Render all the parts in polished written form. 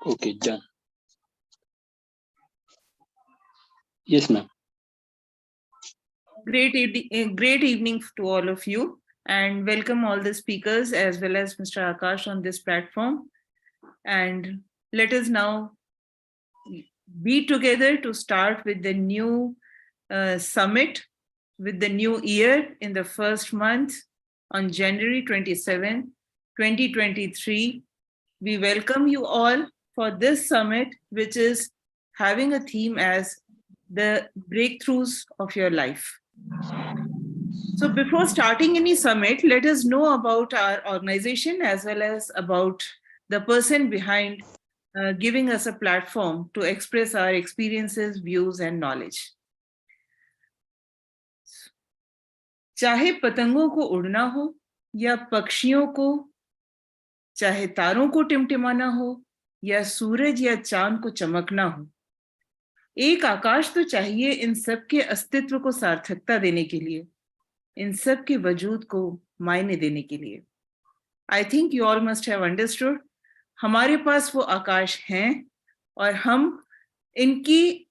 Okay, done. Yes, ma'am. Great evening to all of you, and welcome all the speakers as well as Mr. Akash on this platform. And let us now be together to start with the new summit, with the new year in the first month on January 27, 2023. We welcome you all for this summit, which is having a theme as the breakthroughs of your life. So before starting any summit, let us know about our organization as well as about the person behind giving us a platform to express our experiences, views, and knowledge. चाहे पतंगों को उड़ना हो या पक्षियों को, चाहे तारों को टिमटिमाना हो या सूरज या चांद को चमकना हो, एक आकाश तो चाहिए इन सब के अस्तित्व को सार्थकता देने के लिए, इन सब के वजूद को मायने देने के लिए. I think you all must have understood. हमारे पास वो आकाश हैं और हम इनकी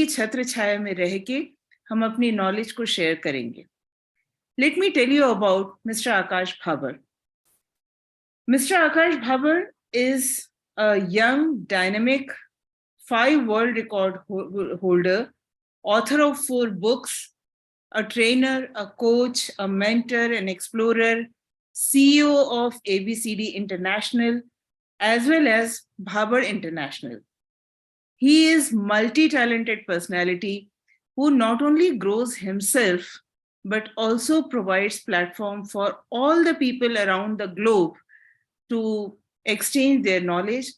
छत्र छाया में रह के हम अपनी नॉलेज को शेयर करेंगे. Let me tell you about Mr. Akash Bhabar. Mr. Akash Bhabar is a young, dynamic, 5 world record holder, author of 4 books, a trainer, a coach, a mentor, an explorer, CEO of ABCD International, as well as Bhabar International. He is multi-talented personality who not only grows himself, but also provides platform for all the people around the globe to exchange their knowledge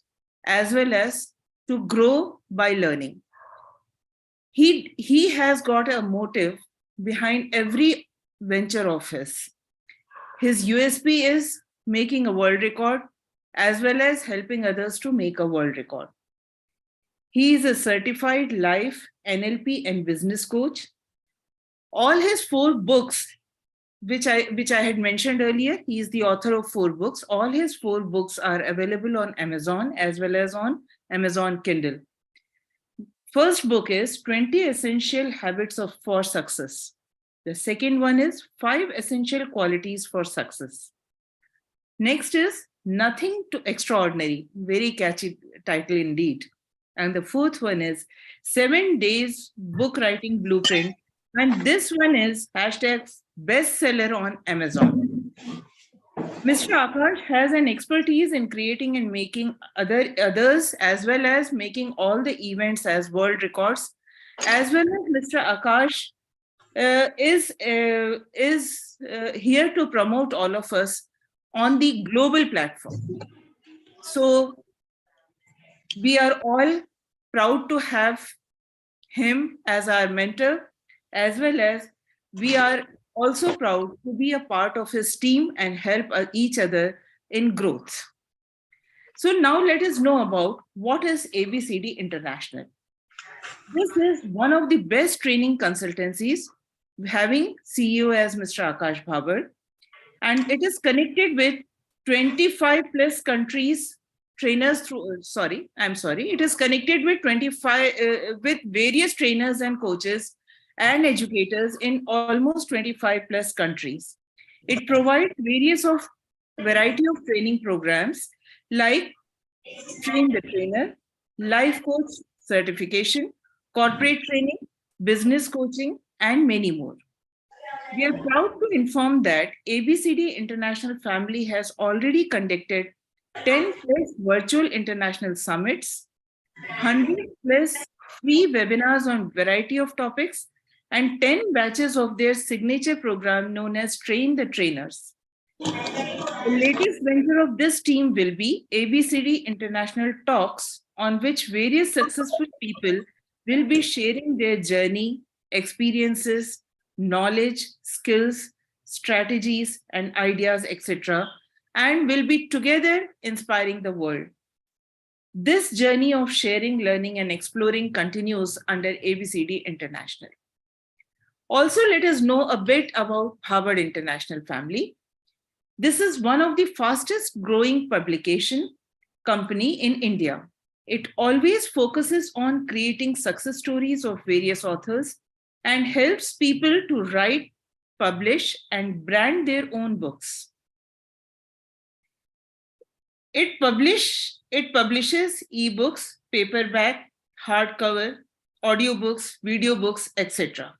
as well as to grow by learning. He has got a motive behind every venture of his. His USP is making a world record as well as helping others to make a world record. He is a certified life, NLP, and business coach. All his 4 books, which I had mentioned earlier, he is the author of 4 books. All his 4 books are available on Amazon as well as on Amazon Kindle. First book is 20 Essential Habits for Success. The second one is 5 Essential Qualities for Success. Next is Nothing to Extraordinary. Very catchy title indeed. And the 4th one is 7 Days Book Writing Blueprint. And this one is #bestseller on Amazon. Mr. Akash has an expertise in creating and making others as well as making all the events as world records. As well as Mr. Akash is here to promote all of us on the global platform. So we are all proud to have him as our mentor, as well as we are also proud to be a part of his team and help each other in growth. So now let us know about what is ABCD International. This is one of the best training consultancies, having CEO as Mr. Akash Bhabar, and it is connected with 25 plus countries trainers through, it is connected with 25 with various trainers and coaches and educators in almost 25 plus countries. It provides variety of training programs like Train the Trainer, Life Coach Certification, Corporate Training, Business Coaching, and many more. We are proud to inform that ABCD International family has already conducted 10 plus virtual international summits, 100 plus free webinars on variety of topics, and 10 batches of their signature program known as Train the Trainers. The latest venture of this team will be ABCD International Talks, on which various successful people will be sharing their journey, experiences, knowledge, skills, strategies, and ideas, etc., and will be together inspiring the world. This journey of sharing, learning, and exploring continues under ABCD International. Also, let us know a bit about Bhabar International family. This is one of the fastest growing publication company in India. It always focuses on creating success stories of various authors and helps people to write, publish, and brand their own books. It publishes ebooks, paperback, hardcover, audiobooks, video books, etc.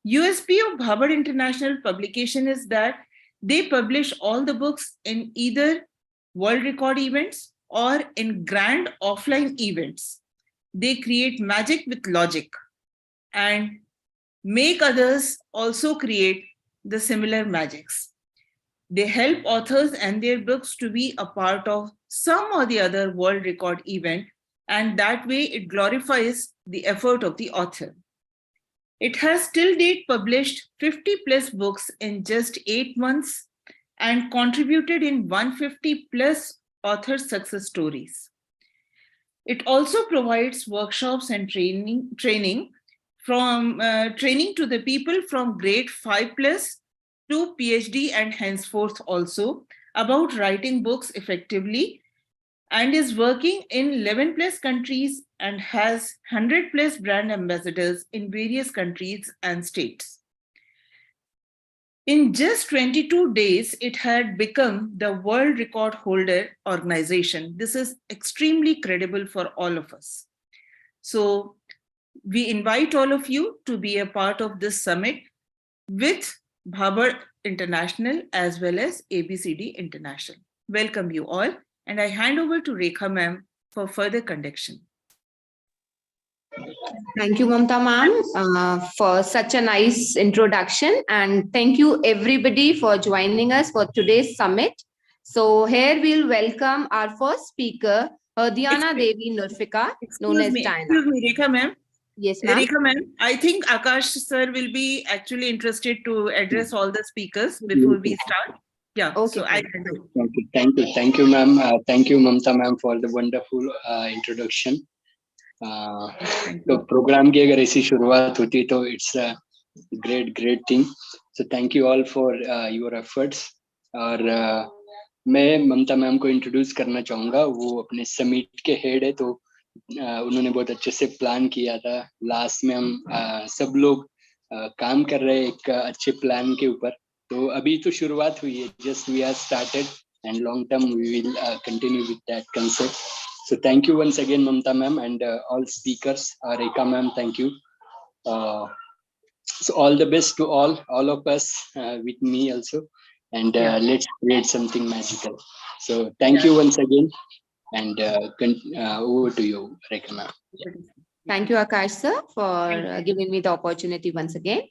USP of Bhabad International Publication is that they publish all the books in either world record events or in grand offline events. They create magic with logic and make others also create the similar magics. They help authors and their books to be a part of some or the other world record event, and that way it glorifies the effort of the author. It has till date published 50 plus books in just 8 months and contributed in 150 plus author success stories. It also provides workshops and training to the people from grade 5 plus to PhD and henceforth also about writing books effectively, and is working in 11 plus countries and has 100 plus brand ambassadors in various countries and states. In just 22 days, it had become the world record holder organization. This is extremely credible for all of us. So we invite all of you to be a part of this summit with Bhabad International as well as ABCD International. Welcome you all. And I hand over to Rekha ma'am for further conduction. Thank you, Mamta ma'am, for such a nice introduction. And thank you everybody for joining us for today's summit. So here we'll welcome our first speaker, Hardiana Devi Nurfika, known as Diana. Excuse me, Rekha ma'am. Yes, ma'am. Rekha ma'am, I think Akash sir will be actually interested to address all the speakers before we start. Yeah, Okay. so I can do. Thank you, ma'am. Thank you, Mamta ma'am, for the wonderful introduction. तो programme की अगर ऐसी शुरुआत होती तो it's a great thing. So thank you all for your efforts. और मैं ममता ma'am को इंट्रोड्यूस करना चाहूँगा. वो अपने समिट के हेड है, तो उन्होंने बहुत अच्छे से प्लान किया था. लास्ट में हम सब लोग काम कर रहे हैं एक अच्छे प्लान के ऊपर. तो अभी तो शुरुआत हुई है, just we are started and long term we will continue with that concept. So thank you once again, Mamta ma'am, and all speakers. Rekha ma'am, thank you. So all the best to all of us with me also, and let's create something magical. So thank you once again, and over to you, Rekha ma'am. Thank you, Akash sir, for giving me the opportunity once again.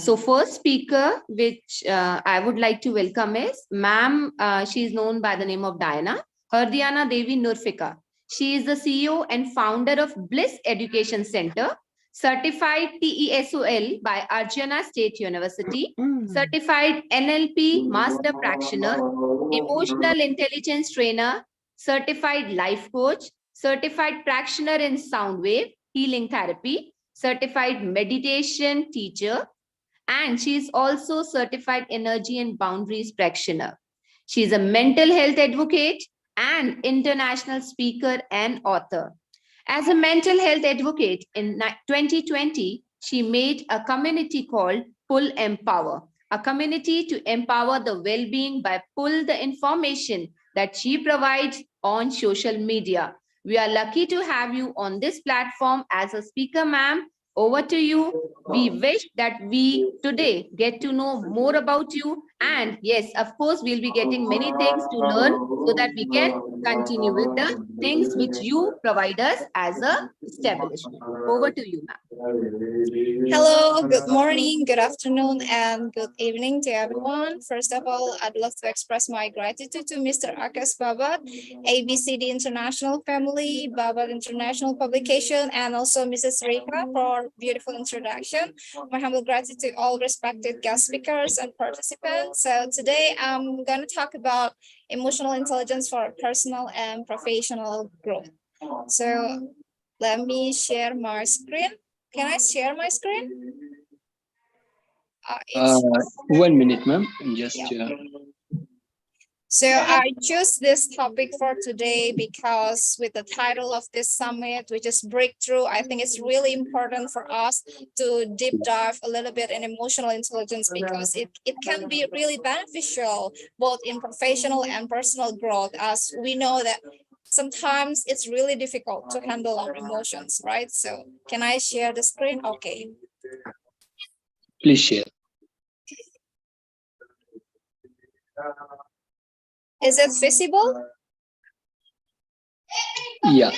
So first speaker, which I would like to welcome is ma'am. She is known by the name of Diana. Hardiana Devi Nurfika. She is the CEO and founder of Bliss Education Center, certified TESOL by Arjuna State University, certified NLP Master Practitioner, emotional intelligence trainer, certified life coach, certified practitioner in sound wave healing therapy, certified meditation teacher, and she is also certified energy and boundaries practitioner. She is a mental health advocate and international speaker and author. As a mental health advocate in 2020, she made a community called Pull Empower, a community to empower the well-being by pull the information that she provides on social media. We are lucky to have you on this platform as a speaker, ma'am. Over to you. We wish that we today get to know more about you. And yes, of course, we'll be getting many things to learn so that we can continue with the things which you provide us as a establishment. Over to you, ma'am. Hello, good morning, good afternoon, and good evening to everyone. First of all, I'd love to express my gratitude to Mr. Akash Bhabad, ABCD International Family, Bhabad International Publication, and also Mrs. Rekha for beautiful introduction. My humble gratitude to all respected guest speakers and participants. So today I'm going to talk about emotional intelligence for personal and professional growth. So let me share my screen. Can I share my screen? 1 minute, ma'am. Just. So I chose this topic for today because with the title of this summit, which is Breakthrough, I think it's really important for us to deep dive a little bit in emotional intelligence because it can be really beneficial both in professional and personal growth, as we know that sometimes it's really difficult to handle our emotions, right? So can I share the screen? Okay. Please share. Is it visible? Yeah.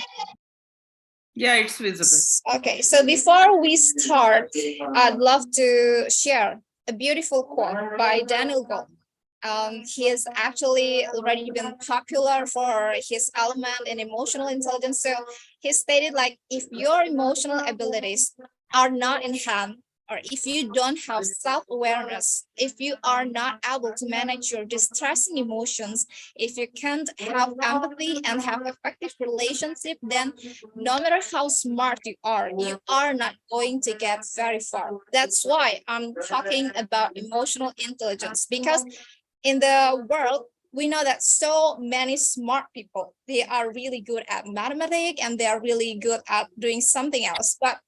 Yeah, it's visible. Okay, so before we start, I'd love to share a beautiful quote by Daniel Goleman. He has actually already been popular for his element in emotional intelligence. So he stated like, if your emotional abilities are not in hand, or if you don't have self-awareness, if you are not able to manage your distressing emotions, if you can't have empathy and have effective relationship, then no matter how smart you are not going to get very far. That's why I'm talking about emotional intelligence, because in the world, we know that so many smart people, they are really good at mathematics and they are really good at doing something else. But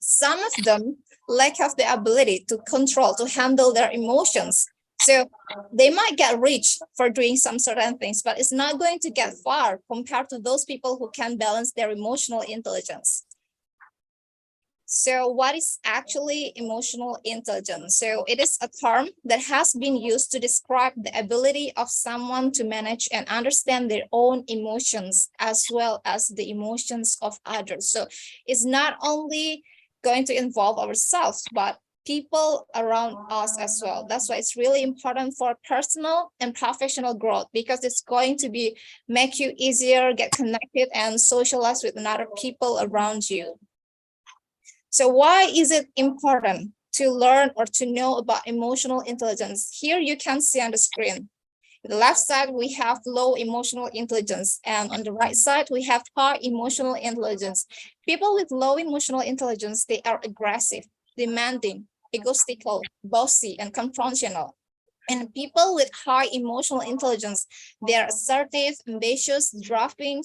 some of them lack of the ability to control, to handle their emotions. So they might get rich for doing some certain things, but it's not going to get far compared to those people who can balance their emotional intelligence. So what is actually emotional intelligence? So it is a term that has been used to describe the ability of someone to manage and understand their own emotions as well as the emotions of others. So it's not only going to involve ourselves, but people around us as well. That's why it's really important for personal and professional growth, because it's going to be make you easier, get connected and socialize with other people around you. So why is it important to learn or to know about emotional intelligence? Here you can see on the screen. On the left side, we have low emotional intelligence, and on the right side, we have high emotional intelligence. People with low emotional intelligence, they are aggressive, demanding, egotistical, bossy, and confrontational. And people with high emotional intelligence, they are assertive, ambitious, driving,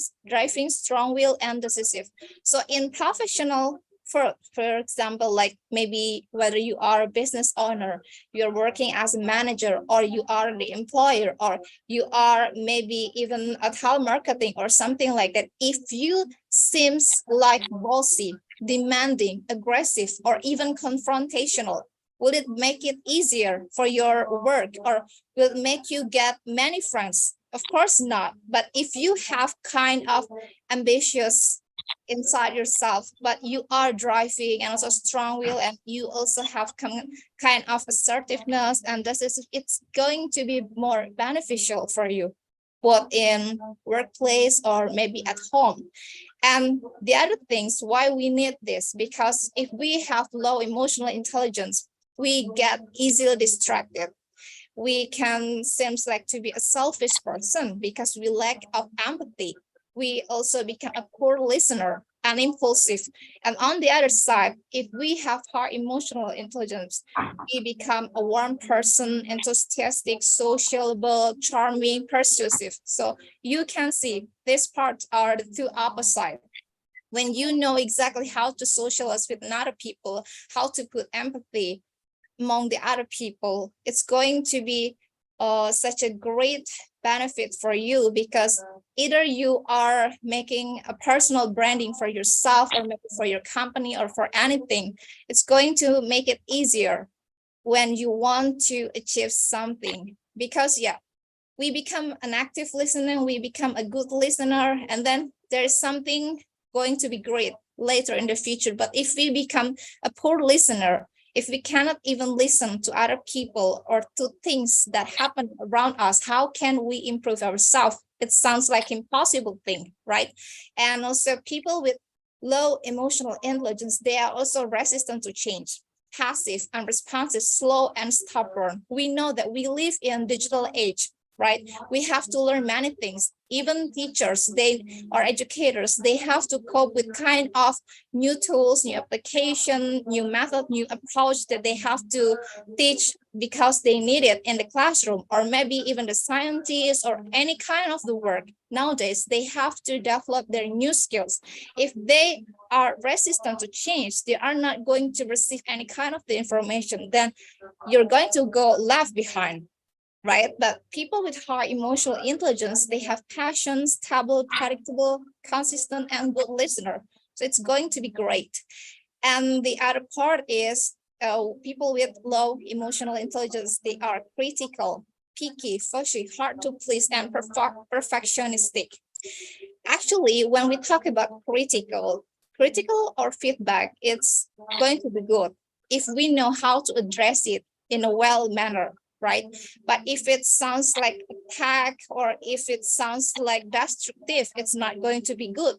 strong-willed, and decisive. So in professional, for example, like maybe whether you are a business owner, you're working as a manager, or you are the employer, or you are maybe even at telemarketing or something like that, if you seems like bossy, demanding, aggressive, or even confrontational, will it make it easier for your work, or will it make you get many friends? Of course not. But if you have kind of ambitious inside yourself, but you are driving and also strong will, and you also have kind of assertiveness, and it's going to be more beneficial for you, both in workplace or maybe at home. And the other things why we need this, because if we have low emotional intelligence, we get easily distracted. We can seems like to be a selfish person because we lack of empathy. We also become a poor listener and impulsive. And on the other side, if we have high emotional intelligence, we become a warm person, enthusiastic, sociable, charming, persuasive. So you can see these parts are the two opposites. When you know exactly how to socialize with other people, how to put empathy among the other people, it's going to be such a great benefit for you, because either you are making a personal branding for yourself or maybe for your company or for anything, it's going to make it easier when you want to achieve something. Because yeah, we become an active listener, we become a good listener, and then there's something going to be great later in the future. But if we become a poor listener, if we cannot even listen to other people or to things that happen around us, how can we improve ourselves? It sounds like impossible thing, right? And also people with low emotional intelligence, they are also resistant to change, passive, unresponsive, slow, and stubborn. We know that we live in digital age. right? We have to learn many things. Even teachers, or educators, they have to cope with kind of new tools, new application, new method, new approach that they have to teach because they need it in the classroom, or maybe even the scientists or any kind of the work. Nowadays, they have to develop their new skills. If they are resistant to change, they are not going to receive any kind of the information, then you're going to go left behind, right? But people with high emotional intelligence, they have passion, stable, predictable, consistent, and good listener. So it's going to be great. And the other part is people with low emotional intelligence, they are critical, picky, fussy, hard to please, and perfectionistic. Actually, when we talk about critical or feedback, it's going to be good if we know how to address it in a well manner, right? But if it sounds like attack, or if it sounds like destructive, it's not going to be good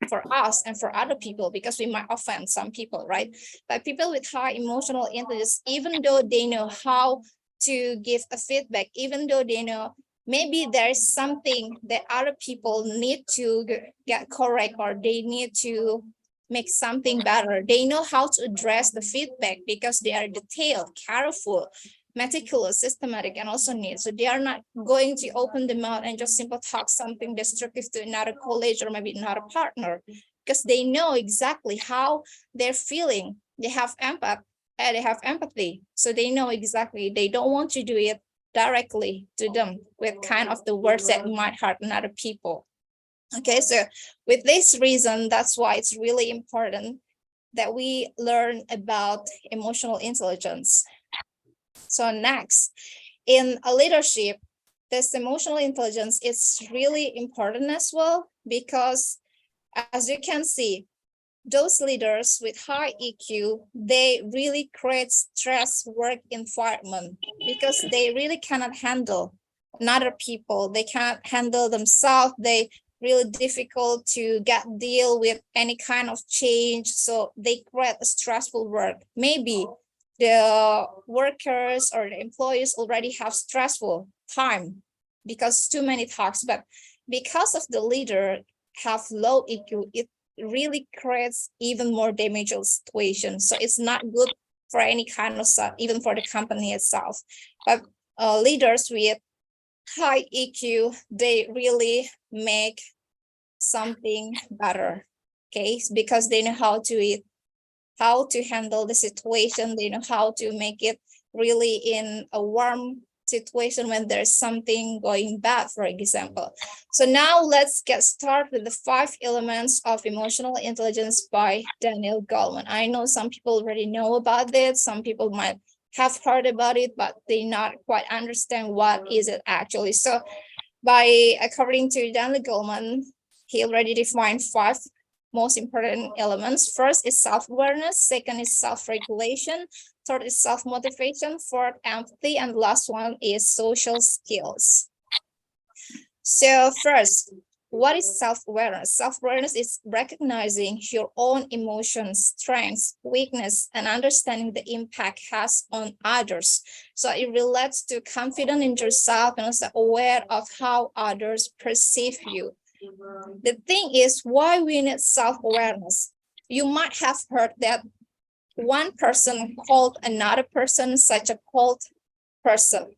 for us and for other people, because we might offend some people, right? But people with high emotional intelligence, even though they know how to give a feedback, even though they know maybe there is something that other people need to get correct, or they need to make something better, they know how to address the feedback because they are detailed, careful, meticulous, systematic, and also neat. So they are not going to open the mouth and just simply talk something destructive to another colleague or maybe another partner, because they know exactly how they're feeling. They have empathy. So they know exactly, they don't want to do it directly to them with kind of the words that might hurt another people. Okay, so with this reason, that's why it's really important that we learn about emotional intelligence. So next, in a leadership, this emotional intelligence is really important as well, because as you can see, those leaders with high EQ, they really create stress work environment because they really cannot handle other people. They can't handle themselves. They really difficult to deal with any kind of change. So they create a stressful work. Maybe the workers or the employees already have stressful time because too many talks, but because of the leader have low EQ, it really creates even more damaging situation. So it's not good for any kind of stuff, even for the company itself. But leaders with high EQ, they really make something better, okay? Because they know how to handle the situation. They know how to make it really in a warm situation when there's something going bad, for example. So now let's get started with the 5 elements of emotional intelligence by Daniel Goleman. I know some people already know about it. Some people might have heard about it, but they not quite understand what is it actually. So according to Daniel Goleman, he already defined 5 most important elements. First is self-awareness. Second is self-regulation. Third is self-motivation. Fourth, empathy. And last one is social skills. So first, what is self-awareness? Self-awareness is recognizing your own emotions, strengths, weakness, and understanding the impact it has on others. So it relates to confidence in yourself and also aware of how others perceive you. The thing is, why we need self-awareness? You might have heard that one person called another person such a cold person.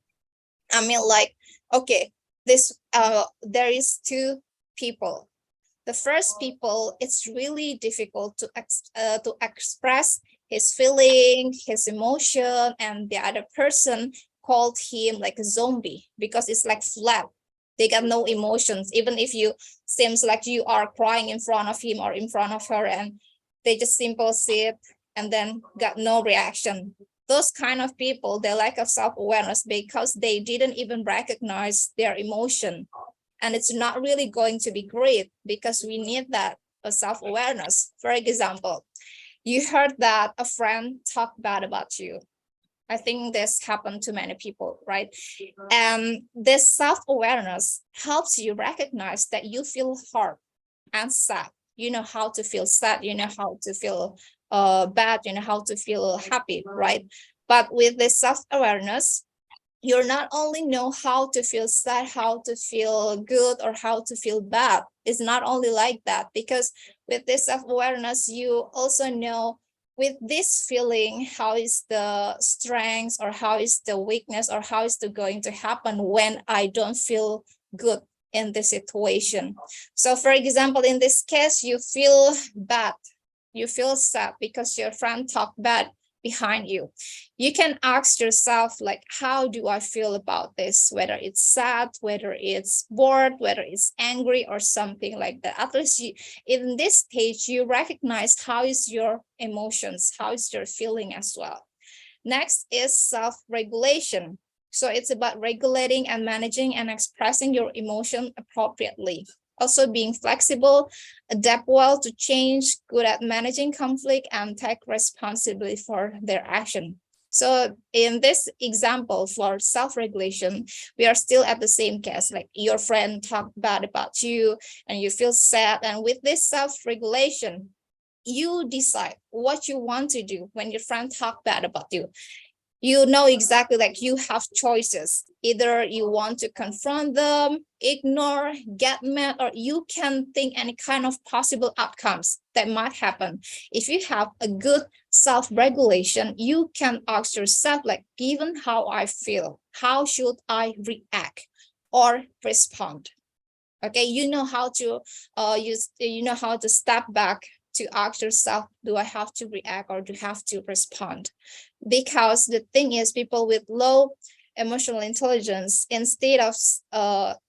I mean, like, okay, there is 2 people. The first people, it's really difficult to express his feeling, his emotion, and the other person called him like a zombie because it's like flat. They got no emotions, even if you seems like you are crying in front of him or in front of her, and they just simply sit and then got no reaction. Those kind of people, they lack of self-awareness because they didn't even recognize their emotion. And it's not really going to be great because we need that self-awareness. For example, you heard that a friend talked bad about you. I think this happened to many people, right? And this self-awareness helps you recognize that you feel hurt and sad. You know how to feel sad, you know how to feel bad, you know how to feel happy, right? But with this self-awareness, you're not only know how to feel sad, how to feel good, or how to feel bad. It's not only like that, because with this self-awareness, you also know with this feeling, how is the strength, or how is the weakness, or how is it going to happen when I don't feel good in this situation. So for example, in this case, you feel bad, you feel sad because your friend talked bad behind you. You can ask yourself, like, how do I feel about this? Whether it's sad, whether it's bored, whether it's angry, or something like that. At least you, in this stage, you recognize how is your emotions, how is your feeling as well. Next is self-regulation. So it's about regulating and managing and expressing your emotion appropriately. Also being flexible, adapt well to change, good at managing conflict, and take responsibility for their action. So in this example for self-regulation, we are still at the same case, like your friend talked bad about you and you feel sad. And with this self-regulation, you decide what you want to do when your friend talk bad about you. You know exactly, like, you have choices. Either you want to confront them, ignore, get mad, or you can think any kind of possible outcomes that might happen. If you have a good self-regulation, you can ask yourself, like, given how I feel, how should I react or respond? Okay, you know how to you know how to step back to ask yourself, do I have to react or do I have to respond? Because the thing is, people with low emotional intelligence, instead of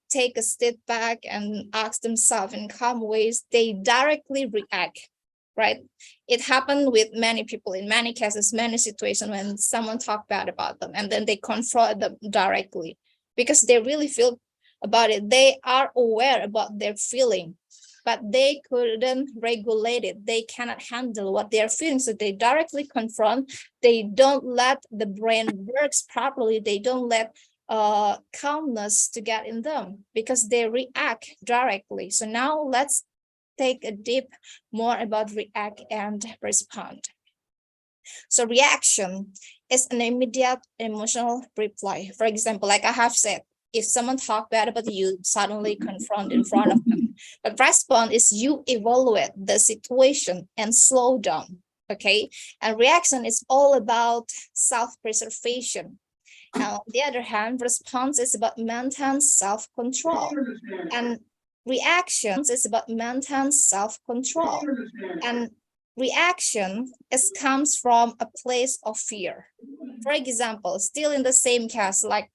take a step back and ask themselves in calm ways, they directly react, right? It happened with many people in many cases, many situations, when someone talked bad about them and then they confront them directly because they really feel about it. They are aware about their feeling, but they couldn't regulate it. They cannot handle what they're feeling. So they directly confront. They don't let the brain works properly. They don't let calmness to get in them because they react directly. So now let's take a deep more about react and respond. So reaction is an immediate emotional reply. For example, like I have said, if someone talk bad about you, suddenly confront in front of them. But response is you evaluate the situation and slow down, okay? And reaction is all about self-preservation. Now, on the other hand, response is about maintain self-control. And reaction is about maintain self-control. And reaction comes from a place of fear. For example, still in the same case, like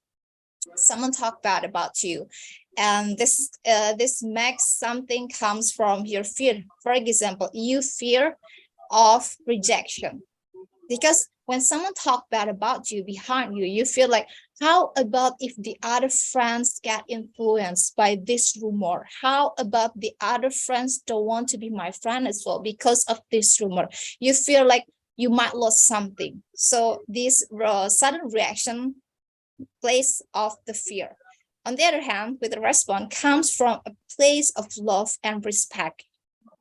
someone talk bad about you, and this makes something comes from your fear. For example, you fear of rejection, because when someone talk bad about you behind you, you feel like, how about if the other friends get influenced by this rumor? How about the other friends don't want to be my friend as well because of this rumor? You feel like you might lose something. So this sudden reaction place of the fear. On the other hand, with the response comes from a place of love and respect.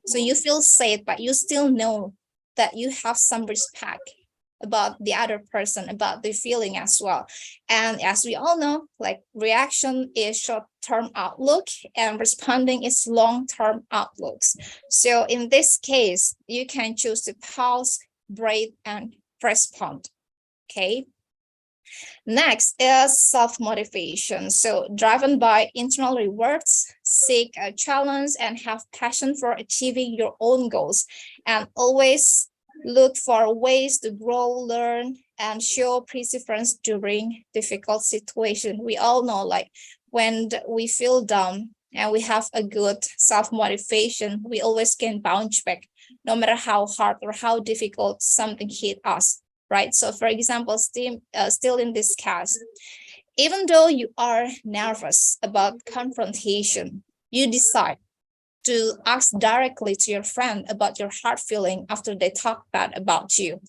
So you feel safe, but you still know that you have some respect about the other person, about the feeling as well. And as we all know, like reaction is short-term outlook and responding is long-term outlooks. So in this case, you can choose to pause, breathe, and respond, okay? Next is self-motivation. So driven by internal rewards, seek a challenge and have passion for achieving your own goals, and always look for ways to grow, learn, and show perseverance during difficult situations. We all know, like, when we feel down and we have a good self-motivation, we always can bounce back, no matter how hard or how difficult something hit us, right? So for example, still in this case, even though you are nervous about confrontation, you decide to ask directly to your friend about your heart feeling after they talk bad about you.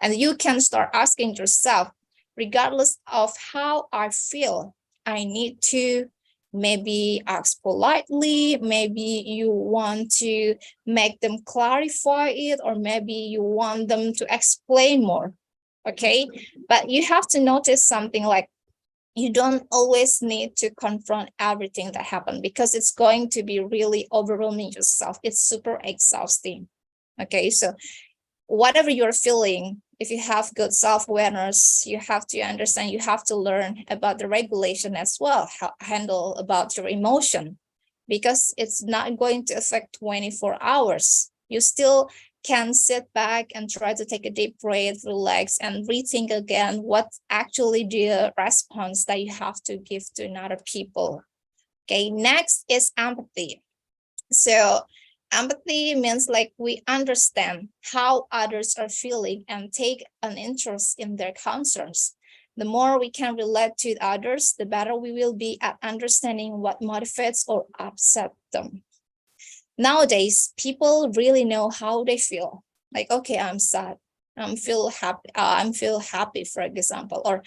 And you can start asking yourself, regardless of how I feel, I need to maybe ask politely, maybe you want to make them clarify it, or maybe you want them to explain more, okay? But you have to notice something like, you don't always need to confront everything that happened, because it's going to be really overwhelming yourself. It's super exhausting. Okay, so whatever you're feeling, if you have good self-awareness, you have to understand, you have to learn about the regulation as well, how handle about your emotion, because it's not going to affect 24 hours. You still can sit back and try to take a deep breath, relax, and rethink again what actually the response that you have to give to another people. Okay, next is empathy. So empathy means like we understand how others are feeling and take an interest in their concerns. The more we can relate to others, the better we will be at understanding what motivates or upsets them. Nowadays, people really know how they feel. Like, okay, I'm sad. I'm feel happy, for example, or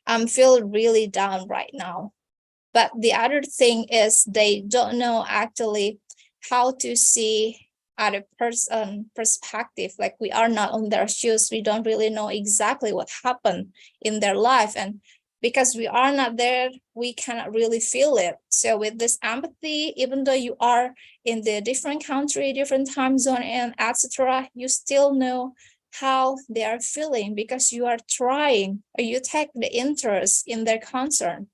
I'm feel really down right now. But the other thing is they don't know actually how to see other person perspective. Like, we are not on their shoes. We don't really know exactly what happened in their life. And because we are not there, we cannot really feel it. So with this empathy, even though you are in the different country, different time zone, and etc., you still know how they are feeling, because you are trying, or you take the interest in their concern.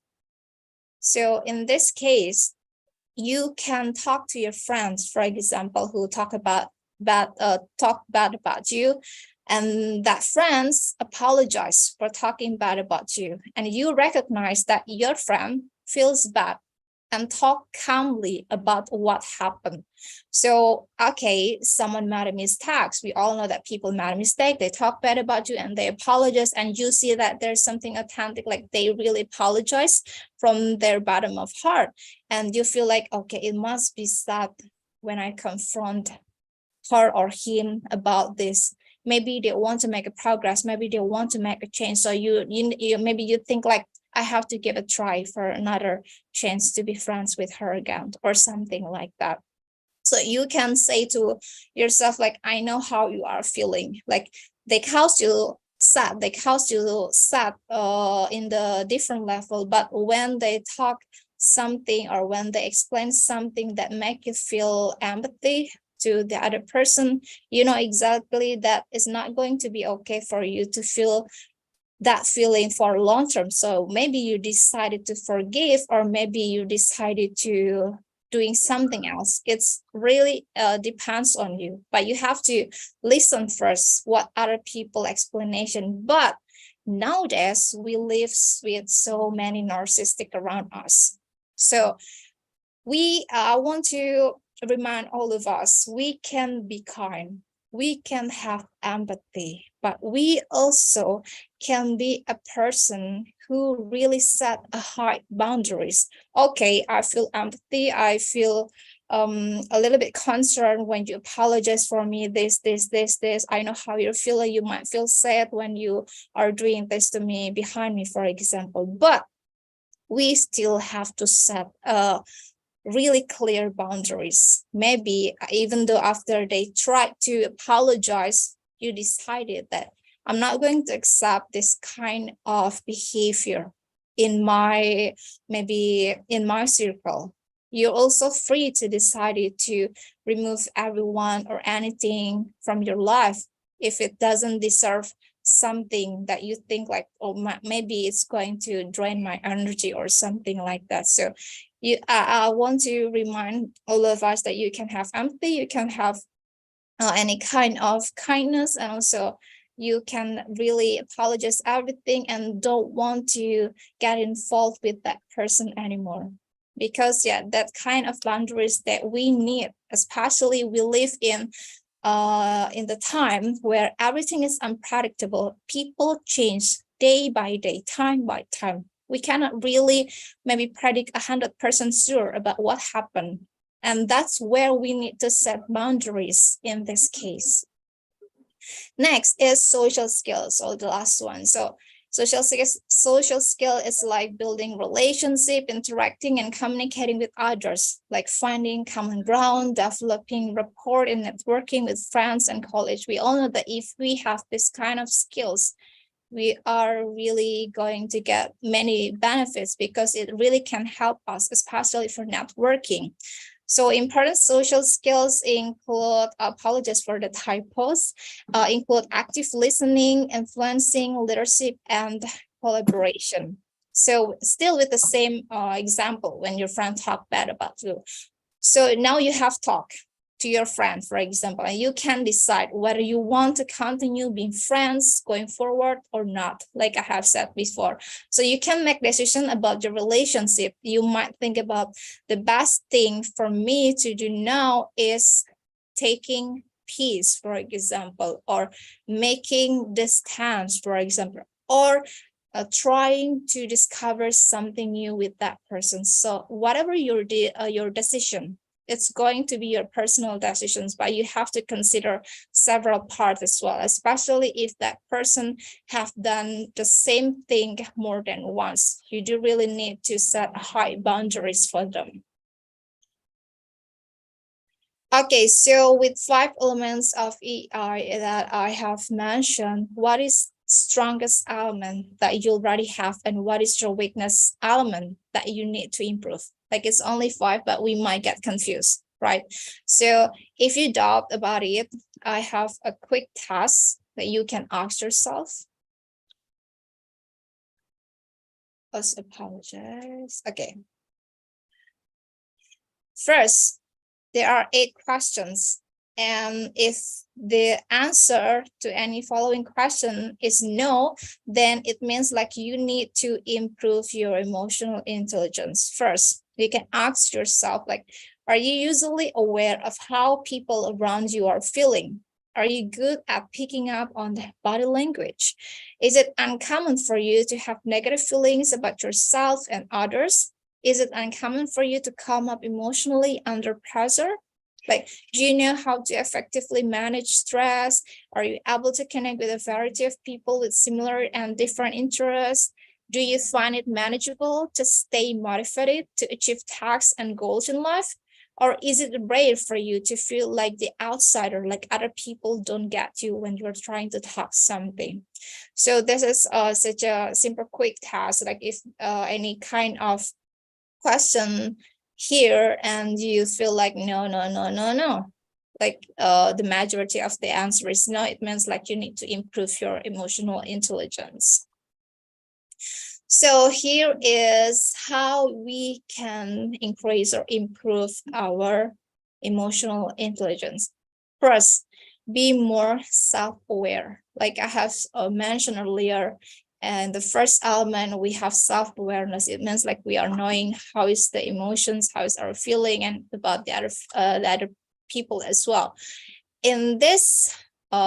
So in this case, you can talk to your friends, for example, who talk bad about you, and that friends apologize for talking bad about you, and you recognize that your friend feels bad and talk calmly about what happened. So, okay, someone made a mistake. We all know that people made a mistake. They talk bad about you and they apologize, and you see that there's something authentic, like they really apologize from their bottom of heart. And you feel like, okay, it must be sad when I confront her or him about this. Maybe they want to make a progress. Maybe they want to make a change. So you maybe you think like, I have to give a try for another chance to be friends with her again, or something like that. So you can say to yourself, like, I know how you are feeling. Like, they cause you sad. They cause you sad in the different level. But when they talk something, or when they explain something that make you feel empathy to the other person, you know exactly that it's not going to be okay for you to feel that feeling for long term. So maybe you decided to forgive, or maybe you decided to doing something else. It's really depends on you, but you have to listen first what other people explanation. But nowadays we live with so many narcissistic around us. So we want to remind all of us, we can be kind, we can have empathy, but we also can be a person who really set a high boundaries. Okay, I feel empathy, I feel a little bit concerned when you apologize for me, this. I know how you're feeling. You might feel sad when you are doing this to me behind me, for example, but we still have to set really clear boundaries. Maybe even though after they tried to apologize, you decided that I'm not going to accept this kind of behavior in my circle. You're also free to decide to remove everyone or anything from your life if it doesn't deserve something that you think like, oh, maybe it's going to drain my energy or something like that. So I want to remind all of us that you can have empathy, you can have any kind of kindness, and also you can really apologize everything and don't want to get involved with that person anymore. Because that kind of boundaries that we need, especially we live in the time where everything is unpredictable. People change day by day, time by time. We cannot really maybe predict 100% sure about what happened. And that's where we need to set boundaries in this case. Next is social skills, or the last one. So social skill is like building relationship, interacting and communicating with others, like finding common ground, developing rapport and networking with friends and colleagues. We all know that if we have this kind of skills, we are really going to get many benefits because it really can help us, especially for networking. So important social skills include, apologies for the typos, include active listening, influencing, leadership, and collaboration. So still with the same example, when your friend talk bad about you. So now you have talk to your friend, for example, and you can decide whether you want to continue being friends going forward or not, like I have said before. So you can make decision about your relationship. You might think about the best thing for me to do now is taking peace, for example, or making distance, for example, or trying to discover something new with that person. So whatever your decision, it's going to be your personal decisions, but you have to consider several parts as well, especially if that person have done the same thing more than once. You do really need to set high boundaries for them. Okay, so with 5 elements of EI that I have mentioned, what is strongest element that you already have, and what is your weakness element that you need to improve? Like it's only 5, but we might get confused, right? So if you doubt about it, I have a quick task that you can ask yourself. Let's apologize. Okay. First, there are 8 questions. And if the answer to any following question is no, then it means like you need to improve your emotional intelligence. First, you can ask yourself, like, are you usually aware of how people around you are feeling? Are you good at picking up on the body language? Is it uncommon for you to have negative feelings about yourself and others? Is it uncommon for you to come up emotionally under pressure? Like, do you know how to effectively manage stress? Are you able to connect with a variety of people with similar and different interests? Do you find it manageable to stay motivated to achieve tasks and goals in life? Or is it rare for you to feel like the outsider, like other people don't get you when you're trying to talk something? So this is such a simple, quick task. Like if any kind of question here and you feel like no, like the majority of the answer is no, it means like you need to improve your emotional intelligence. So here is how we can increase or improve our emotional intelligence. First, be more self-aware. Like I have mentioned earlier, and the first element, we have self-awareness. It means like we are knowing how is the emotions, how is our feeling, and about the other people as well. In this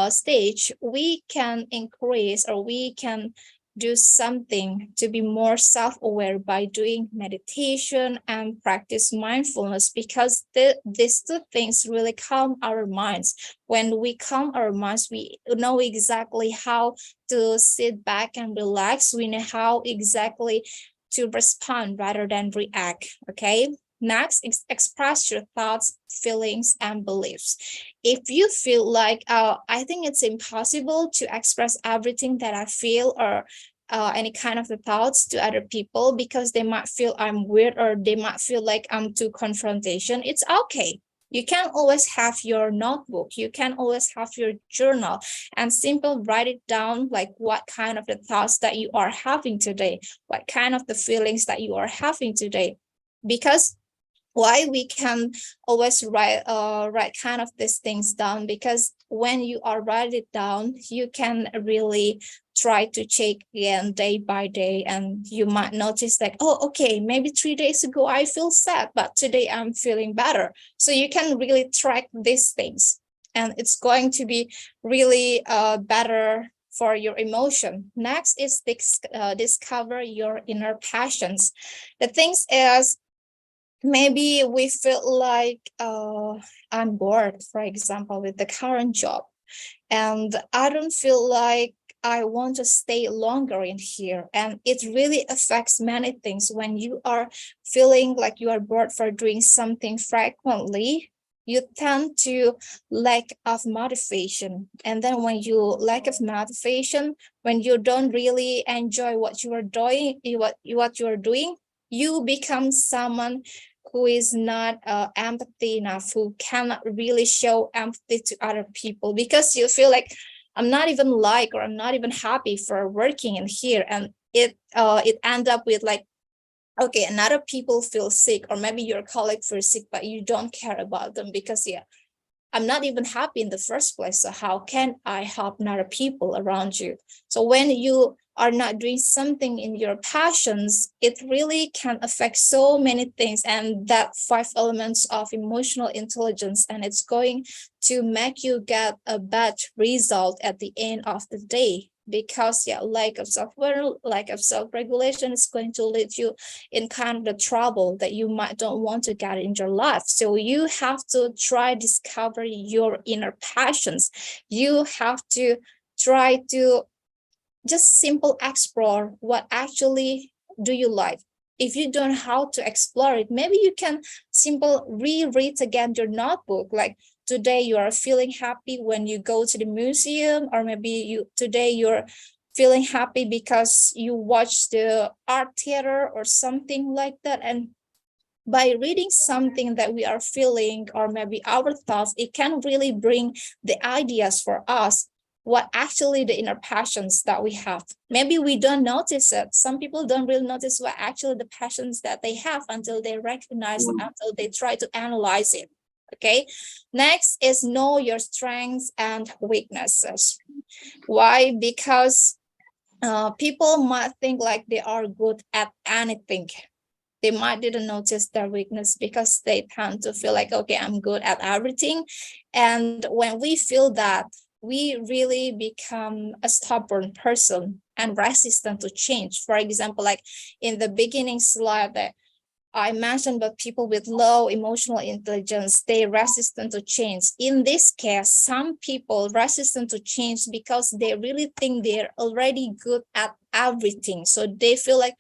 stage, we can increase, or we can do something to be more self-aware by doing meditation and practice mindfulness, because these 2 things really calm our minds. When we calm our minds, we know exactly how to sit back and relax. We know how exactly to respond rather than react. Okay. Next, express your thoughts, feelings, and beliefs. If you feel like, I think it's impossible to express everything that I feel, or any kind of the thoughts to other people because they might feel I'm weird, or they might feel like I'm too confrontation, it's okay. You can always have your notebook, you can always have your journal, and simply write it down, like what kind of the thoughts that you are having today, what kind of the feelings that you are having today. Because why we can always write kind of these things down, because when you are write it down, you can really try to check again day by day, and you might notice like, oh, okay, maybe 3 days ago I feel sad, but today I'm feeling better. So you can really track these things, and it's going to be really better for your emotion. Next is discover your inner passions. The things is, maybe we feel like I'm bored, for example, with the current job, and I don't feel like I want to stay longer in here. And it really affects many things when you are feeling like you are bored for doing something frequently. you tend to lack of motivation. And then when you lack of motivation, when you don't really enjoy what you are doing, what you are doing, you become someone who is not empathy enough, who cannot really show empathy to other people, because you feel like I'm not even like, or I'm not even happy for working in here. And it end up with like, okay, another people feel sick, or maybe your colleague feels sick, but you don't care about them because, yeah, I'm not even happy in the first place. So how can I help other people around you? So when you are not doing something in your passions, it really can affect so many things. And that 5 elements of emotional intelligence, and it's going to make you get a bad result at the end of the day. Because, yeah, lack of self-awareness, lack of self-regulation is going to lead you in kind of the trouble that you might don't want to get in your life. So you have to try discover your inner passions. You have to try to just simple explore what actually do you like. If you don't know how to explore it, maybe you can simple reread again your notebook. Like today you are feeling happy when you go to the museum, or maybe today you're feeling happy because you watch the art theater or something like that. And by reading something that we are feeling, or maybe our thoughts, it can really bring the ideas for us, what actually the inner passions that we have. Maybe we don't notice it. Some people don't really notice what actually the passions that they have until they recognize it, until they try to analyze it. Okay. Next is know your strengths and weaknesses. Why? Because people might think like they are good at anything. They might didn't notice their weakness because they tend to feel like, okay, I'm good at everything. And when we feel that, we really become a stubborn person and resistant to change. For example, like in the beginning slide that I mentioned about people with low emotional intelligence, they resistant to change. In this case, some people resistant to change because they really think they're already good at everything. So they feel like,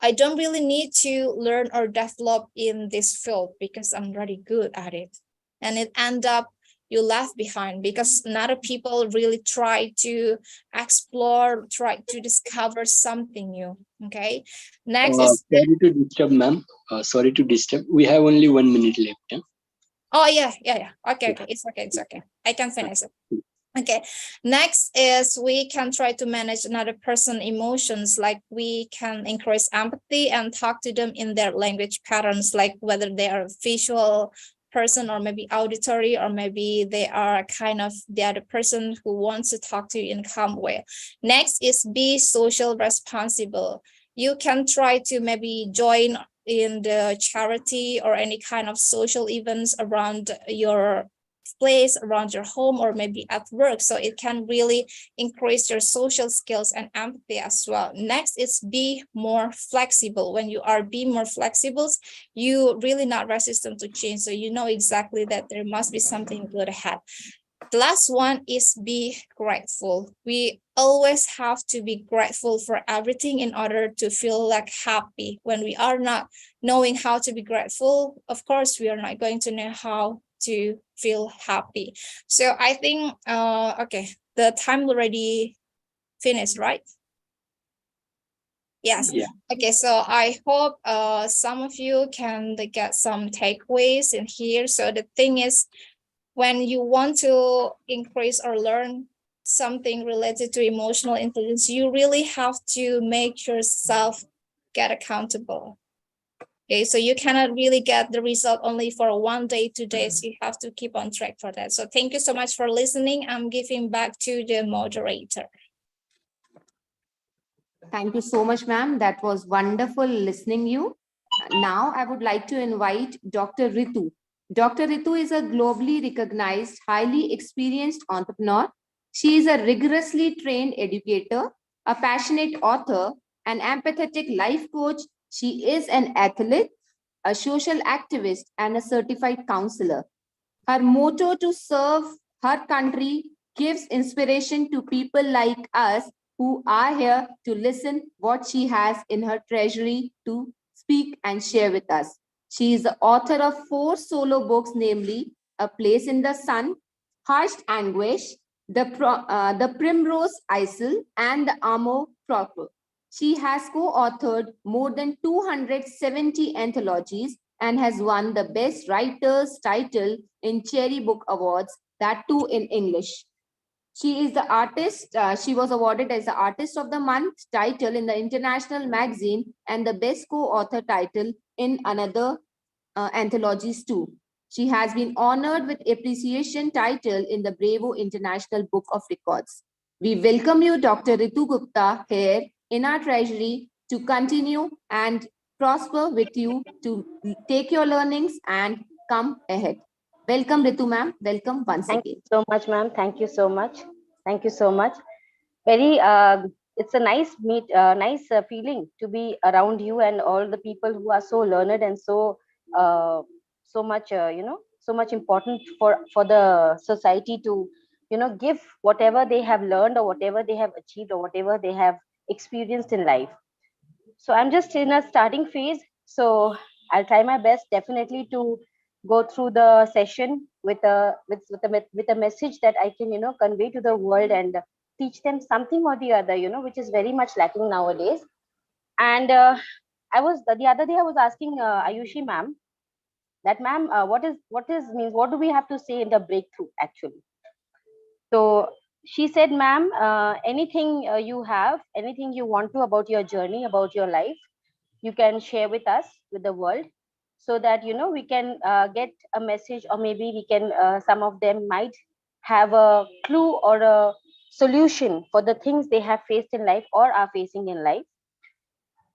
I don't really need to learn or develop in this field because I'm already good at it. And it end up you left behind because not a people really try to explore, try to discover something new. Okay. Next is sorry to disturb, ma'am. Sorry to disturb. We have only 1 minute left. Huh? Oh yeah. Okay. It's okay. I can finish it. Okay, next is we can try to manage another person's emotions, like we can increase empathy and talk to them in their language patterns, like whether they are a visual person or maybe auditory, or maybe they are kind of the other person who wants to talk to you in a calm way. Next is be social responsible. You can try to maybe join in the charity or any kind of social events around your place, around your home, or maybe at work. So it can really increase your social skills and empathy as well. Next is be more flexible. When you are being more flexible, you really not resistant to change. So you know exactly that there must be something good ahead. The last one is be grateful. We always have to be grateful for everything in order to feel like happy. When we are not knowing how to be grateful, of course, we are not going to know how to feel happy. So I think, okay, the time already finished, right? Yes. Yeah. Okay, so I hope some of you can get some takeaways in here. So the thing is, when you want to increase or learn something related to emotional intelligence, you really have to make yourself get accountable. Okay, so you cannot really get the result only for 1 day, 2 days. You have to keep on track for that. So thank you so much for listening. I'm giving back to the moderator. Thank you so much, ma'am. That was wonderful listening you. Now I would like to invite Dr. Ritu. Dr. Ritu is a globally recognized, highly experienced entrepreneur. She is a rigorously trained educator, a passionate author, an empathetic life coach. She is an athlete, a social activist, and a certified counselor. Her motto to serve her country gives inspiration to people like us who are here to listen what she has in her treasury to speak and share with us. She is the author of 4 solo books, namely A Place in the Sun, Hushed Anguish, the Primrose Isle, and the Amo Proper. She has co-authored more than 270 anthologies and has won the Best Writer's title in Cherry Book Awards, that too in English. She is the artist. She was awarded as the Artist of the Month title in the International Magazine and the Best Co-Author title in another anthologies too. She has been honored with appreciation title in the Bravo International Book of Records. We welcome you, Dr. Ritu Gupta, here in our treasury to continue and prosper with you to take your learnings and come ahead. Welcome, Ritu ma'am. Welcome once Thank again. you so much, ma'am. Thank you so much. Thank you so much. Very, it's a nice feeling to be around you and all the people who are so learned and so much, so much important for the society to, give whatever they have learned or whatever they have achieved or whatever they have experienced in life. So I'm just in a starting phase. So I'll try my best definitely to go through the session with a message that I can, convey to the world and teach them something or the other, which is very much lacking nowadays. And the other day I was asking Ayushi ma'am that ma'am, what do we have to say in the breakthrough actually? So she said, ma'am, anything you have, anything you want to about your journey, about your life, you can share with us, with the world, so that we can get a message, or maybe we can some of them might have a clue or a solution for the things they have faced in life or are facing in life.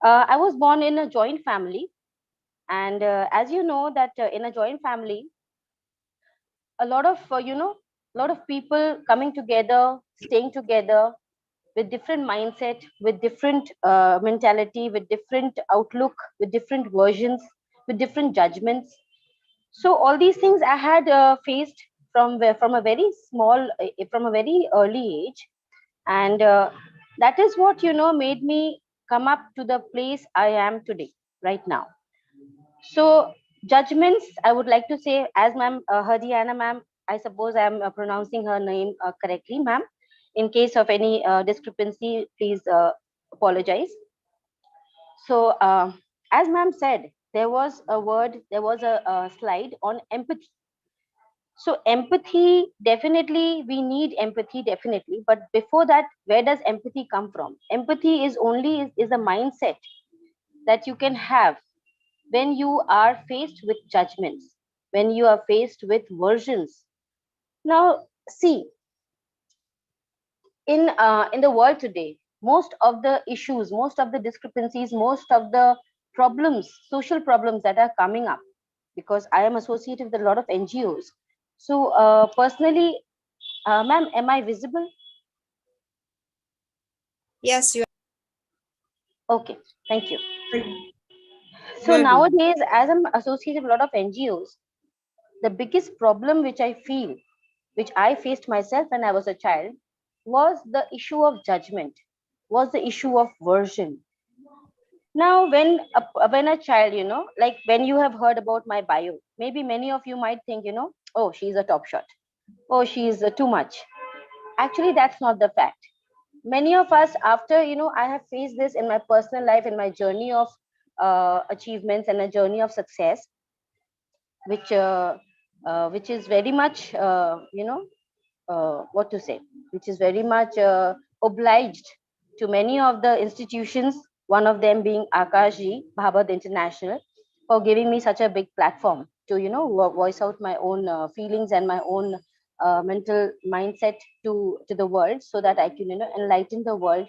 I was born in a joint family, and as you know that in a joint family, a lot of lot of people coming together, staying together with different mindset, with different mentality, with different outlook, with different versions, with different judgments. So all these things I had faced from a very small, from a very early age, and that is what made me come up to the place I am today, right now. So judgments, I would like to say, as ma'am Hadiana ma'am, I suppose I am pronouncing her name correctly, ma'am. In case of any discrepancy, please apologize. So as ma'am said, there was a slide on empathy. So empathy, definitely we need empathy, definitely. But before that, where does empathy come from? Empathy is a mindset that you can have when you are faced with judgments, when you are faced with versions. Now, see, in the world today, most of the issues, most of the discrepancies, most of the problems, social problems that are coming up, because I am associated with a lot of NGOs. So personally, ma'am, am I visible? Yes, you Okay, thank you. So nowadays, as I'm associated with a lot of NGOs, the biggest problem which I feel, which I faced myself when I was a child, was the issue of judgment, was the issue of version. Now, when a child, like when you have heard about my bio, maybe many of you might think, oh, she's a top shot, oh, she's too much. Actually, that's not the fact. Many of us, after I have faced this in my personal life, in my journey of achievements and a journey of success, which is very much what to say, which is very much obliged to many of the institutions, one of them being Akashji Bhabad International, for giving me such a big platform to voice out my own feelings and my own mental mindset to the world, so that I can enlighten the world,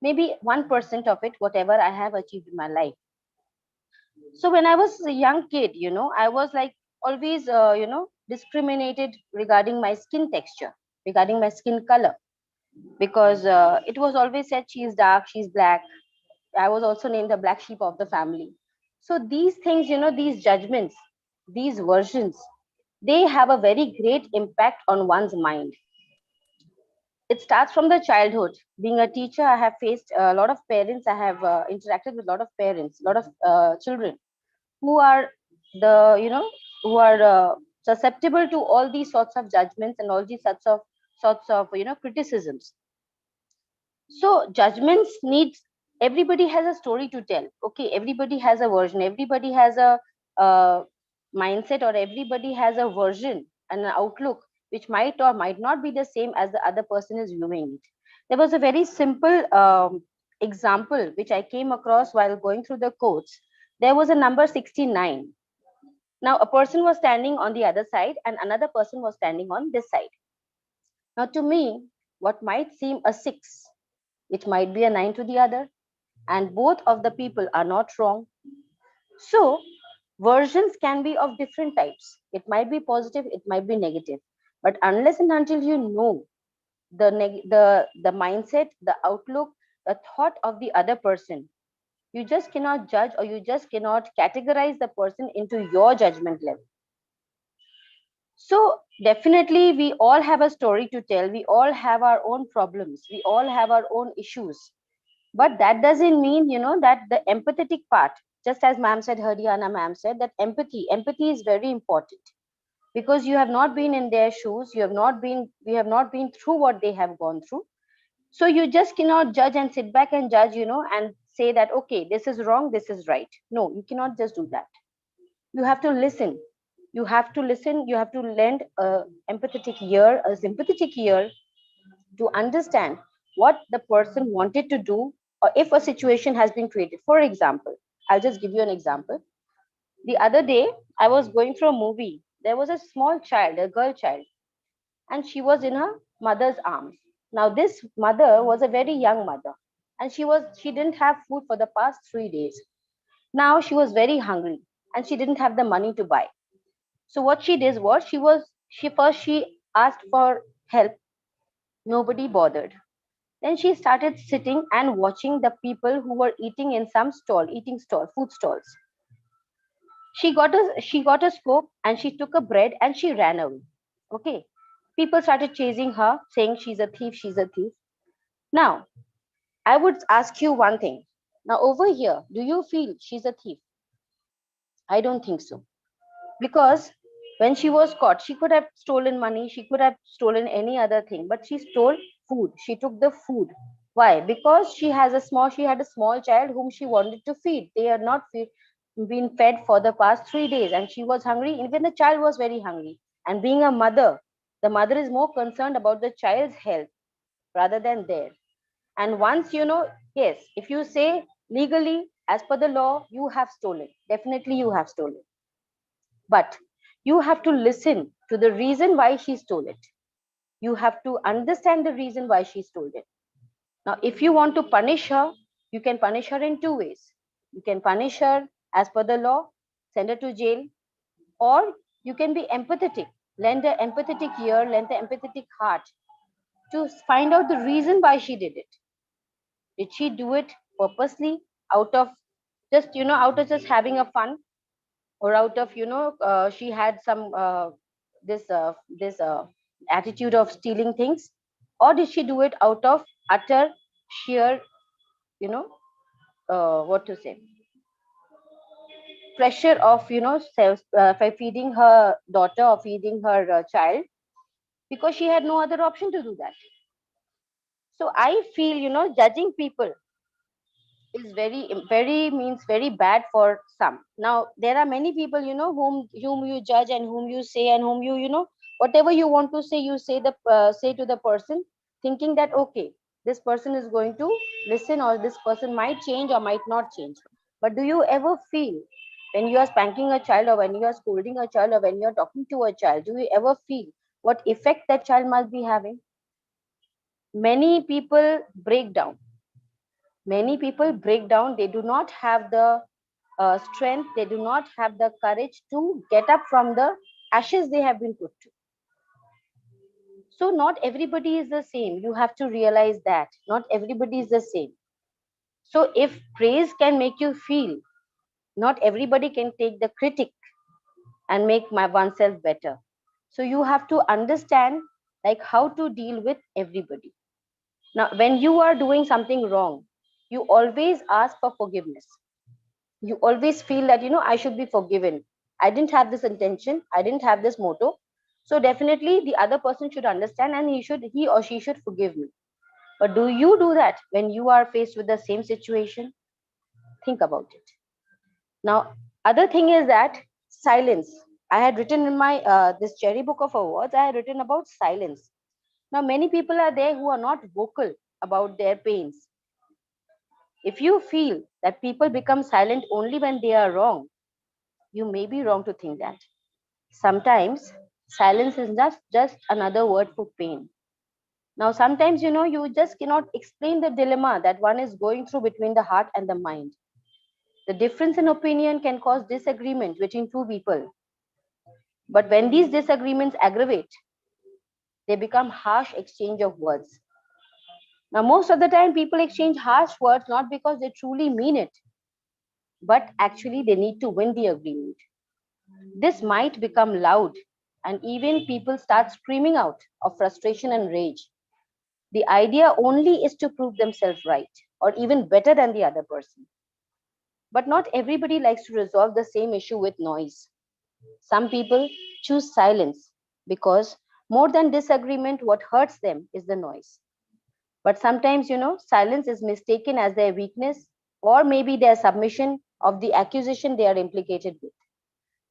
maybe 1% of it, whatever I have achieved in my life. So when I was a young kid, I was like always discriminated regarding my skin texture, regarding my skin color, because it was always said she's dark, she's black. I was also named the black sheep of the family. So these things, these judgments, these versions, they have a very great impact on one's mind. It starts from the childhood. Being a teacher, I have faced a lot of parents. I have interacted with a lot of parents, a lot of children who are the who are susceptible to all these sorts of judgments and all these sorts of criticisms. So judgments needs, everybody has a story to tell. Okay, everybody has a version, everybody has a mindset, or everybody has a version and an outlook which might or might not be the same as the other person is viewing it. There was a very simple example which I came across while going through the quotes. There was a number 69. Now a person was standing on the other side and another person was standing on this side. Now to me, what might seem a 6, it might be a 9 to the other, and both of the people are not wrong. So versions can be of different types. It might be positive, it might be negative. But unless and until you know the mindset, the outlook, the thought of the other person, you just cannot judge, or you just cannot categorize the person into your judgment level. So definitely we all have a story to tell. We all have our own problems. We all have our own issues. But that doesn't mean, that the empathetic part, just as ma'am said, Haryana ma'am said, that empathy is very important, because you have not been in their shoes. We have not been through what they have gone through. So you just cannot judge and sit back and judge, and say that, okay, this is wrong, this is right. No, you cannot just do that. You have to listen. You have to listen. You have to lend a sympathetic ear to understand what the person wanted to do, or if a situation has been created. For example, I'll just give you an example. The other day, I was going through a movie. There was a small child, a girl child, and she was in her mother's arms. Now, this mother was a very young mother, and she didn't have food for the past 3 days. Now she was very hungry, and she didn't have the money to buy. So what she did was, she asked for help. Nobody bothered. Then she started sitting and watching the people who were eating in some food stalls. She got a scope and she took a bread and she ran away. Okay. People started chasing her, saying she's a thief, she's a thief. Now, I would ask you one thing. Now, over here, do you feel she's a thief? I don't think so. Because when she was caught, she could have stolen money, she could have stolen any other thing, but she stole food. She took the food. Why? Because she had a small child whom she wanted to feed. They are not been fed for the past 3 days, and she was hungry. Even the child was very hungry. And being a mother, the mother is more concerned about the child's health rather than theirs. And once yes, if you say legally, as per the law, you have stolen. Definitely you have stolen. But you have to listen to the reason why she stole it. You have to understand the reason why she stole it. Now, if you want to punish her, you can punish her in 2 ways. You can punish her as per the law, send her to jail, or you can be empathetic, lend an empathetic ear, lend an empathetic heart to find out the reason why she did it. Did she do it purposely, out of just having a fun, or out of she had some this attitude of stealing things, or did she do it out of utter sheer what to say, pressure of feeding her daughter or feeding her child, because she had no other option to do that. So I feel judging people is very bad for some. Now there are many people whom you judge and whom you say and whom whatever you want to say, you say to the person, thinking that okay, this person is going to listen, or this person might change or might not change. But do you ever feel, when you are spanking a child, or when you are scolding a child, or when you are talking to a child, do you ever feel what effect that child must be having? Many people break down. They do not have the strength, they do not have the courage to get up from the ashes they have been put to. So not everybody is the same. You have to realize that not everybody is the same. So if praise can make you feel, not everybody can take the critic and make oneself better. So you have to understand like how to deal with everybody. Now, when you are doing something wrong, you always ask for forgiveness. You always feel that I should be forgiven. I didn't have this intention. I didn't have this motto. So definitely the other person should understand and he or she should forgive me. But do you do that when you are faced with the same situation? Think about it. Now, other thing is that silence. I had written in my this cherry book of awards, I had written about silence. Now, many people are there who are not vocal about their pains. If you feel that people become silent only when they are wrong, you may be wrong to think that. Sometimes silence is just another word for pain. Now, sometimes, you just cannot explain the dilemma that one is going through between the heart and the mind. The difference in opinion can cause disagreement between two people. But when these disagreements aggravate, they become harsh exchange of words. Now, most of the time, people exchange harsh words not because they truly mean it, but actually they need to win the agreement. This might become loud, and even people start screaming out of frustration and rage. The idea only is to prove themselves right or even better than the other person. But not everybody likes to resolve the same issue with noise. Some people choose silence because more than disagreement, what hurts them is the noise. But sometimes, silence is mistaken as their weakness or maybe their submission of the accusation they are implicated with.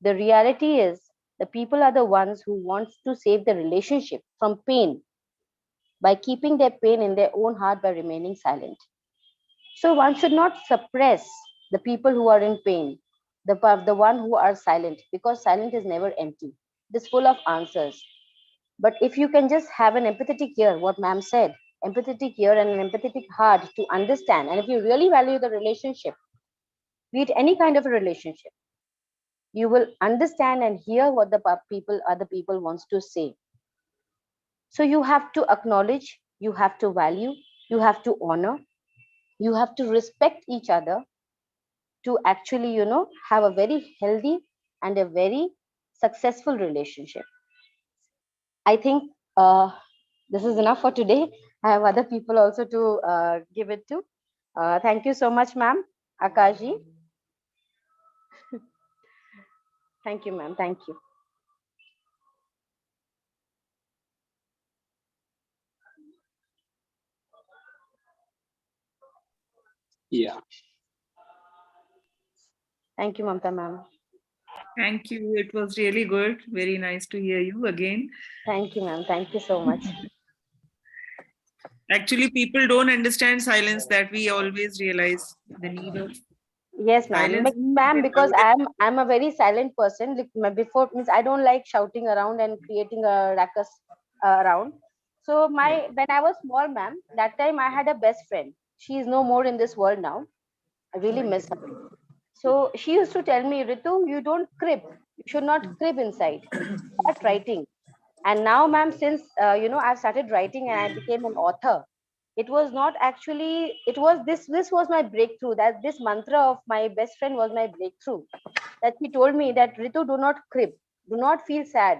The reality is, the people are the ones who want to save the relationship from pain by keeping their pain in their own heart by remaining silent. So one should not suppress the people who are in pain, the one who are silent, because silent is never empty. It is full of answers. But if you can just have an empathetic ear, what ma'am said, empathetic ear and an empathetic heart to understand, and if you really value the relationship, be it any kind of a relationship, you will understand and hear what the other people wants to say. So you have to acknowledge, you have to value, you have to honor, you have to respect each other to actually, have a very healthy and a very successful relationship. I think this is enough for today. I have other people also to give it to. Thank you so much, ma'am. Akashi. Thank you, ma'am. Thank you. Yeah. Thank you, Mamta ma'am. Thank you. It was really good. Very nice to hear you again. Thank you, ma'am. Thank you so much. Actually, people don't understand silence that we always realize the need of Yes, ma'am. silence. Ma'am, because I'm a very silent person. Like before means I don't like shouting around and creating a ruckus around. So when I was small, ma'am, that time I had a best friend. She is no more in this world now. I really miss her. So she used to tell me, Ritu, you don't crib. You should not crib inside. Start writing. And now, ma'am, since I've started writing and I became an author, it was not actually, it was this was my breakthrough. That this mantra of my best friend was my breakthrough. That he told me that, Ritu, do not crib, do not feel sad.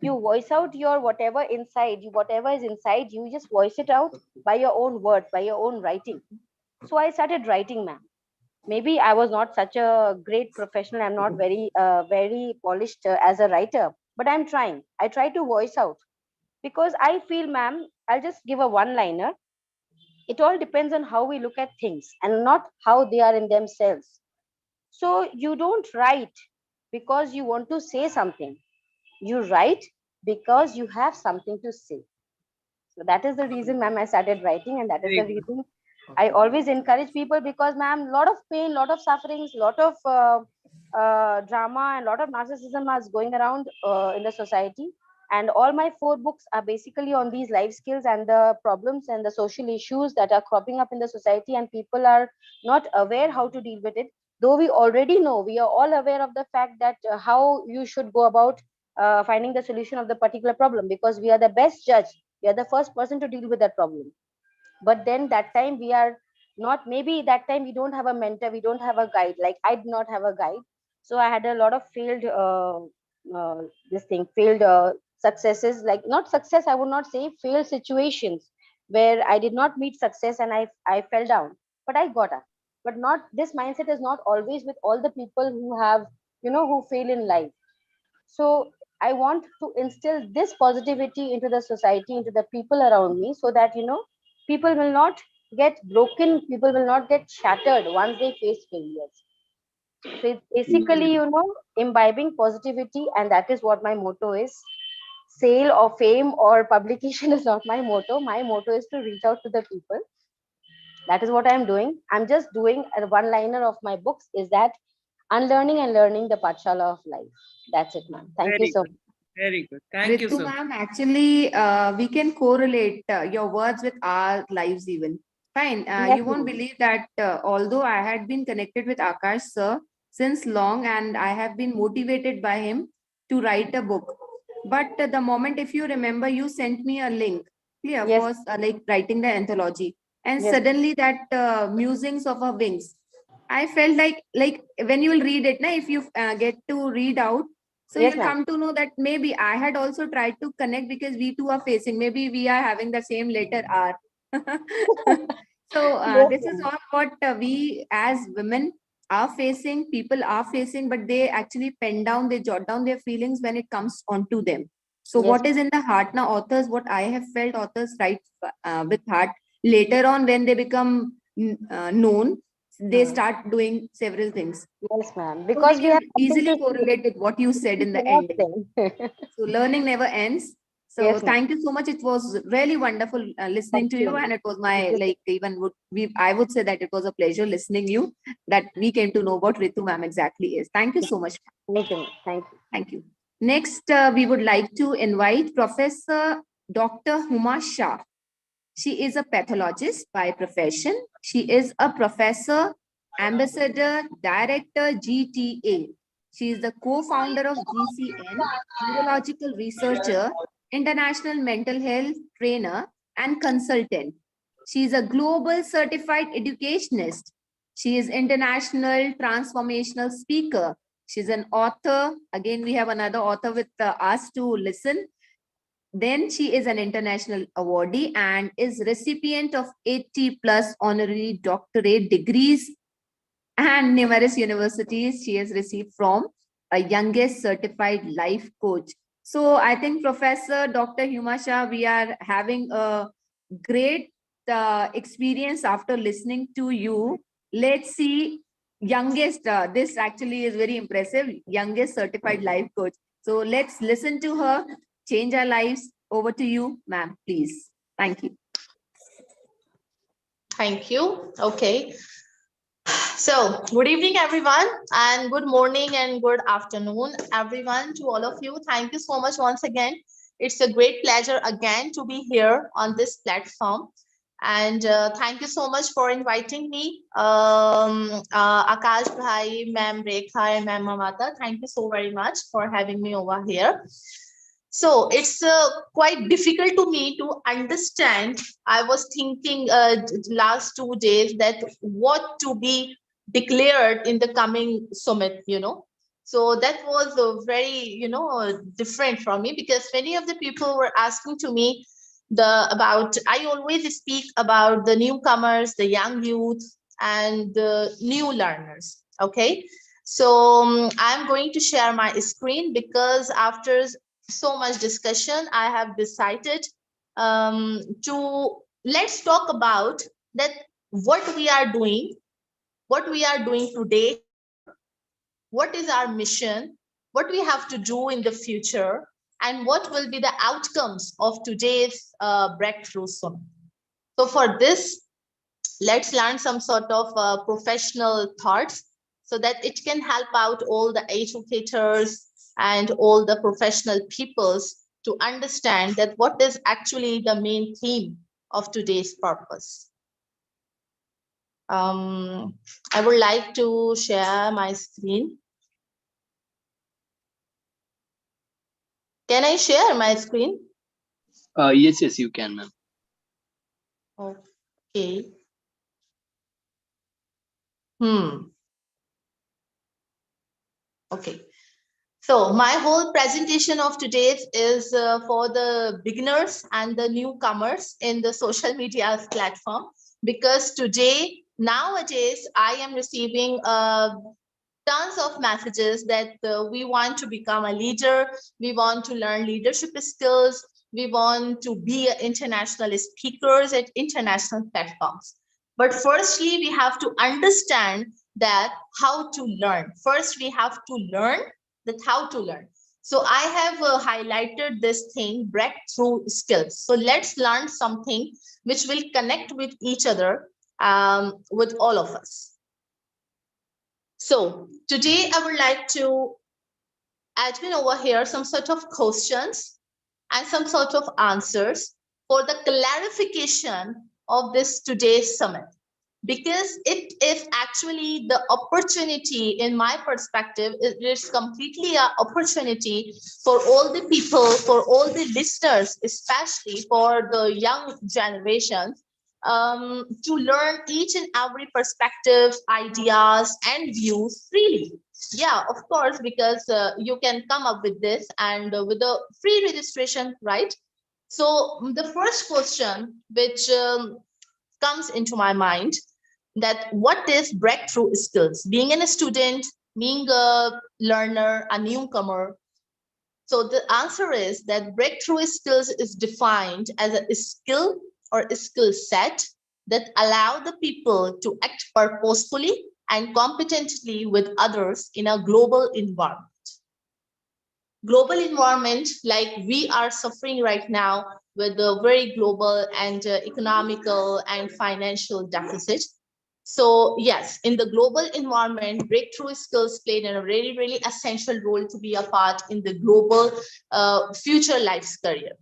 You voice out your whatever inside you, whatever is inside you, just voice it out by your own words, by your own writing. So I started writing, ma'am. Maybe I was not such a great professional. I'm not very polished as a writer, but I'm trying. I try to voice out because I feel, ma'am, I'll just give a one liner. It all depends on how we look at things and not how they are in themselves. So you don't write because you want to say something. You write because you have something to say. So that is the reason, ma'am, I started writing, and that is the reason I always encourage people because, ma'am, lot of pain, lot of sufferings, lot of drama, and lot of narcissism is going around in the society. And all my 4 books are basically on these life skills and the problems and the social issues that are cropping up in the society, and people are not aware how to deal with it. Though we already know, we are all aware of the fact that how you should go about finding the solution of the particular problem, because we are the best judge. We are the first person to deal with that problem. But then that time we are not, maybe that time we don't have a mentor, we don't have a guide. Like I did not have a guide, so I had a lot of failed failed successes, like not success, I would not say, failed situations where I did not meet success and I fell down, but I got up. But not, this mindset is not always with all the people who have who fail in life. So I want to instill this positivity into the society, into the people around me, so that, people will not get broken, people will not get shattered once they face failures. So it's basically, imbibing positivity, and that is what my motto is. Sale or fame or publication is not my motto. My motto is to reach out to the people. That is what I'm doing. I'm just doing a one-liner of my books, is that unlearning and learning the Pathshala of life. That's it, ma'am. Thank you Very so good. much. Very good. Thank you Ritu so much. ma'am, actually, we can correlate your words with our lives even. Fine. Yes, You won't ma'am. believe that although I had been connected with Akash sir since long and I have been motivated by him to write a book. But the moment, if you remember, you sent me a link, clear, Yes, for like writing the anthology. And yes, suddenly that musings of her wings, I felt like when you will read it, na, if you get to read out, so yes, you'll ma'am. come to know that maybe I had also tried to connect because we too are facing, maybe we are having the same letter R. So Yes, this is ma'am. all what we as women are facing, people are facing, but they actually pen down, they jot down their feelings when it comes onto them. So Yes, what is in the heart now, authors, what I have felt, authors write with heart. Later on, when they become known, they ma'am. start doing several things. Yes, ma'am. So we Because we can have something easily to say. correlate with what you said We in the cannot end. say. So learning never ends. So Yes, ma'am. thank you so much. It was really wonderful listening Thank to you, you, ma'am. and it was Thank my you. like even would we I would say that it was a pleasure listening you, that we came to know what Ritu ma'am exactly is. Thank you so much. Thank you, ma'am. Thank you. Thank you. Next, we would like to invite Professor Dr. Huma Shah. She is a pathologist by profession. She is a professor, ambassador, director, GTA. She is the co-founder of GCN, neurological researcher, international mental health trainer, and consultant. She is a global certified educationist. She is international transformational speaker. She's an author. Again, we have another author with us to listen. Then she is an international awardee and is recipient of 80 plus honorary doctorate degrees and numerous universities she has received from a youngest certified life coach. So I think Professor Dr. Huma Shah, we are having a great experience after listening to you. Let's see, youngest, this actually is very impressive, youngest certified life coach. So let's listen to her, change our lives. Over to you, ma'am, please. Thank you. Thank you. Okay. So, good evening, everyone, and good morning and good afternoon, everyone, to all of you. Thank you so much once again. It's a great pleasure again to be here on this platform. And thank you so much for inviting me, Akash Bhai, Ma'am Rekha, and Ma'am Mamata. Thank you so very much for having me over here. So it's quite difficult to me to understand. I was thinking last 2 days that what to be declared in the coming summit, So that was very, different from me, because many of the people were asking to me I always speak about the newcomers, the young youth, and the new learners. Okay. So I'm going to share my screen, because after so much discussion, I have decided to let's talk about that what we are doing today, what is our mission, what we have to do in the future, and what will be the outcomes of today's breakthrough summit. So for this, let's learn some sort of professional thoughts, so that it can help out all the educators and all the professional peoples to understand that what is actually the main theme of today's purpose. I would like to share my screen. Can I share my screen? Yes, you can, ma'am. Okay. Okay. So my whole presentation of today is for the beginners and the newcomers in the social media platform, because nowadays, I am receiving tons of messages that we want to become a leader, we want to learn leadership skills, we want to be international speakers at international platforms. But firstly, we have to understand that how to learn. First, we have to learn that how to learn. So I have highlighted this thing, breakthrough skills. So let's learn something which will connect with each other, with all of us. So today I would like to admin over here some sort of questions and some sort of answers for the clarification of this today's summit, because it is actually the opportunity, in my perspective, it is completely an opportunity for all the people, for all the listeners, especially for the young generation, to learn each and every perspective, ideas, and views freely. Yeah, of course, because you can come up with this and with a free registration, right? So the first question which comes into my mind, that what is breakthrough skills? Being a student, being a learner, a newcomer. So the answer is that breakthrough skills is defined as a skill or a skill set that allow the people to act purposefully and competently with others in a global environment. Global environment like we are suffering right now with a very global and economical and financial deficit. So yes, in the global environment, breakthrough skills played a really, really essential role to be a part in the global future life's career.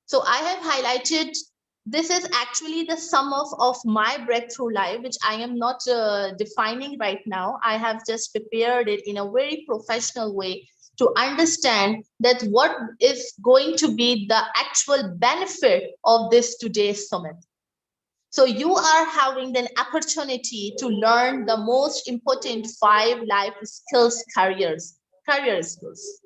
So I have highlighted, this is actually the sum of my breakthrough life, which I am not defining right now. I have just prepared it in a very professional way to understand that what is going to be the actual benefit of this today's summit. So you are having an opportunity to learn the most important 5 life skills, career skills.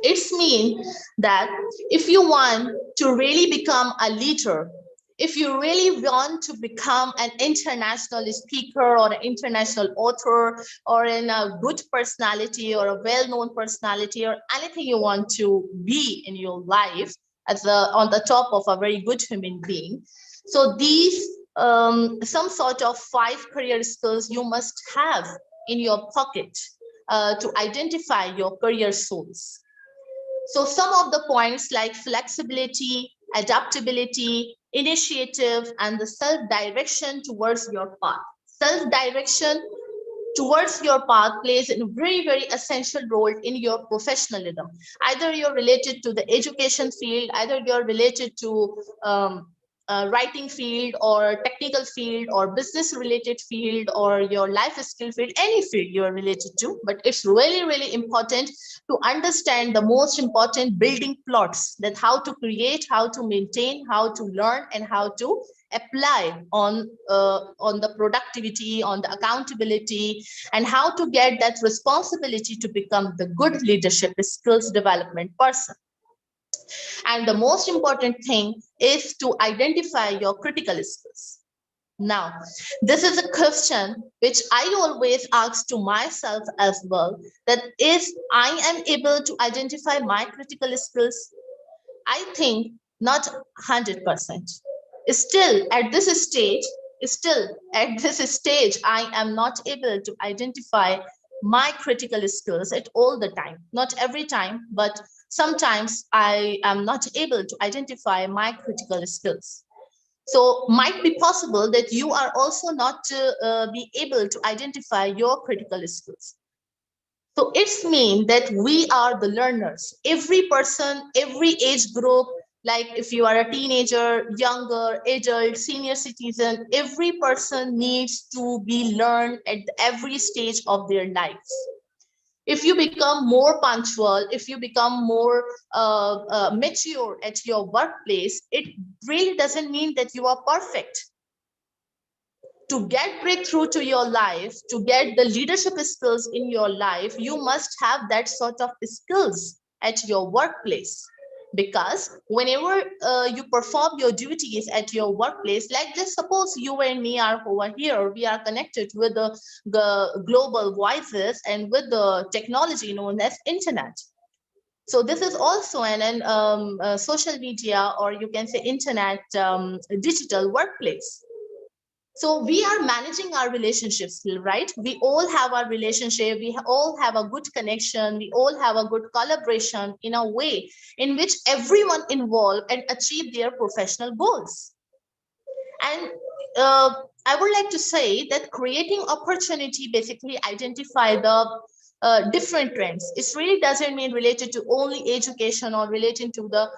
It's mean that if you want to really become a leader, if you really want to become an international speaker or an international author or a good personality or a well-known personality or anything you want to be in your life as on the top of a very good human being. So these some sort of 5 career skills you must have in your pocket to identify your career source. So some of the points like flexibility, adaptability, initiative, and the self-direction towards your path. Self-direction towards your path plays a very, very essential role in your professionalism. Either you're related to the education field, either you're related to writing field or technical field or business related field or your life skill field, any field you are related to. But it's really, really important to understand the most important building plots, that how to create, how to maintain, how to learn, and how to apply on the productivity, on the accountability, and how to get that responsibility to become the good leadership skills development person. And the most important thing is to identify your critical skills. Now, this is a question which I always ask to myself as well, that is I am able to identify my critical skills? I think not 100%. Still at this stage, I am not able to identify my critical skills at all the time. Not every time, but sometimes I am not able to identify my critical skills. So might be possible that you are also not be able to identify your critical skills. So it's mean that we are the learners. Every person, every age group, like if you are a teenager, younger, adult, senior citizen, every person needs to be learned at every stage of their lives. If you become more punctual, if you become more mature at your workplace, it really doesn't mean that you are perfect. To get breakthrough to your life, to get the leadership skills in your life, you must have that sort of skills at your workplace. Because whenever you perform your duties at your workplace, like just suppose you and me are over here, we are connected with the global voices and with the technology known as internet. So this is also an social media, or you can say internet digital workplace. So we are managing our relationships, right? We all have our relationship. We all have a good connection. We all have a good collaboration in a way in which everyone involved and achieve their professional goals. And I would like to say that creating opportunity basically identify the different trends. It really doesn't mean related to only education or relating to the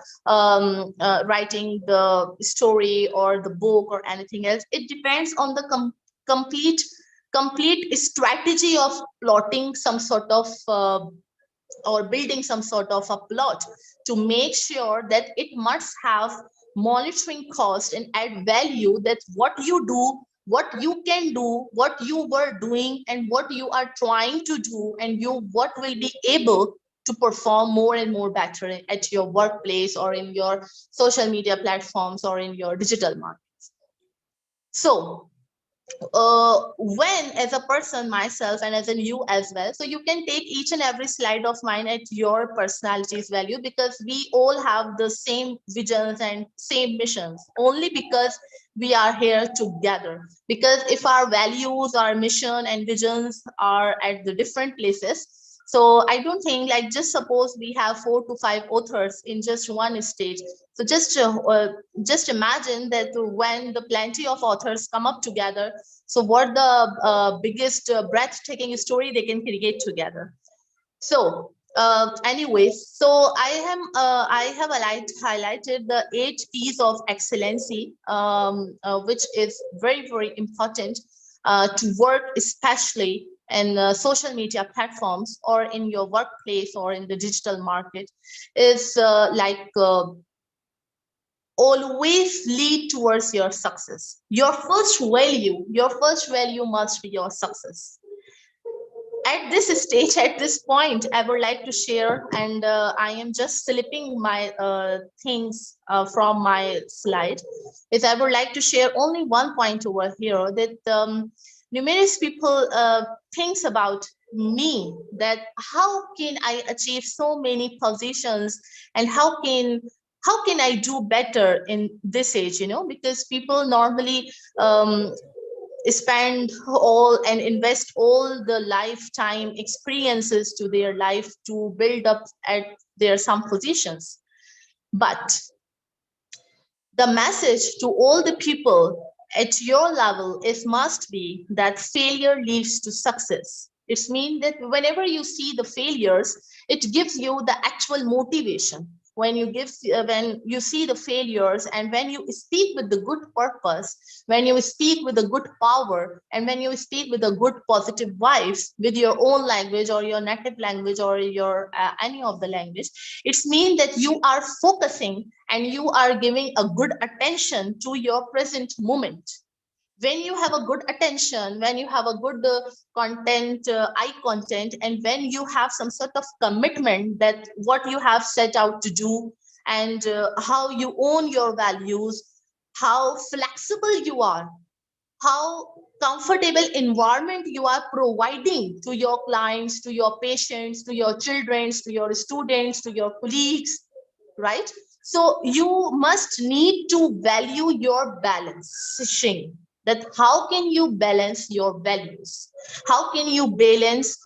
writing the story or the book or anything else. It depends on the complete strategy of plotting some sort of or building some sort of a plot to make sure that it must have monitoring cost and add value, that what you do, what you can do, what you were doing, and what you are trying to do, and you what will be able to perform more and more better at your workplace or in your social media platforms or in your digital markets. So when as a person myself and as in you as well, so you can take each and every slide of mine at your personality's value, because we all have the same visions and same missions, only because we are here together. Because if our values, our mission and visions are at the different places, so I don't think, like, just suppose we have 4 to 5 authors in just one stage. So just imagine that when the plenty of authors come up together, so what the biggest breathtaking story they can create together. So anyways, so I have highlighted the 8 P's of excellency, which is very, very important to work, especially in social media platforms or in your workplace or in the digital market, is always lead towards your success. Your first value must be your success. At this stage, at this point, I would like to share, and I am just slipping my things from my slide, is I would like to share only one point over here, that numerous people thinks about me, that how can I achieve so many positions, and how can I do better in this age, because people normally spend all and invest all the lifetime experiences to their life to build up at their some positions. But the message to all the people at your level is must be that failure leads to success. It means that whenever you see the failures, it gives you the actual motivation. When you see the failures, and when you speak with the good purpose, when you speak with a good power, and when you speak with a good positive vibes with your own language or your native language or your any of the language, it means that you are focusing and you are giving a good attention to your present moment. When you have a good attention, when you have a good content, eye content, and when you have some sort of commitment that what you have set out to do, and how you own your values, how flexible you are, how comfortable environment you are providing to your clients, to your patients, to your children, to your students, to your colleagues, right? So you must need to value your balancing, that how can you balance your values, how can you balance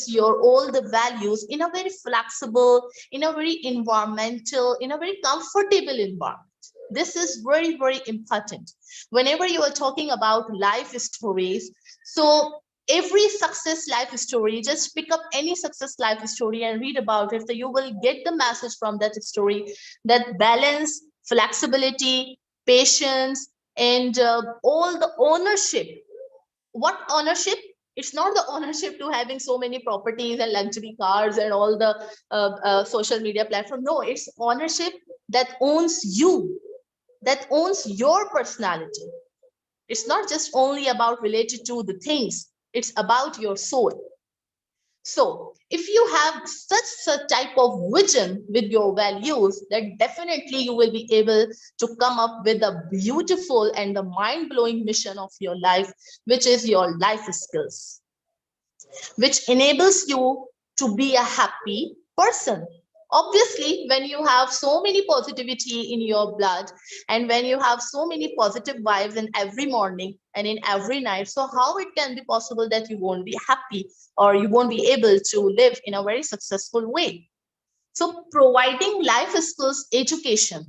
your all the values in a very flexible, in a very environmental, in a very comfortable environment. This is very, very important whenever you are talking about life stories. So every success life story, just pick up any success life story and read about it, so you will get the message from that story, that balance, flexibility, patience, and all the ownership. What ownership? It's not the ownership to having so many properties and luxury cars and all the social media platform. No, it's ownership that owns you, that owns your personality. It's not just only about related to the things, it's about your soul. So if you have such a type of vision with your values, then definitely you will be able to come up with a beautiful and the mind-blowing mission of your life, which is your life skills, which enables you to be a happy person. Obviously, when you have so many positivity in your blood and when you have so many positive vibes in every morning and in every night, so how it can be possible that you won't be happy or you won't be able to live in a very successful way? So providing life skills education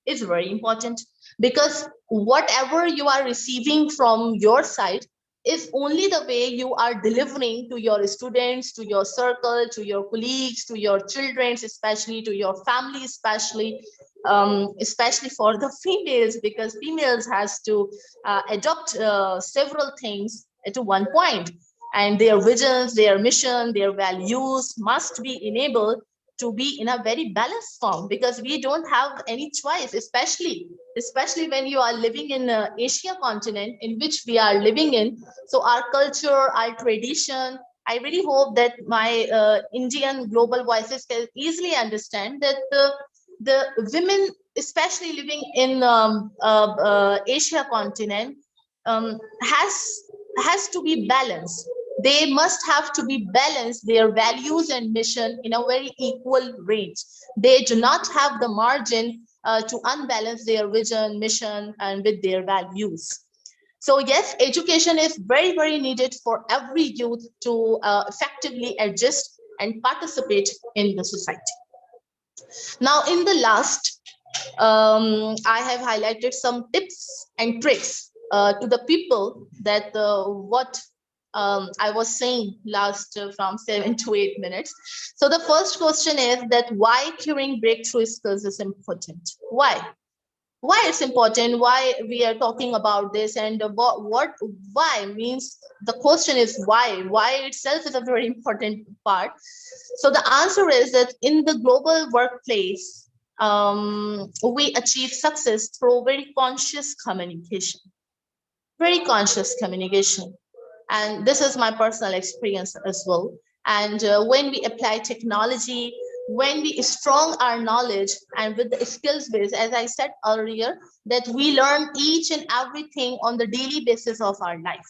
is very important, because whatever you are receiving from your side is only the way you are delivering to your students, to your circle, to your colleagues, to your children, especially to your family, especially for the females, because females has to adopt several things at one point, and their visions, their mission, their values must be enabled to be in a very balanced form, because we don't have any choice, especially when you are living in Asia continent in which we are living in. So our culture, our tradition, I really hope that my Indian global voices can easily understand that the women, especially living in Asia continent, has to be balanced. They must have to be balanced, their values and mission in a very equal range. They do not have the margin to unbalance their vision, mission, and with their values. So yes, education is very, very needed for every youth to effectively adjust and participate in the society. Now, in the last, I have highlighted some tips and tricks to the people that what I was saying last from 7 to 8 minutes. So the first question is that why curing breakthrough skills is important? Why it's important, why we are talking about this, and why means the question is why itself is a very important part. So the answer is that in the global workplace, we achieve success through very conscious communication. And this is my personal experience as well. And when we apply technology, when we strong our knowledge and with the skills base, as I said earlier, that we learn each and everything on the daily basis of our life.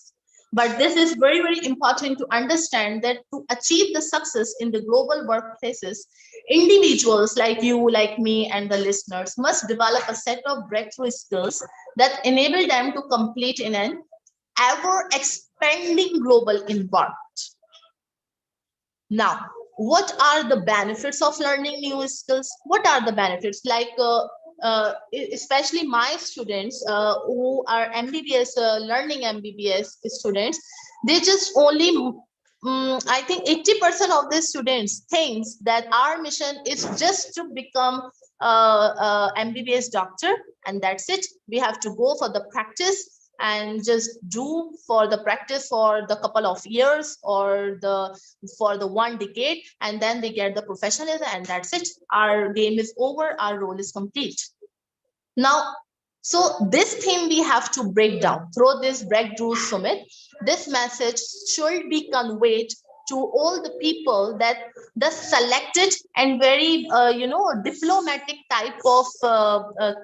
But this is very, very important to understand that to achieve the success in the global workplaces, individuals like you, like me, and the listeners must develop a set of breakthrough skills that enable them to complete in an ever expanding global environment. Now, what are the benefits of learning new skills? What are the benefits? Like, especially my students who are MBBS, learning MBBS students, they just only, I think 80% of the students thinks that our mission is just to become MBBS doctor, and that's it. We have to go for the practice and just do for the practice for the couple of years or for the 1 decade, and then they get the professionalism, and that's it. Our game is over, our role is complete. Now, so this thing we have to break down through this breakthrough summit. This message should be conveyed to all the people that the selected and very diplomatic type of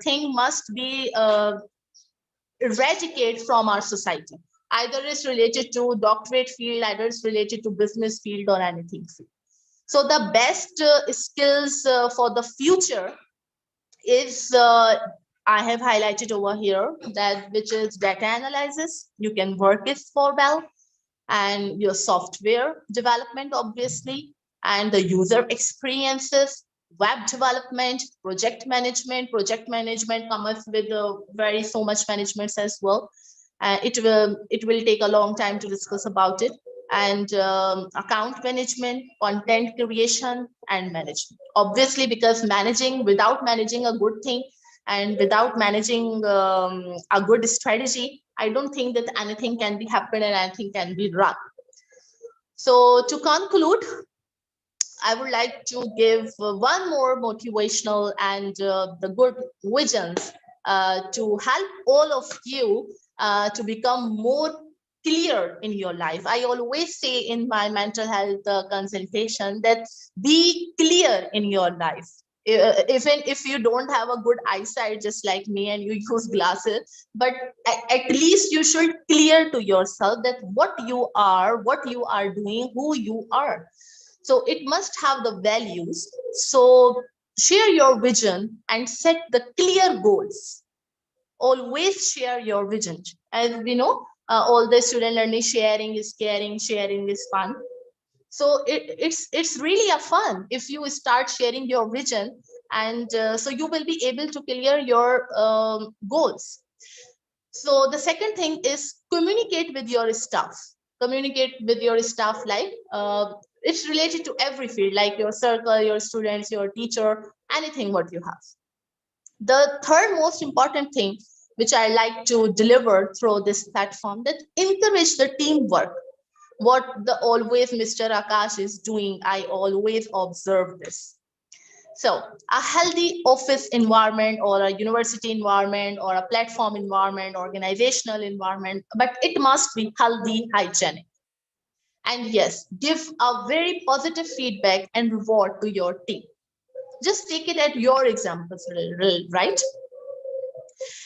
thing must be eradicate from our society. Either it's related to doctorate field, either it's related to business field or anything field. So the best skills for the future is I have highlighted over here, that which is data analysis. You can work it for well, and your software development, obviously, and the user experiences, web development, project management. Project management comes with very so much management as well. It will take a long time to discuss about it. And account management, content creation, and management. Obviously, because without managing a good thing and without managing a good strategy, I don't think that anything can be happen and anything can be run. So to conclude, I would like to give one more motivational and the good visions to help all of you to become more clear in your life. I always say in my mental health consultation that be clear in your life. Even if you don't have a good eyesight just like me and you use glasses, but at least you should clear to yourself that what you are doing, who you are. So it must have the values. So share your vision and set the clear goals. Always share your vision. As we know, all the student learning, sharing is caring, sharing is fun. So it's really a fun if you start sharing your vision, and so you will be able to clear your goals. So the second thing is communicate with your staff. Communicate with your staff like it's related to every field, like your circle, your students, your teacher, anything what you have. The third most important thing which I like to deliver through this platform, that encourage the teamwork. What the always Mr. Akash is doing, I always observe this. So a healthy office environment or a university environment or a platform environment, organizational environment, but it must be healthy, hygienic. And yes, give a very positive feedback and reward to your team. Just take it at your examples, right?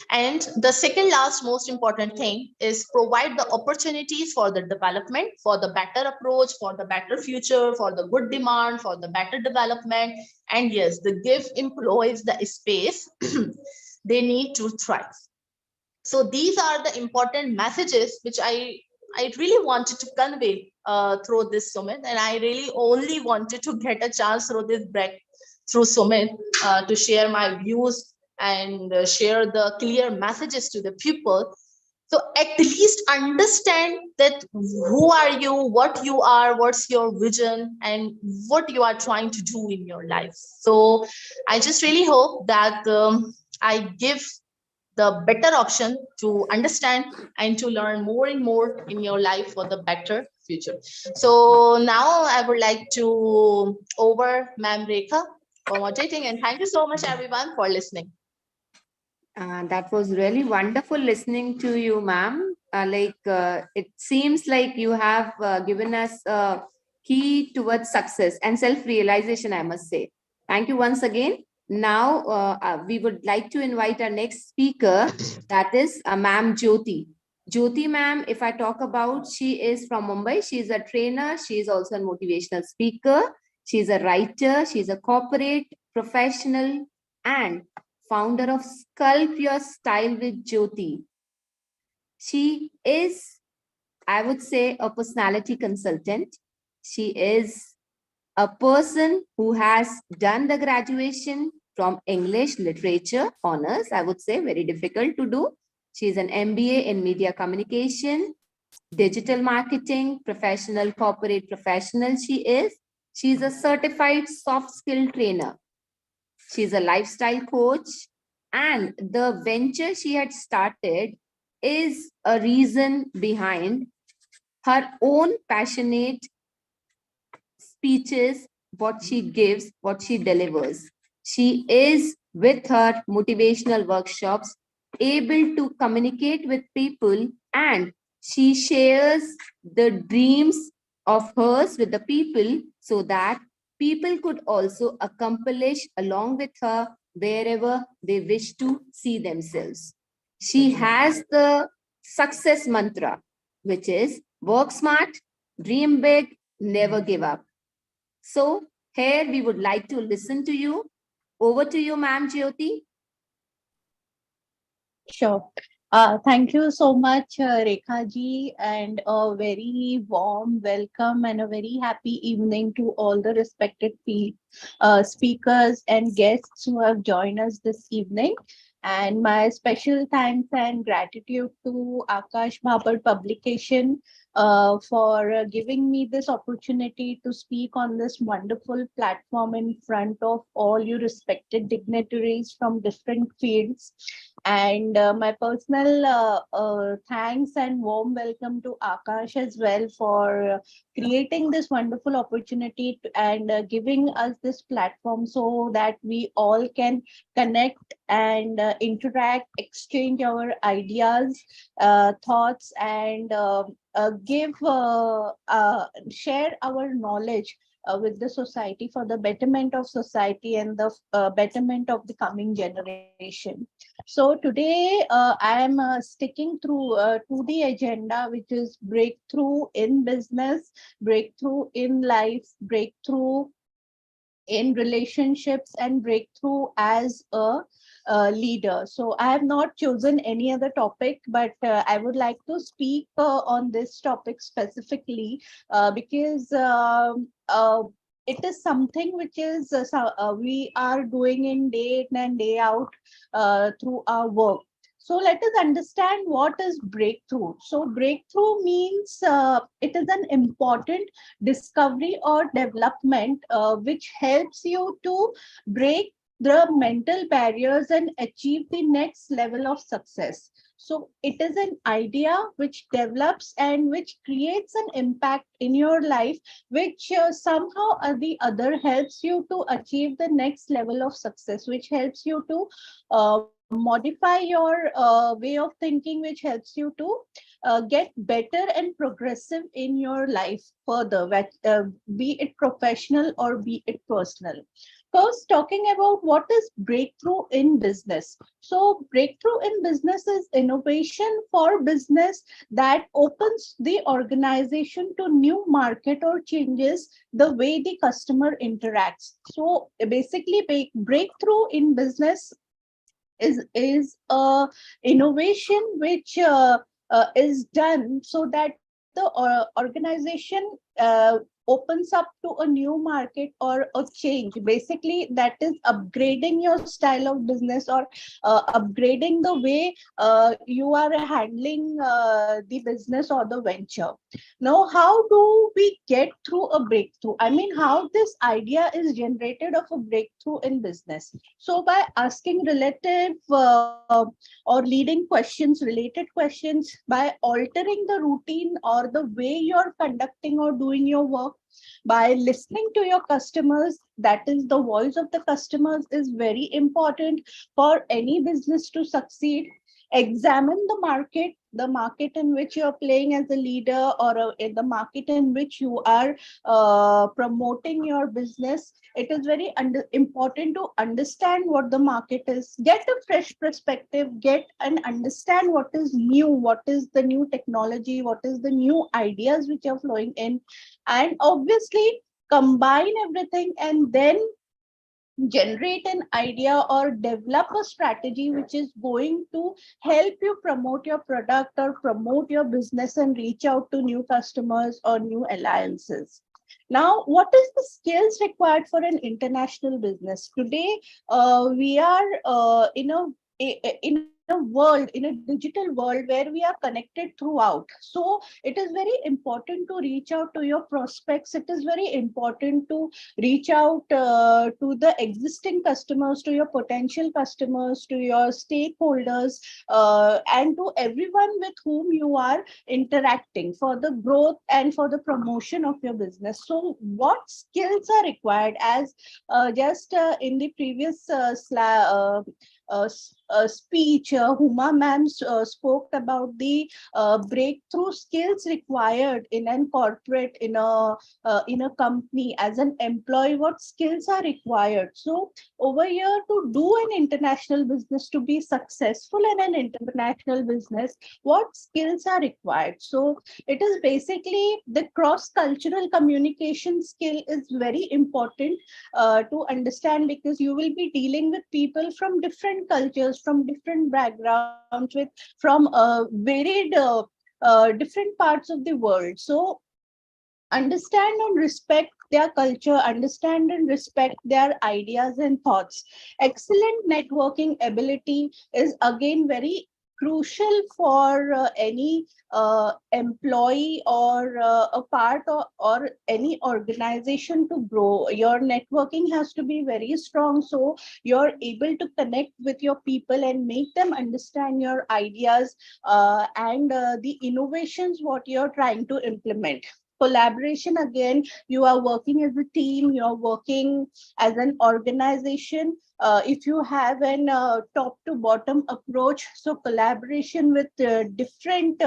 And the second last most important thing is provide the opportunities for the development, for the better approach, for the better future, for the good demand, for the better development. And yes, the give employees the space they need to thrive. So these are the important messages which I really wanted to convey through this summit. And I really only wanted to get a chance through this break through summit to share my views and share the clear messages to the people. So at least understand that who are you, what you are, what's your vision, and what you are trying to do in your life. So I just really hope that I give the better option to understand and to learn more and more in your life for the better future. So now I would like to over Ma'am Rekha for moderating, and thank you so much everyone for listening. That was really wonderful listening to you, ma'am. It seems like you have given us a key towards success and self-realization, I must say. Thank you once again. Now, we would like to invite our next speaker, that is Ma'am Jyoti. Jyoti ma'am, if I talk about, she is from Mumbai. She is a trainer. She is also a motivational speaker. She is a writer. She is a corporate professional and founder of Sculpt Your Style with Jyoti. She is, I would say, a personality consultant. She is a person who has done the graduation from English Literature Honors, I would say, very difficult to do. She is an MBA in Media Communication, Digital Marketing, Professional Corporate Professional she is. She is a certified soft skill trainer. She's a lifestyle coach, and the venture she had started is a reason behind her own passionate speeches, what she gives, what she delivers. She is, with her motivational workshops, able to communicate with people, and she shares the dreams of hers with the people so that people could also accomplish along with her wherever they wish to see themselves. She has the success mantra, which is work smart, dream big, never give up. So here we would like to listen to you. Over to you, Ma'am Jyoti. Sure. Thank you so much, Rekha ji, and a very warm welcome and a very happy evening to all the respected speakers and guests who have joined us this evening. And my special thanks and gratitude to Akash Bhabar Publication for giving me this opportunity to speak on this wonderful platform in front of all you respected dignitaries from different fields. And my personal thanks and warm welcome to Akash as well for creating this wonderful opportunity and giving us this platform so that we all can connect and interact, exchange our ideas, thoughts, and share our knowledge with the society for the betterment of society and the betterment of the coming generation. So today I am sticking to the agenda, which is breakthrough in business, breakthrough in life, breakthrough in relationships, and breakthrough as a leader. So I have not chosen any other topic, but I would like to speak on this topic specifically because it is something which is we are doing in day in and day out through our work. So let us understand what is breakthrough. So breakthrough means it is an important discovery or development which helps you to break the mental barriers and achieve the next level of success. So it is an idea which develops and which creates an impact in your life, which somehow or the other helps you to achieve the next level of success, which helps you to modify your way of thinking, which helps you to get better and progressive in your life further, be it professional or be it personal. First, talking about what is breakthrough in business. So breakthrough in business is innovation for business that opens the organization to new market or changes the way the customer interacts. So basically, breakthrough in business is a innovation which is done so that the organization opens up to a new market or a change. Basically, that is upgrading your style of business or upgrading the way you are handling the business or the venture. Now, how do we get through a breakthrough? I mean, how this idea is generated of a breakthrough in business. So by asking relative or leading questions, related questions, by altering the routine or the way you're conducting or doing your work, by listening to your customers, that is the voice of the customers is very important for any business to succeed. Examine the market in which you're playing as a leader, or in the market in which you are promoting your business. It is very important to understand what the market is, get a fresh perspective, get and understand what is new, what is the new technology, what is the new ideas which are flowing in, and obviously combine everything and then generate an idea or develop a strategy which is going to help you promote your product or promote your business and reach out to new customers or new alliances. Now, what is the skills required for an international business? Today, we are in a world, in a digital world where we are connected throughout. So it is very important to reach out to your prospects. It is very important to reach out to the existing customers, to your potential customers, to your stakeholders, and to everyone with whom you are interacting for the growth and for the promotion of your business. So what skills are required? As just in the previous speech, Huma ma'am spoke about the breakthrough skills required in a corporate, in a company, as an employee. What skills are required? So over here, to do an international business, to be successful in an international business, what skills are required? So it is basically the cross-cultural communication skill is very important to understand, because you will be dealing with people from different cultures, from different backgrounds, from varied different parts of the world. So understand and respect their culture, understand and respect their ideas and thoughts. Excellent networking ability is again very crucial for any employee or a part or any organization to grow. Your networking has to be very strong, so you're able to connect with your people and make them understand your ideas and the innovations what you're trying to implement. Collaboration, again, you are working as a team, you're working as an organization. If you have an top to bottom approach, so collaboration with different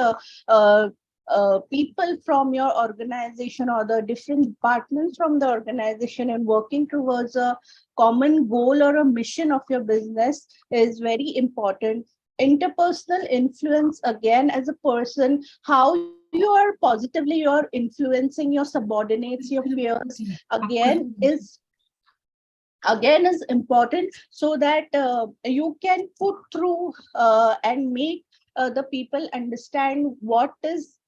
people from your organization or the different departments from the organization and working towards a common goal or a mission of your business is very important. Interpersonal influence, again, as a person, how you are positively you're influencing your subordinates, your peers, again is important, so that you can put through and make the people understand what is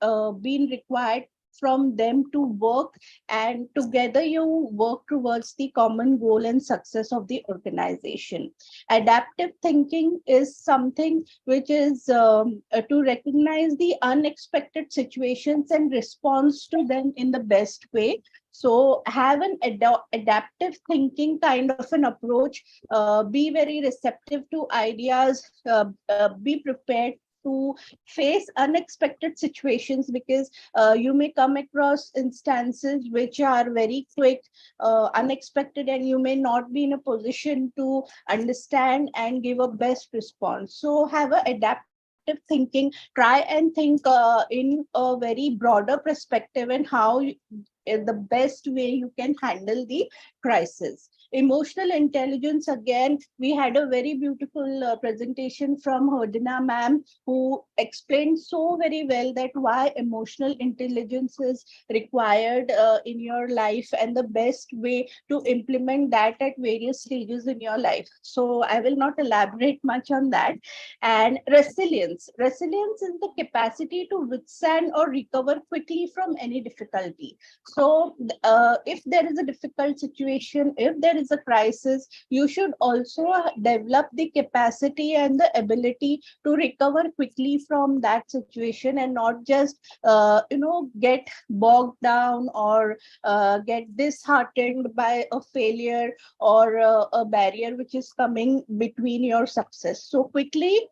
being required from them to work, and together you work towards the common goal and success of the organization. Adaptive thinking is something which is to recognize the unexpected situations and response to them in the best way. So have an adaptive thinking kind of an approach, be very receptive to ideas, be prepared to face unexpected situations, because you may come across instances which are very quick, unexpected, and you may not be in a position to understand and give a best response. So have a adaptive thinking, try and think in a very broader perspective, and how the best way you can handle the crisis. Emotional intelligence, again, we had a very beautiful presentation from Herdina ma'am, who explained so very well that why emotional intelligence is required in your life, and the best way to implement that at various stages in your life. So I will not elaborate much on that. And resilience is the capacity to withstand or recover quickly from any difficulty. So if there is a difficult situation, if there is a crisis, you should also develop the capacity and the ability to recover quickly from that situation, and not just get bogged down or get disheartened by a failure or a barrier which is coming between your success. So quickly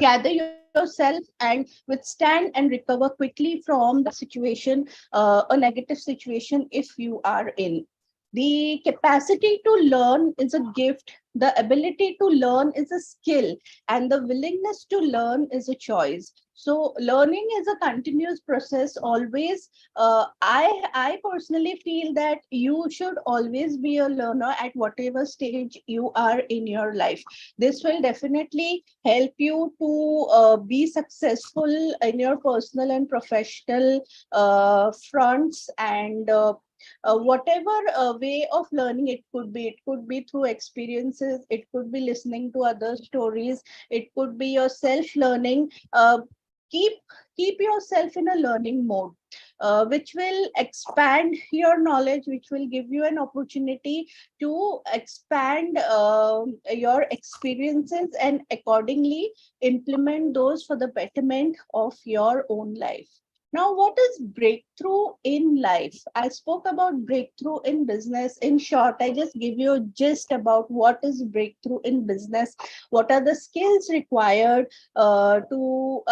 gather yourself and withstand and recover quickly from the situation, a negative situation if you are in. The capacity to learn is a gift, the ability to learn is a skill, and the willingness to learn is a choice. So learning is a continuous process always. I personally feel that you should always be a learner at whatever stage you are in your life. This will definitely help you to be successful in your personal and professional fronts, and whatever way of learning it could be through experiences, it could be listening to other stories, it could be your self learning. Keep yourself in a learning mode, which will expand your knowledge, which will give you an opportunity to expand your experiences, and accordingly implement those for the betterment of your own life. Now, what is breakthrough in life? I spoke about breakthrough in business. In short, I just give you a gist about what is breakthrough in business, what are the skills required to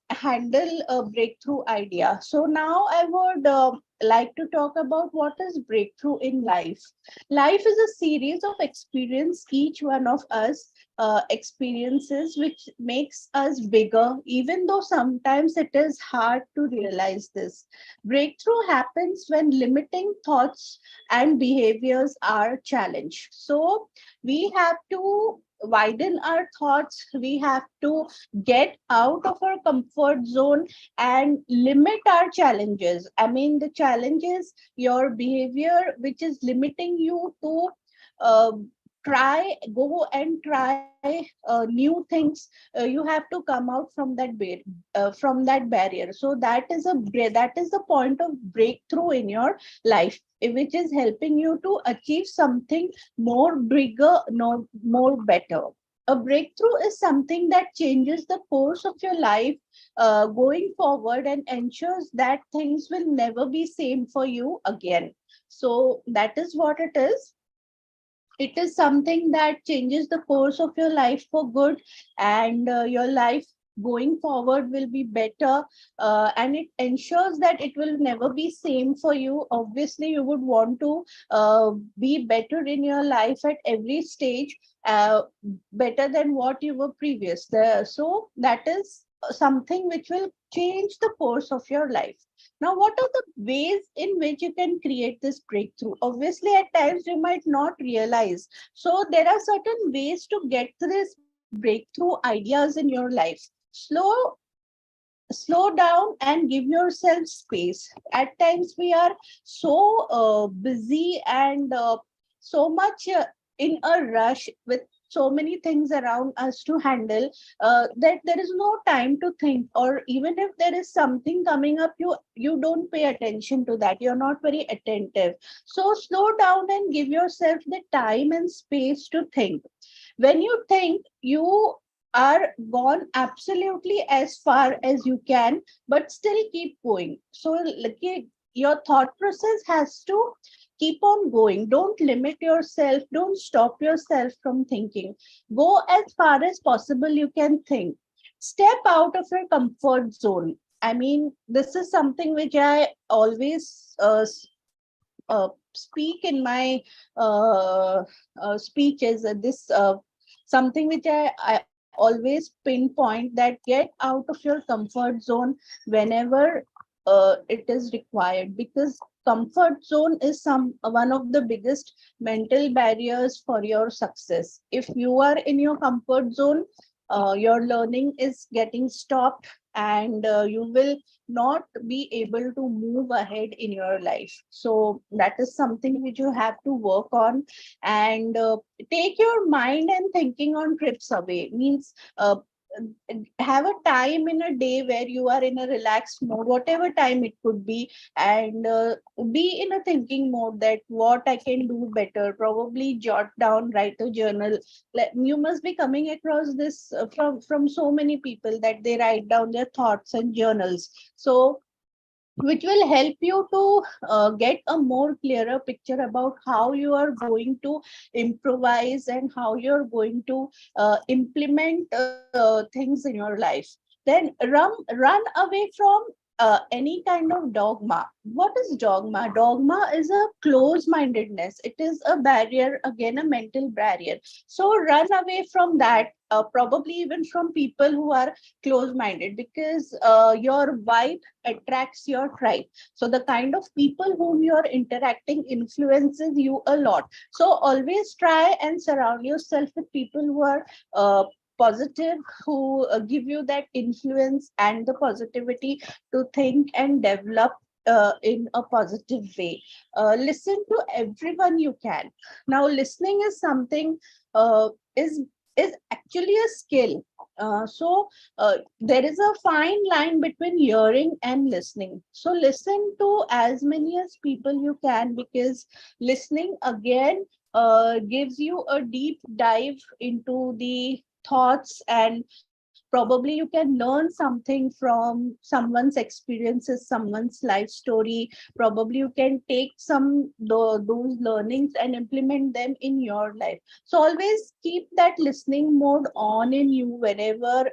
handle a breakthrough idea. So now I would like to talk about what is breakthrough in life. Life is a series of experience, each one of us experiences, which makes us bigger, even though sometimes it is hard to realize this. Breakthrough happens when limiting thoughts and behaviors are challenged. So we have to widen our thoughts, we have to get out of our comfort zone and limit our challenges. I mean, the challenge is your behavior, which is limiting you to go and try new things. You have to come out from from that barrier. So that is the point of breakthrough in your life, which is helping you to achieve something more bigger, no more better. A breakthrough is something that changes the course of your life going forward, and ensures that things will never be same for you again. So that is what it is. It is something that changes the course of your life for good, and your life going forward will be better, and it ensures that it will never be same for you. Obviously you would want to be better in your life at every stage, better than what you were previous there. So that is something which will change the course of your life. Now, what are the ways in which you can create this breakthrough? Obviously, at times you might not realize. So there are certain ways to get this breakthrough ideas in your life. Slow down and give yourself space. At times we are so busy and so much in a rush with so many things around us to handle, that there is no time to think, or even if there is something coming up, you don't pay attention to that, you're not very attentive. So slow down and give yourself the time and space to think. When you think, you are gone absolutely as far as you can, but still keep going. So like, your thought process has to keep on going. Don't limit yourself, don't stop yourself from thinking. Go as far as possible you can think. Step out of your comfort zone. I mean, this is something which I always speak in my speeches. This something which I always pinpoint, that get out of your comfort zone whenever it is required, because comfort zone is one of the biggest mental barriers for your success. If you are in your comfort zone, your learning is getting stopped, and you will not be able to move ahead in your life. So that is something which you have to work on. And take your mind and thinking on trips away. Means have a time in a day where you are in a relaxed mode, whatever time it could be, and be in a thinking mode that what I can do better. Probably jot down, write a journal. You must be coming across this from so many people, that they write down their thoughts and journals. So which will help you to get a more clearer picture about how you are going to improvise and how you're going to implement things in your life. Then run away from any kind of dogma. What is dogma? Dogma is a close mindedness, it is a barrier, again a mental barrier. So run away from that, probably even from people who are close minded, because your vibe attracts your tribe. So the kind of people whom you are interacting influences you a lot. So always try and surround yourself with people who are positive, who give you that influence and the positivity to think and develop in a positive way. Listen to everyone you can. Now listening is something uh, is is actually a skill. There is a fine line between hearing and listening. So listen to as many as people you can, because listening again gives you a deep dive into the thoughts, and probably you can learn something from someone's experiences, someone's life story. Probably you can take those learnings and implement them in your life. So always keep that listening mode on in you whenever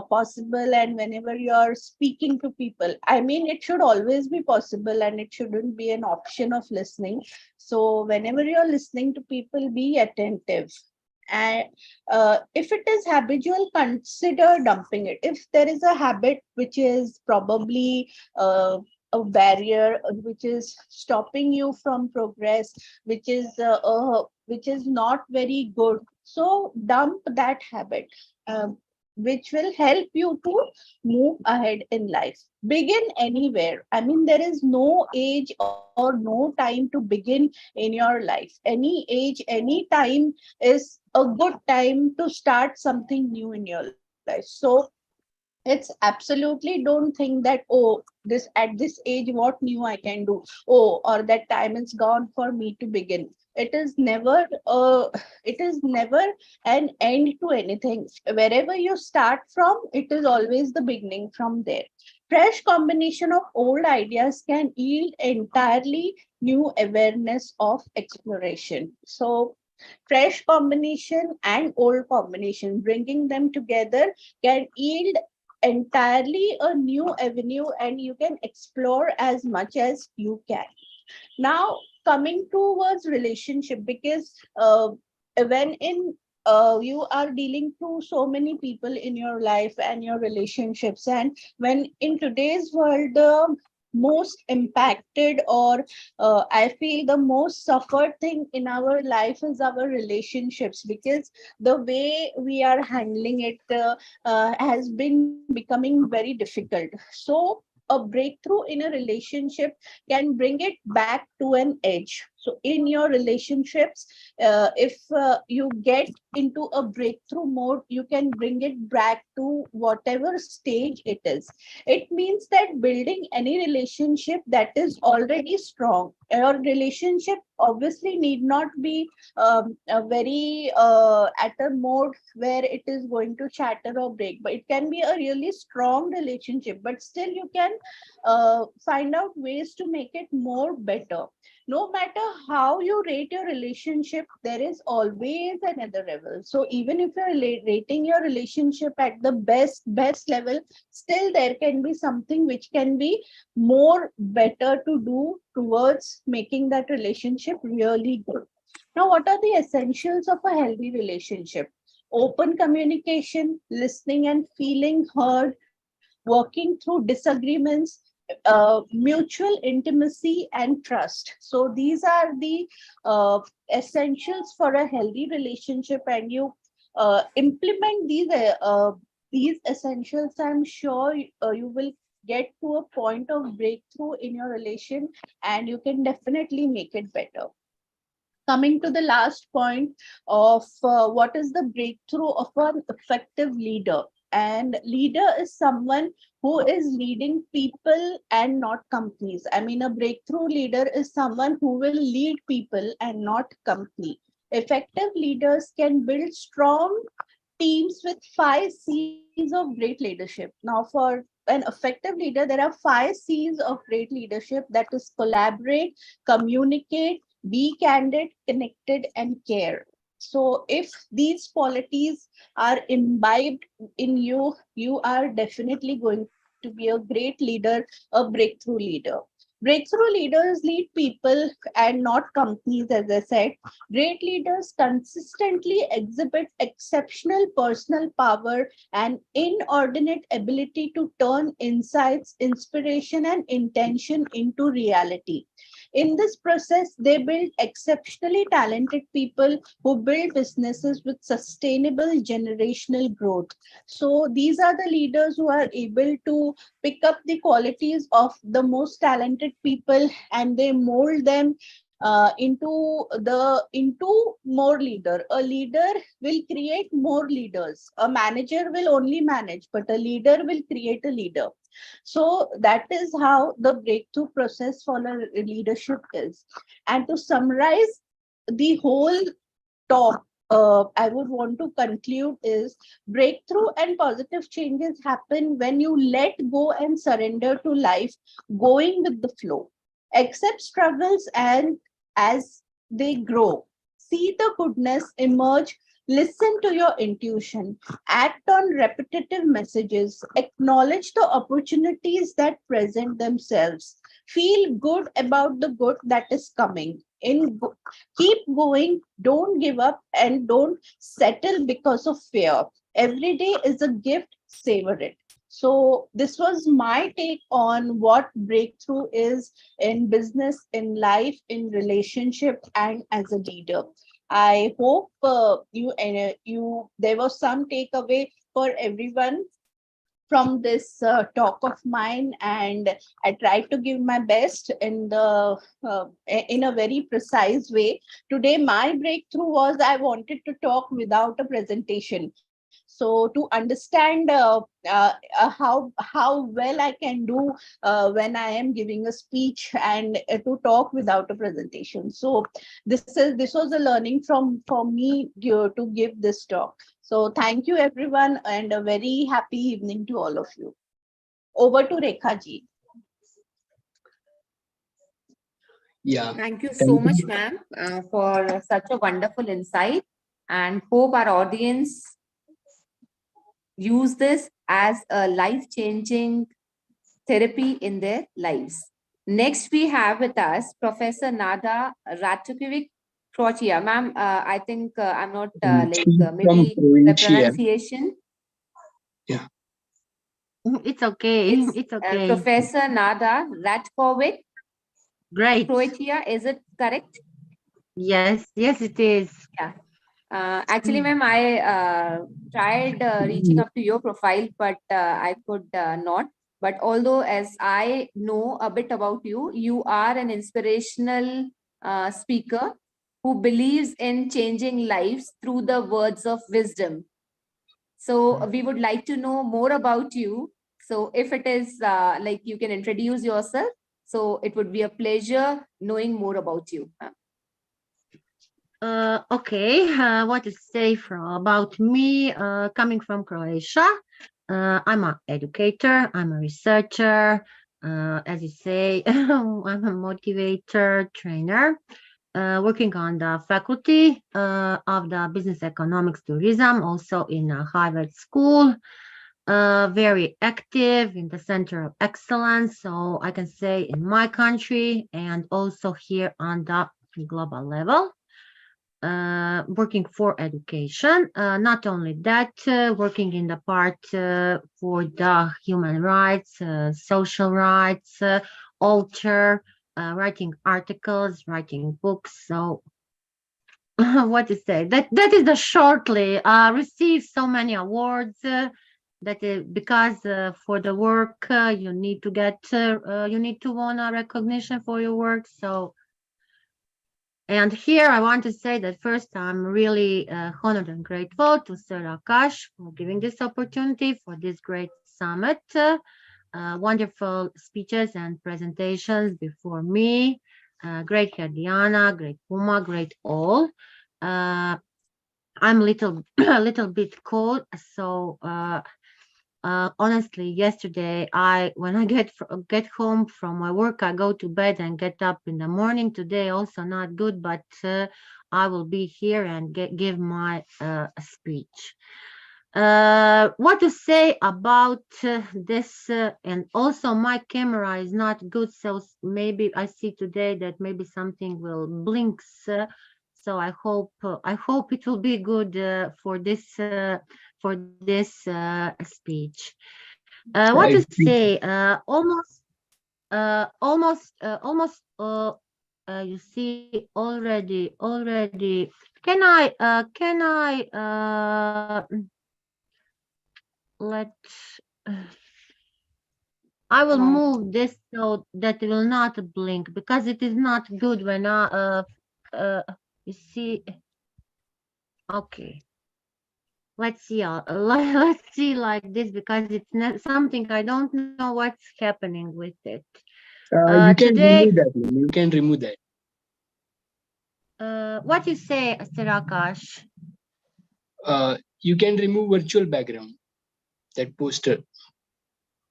possible, and whenever you're speaking to people. I mean, it should always be possible, and it shouldn't be an option of listening. So whenever you're listening to people, be attentive. And if it is habitual, consider dumping it. If there is a habit which is probably a barrier, which is stopping you from progress, which is not very good, so dump that habit, which will help you to move ahead in life. Begin anywhere. I mean, there is no age or no time to begin in your life. Any age, any time is a good time to start something new in your life. So it's absolutely, don't think that, oh, this at this age what new I can do, oh, or that time is gone for me to begin. It is never an end to anything. Wherever you start from, it is always the beginning from there. Fresh combination of old ideas can yield entirely new awareness of exploration. So fresh combination and old combination, bringing them together can yield entirely a new avenue, and you can explore as much as you can. Now coming towards relationship, because when in you are dealing to so many people in your life and your relationships, and when in today's world the most impacted, or I feel the most suffered thing in our life is our relationships, because the way we are handling it has been becoming very difficult. So a breakthrough in a relationship can bring it back to an edge. So in your relationships, if you get into a breakthrough mode, you can bring it back to whatever stage it is. It means that building any relationship that is already strong, your relationship obviously need not be a very at a mode where it is going to shatter or break, but it can be a really strong relationship, but still you can find out ways to make it more better. No matter how you rate your relationship, there is always another level. So even if you're rating your relationship at the best level, still there can be something which can be more better to do towards making that relationship really good. Now, what are the essentials of a healthy relationship? Open communication, listening and feeling heard, working through disagreements, mutual intimacy and trust. So these are the essentials for a healthy relationship, and you implement these essentials. I'm sure you will get to a point of breakthrough in your relation, and you can definitely make it better. Coming to the last point of what is the breakthrough of an effective leader. And leader is someone who is leading people and not companies. I mean, a breakthrough leader is someone who will lead people and not company. Effective leaders can build strong teams with 5 C's of great leadership. Now, for an effective leader, there are 5 C's of great leadership, that is collaborate, communicate, be candid, connected, and care. So if these qualities are imbibed in you, you are definitely going to be a great leader, a breakthrough leader. Breakthrough leaders lead people and not companies, as I said. Great leaders consistently exhibit exceptional personal power and inordinate ability to turn insights, inspiration, and intention into reality. In this process, they build exceptionally talented people who build businesses with sustainable generational growth. So these are the leaders who are able to pick up the qualities of the most talented people, and they mold them into more leader. A leader will create more leaders. A manager will only manage, but a leader will create a leader. So that is how the breakthrough process for a leadership is. And to summarize the whole talk, I would want to conclude is breakthrough and positive changes happen when you let go and surrender to life, going with the flow. Accept struggles and as they grow. See the goodness emerge. Listen to your intuition. Act on repetitive messages. Acknowledge the opportunities that present themselves. Feel good about the good that is coming. Keep going, don't give up, and don't settle because of fear. Every day is a gift, savor it. So this was my take on what breakthrough is in business, in life, in relationship, and as a leader. I hope you there was some takeaway for everyone from this talk of mine, and I tried to give my best in a very precise way. Today, my breakthrough was I wanted to talk without a presentation. So to understand how well I can do when I am giving a speech, and to talk without a presentation. So this was a learning from for me to give this talk. So thank you everyone, and a very happy evening to all of you. Over to Rekha ji. Yeah. Thank you Thank so you. much, ma'am, for such a wonderful insight, and hope our audience use this as a life-changing therapy in their lives. Next, we have with us Professor Nada Ratukovic Croatia, ma'am. I think I'm not She's from maybe the Croatia. pronunciation. It's okay. It's It's okay. Professor Nada Ratkovic, Great. Croatia. Is it correct? Yes, yes, it is. Actually, ma'am, I tried reaching up to your profile, but I could not. But although, as I know a bit about you, you are an inspirational speaker who believes in changing lives through the words of wisdom. So we would like to know more about you. So if it is like you can introduce yourself, so it would be a pleasure knowing more about you. Okay, what to say about me? Coming from Croatia, I'm an educator, I'm a researcher, as you say, I'm a motivator, trainer, working on the faculty of the business economics tourism, also in a Harvard school. Very active in the center of excellence, so I can say in my country and also here on the global level. Working for education. Not only that, working in the part for the human rights, social rights, author, writing articles, writing books. So what to say? That is the shortly. Received so many awards. Because for the work you need to get you need to win a recognition for your work. So. And here I want to say that first, I'm really honored and grateful to Sir Akash for giving this opportunity for this great summit. Wonderful speeches and presentations before me. Great Diana, great Puma, great all. I'm a little bit cold, so honestly, yesterday when I get home from my work, I go to bed and get up in the morning. Today also not good, but I will be here and give my speech. What to say about this? And also my camera is not good, so maybe I see today that maybe something will blinks. So I hope it will be good for this speech. What to say? You see already. Can I? I will move this so that it will not blink because it is not good when you see. Okay. Let's see. Let's see like this because it's not something I don't know what's happening with it. You can Today, remove that. You can remove that. What you say, Sarakash? You can remove virtual background, that poster.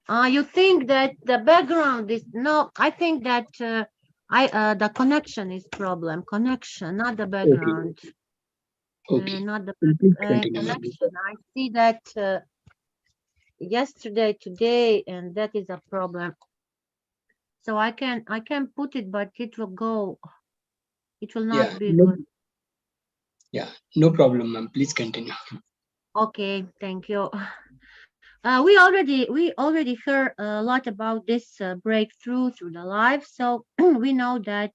You think that the background is no? I think that the connection is problem. Connection, not the background. Okay. Not the Continue. connection. I see that yesterday, today, and that is a problem. So I can put it, but it will go. It will not be good. Yeah, no problem, ma'am. Please continue. Okay, thank you. We already heard a lot about this breakthrough through the life. So we know that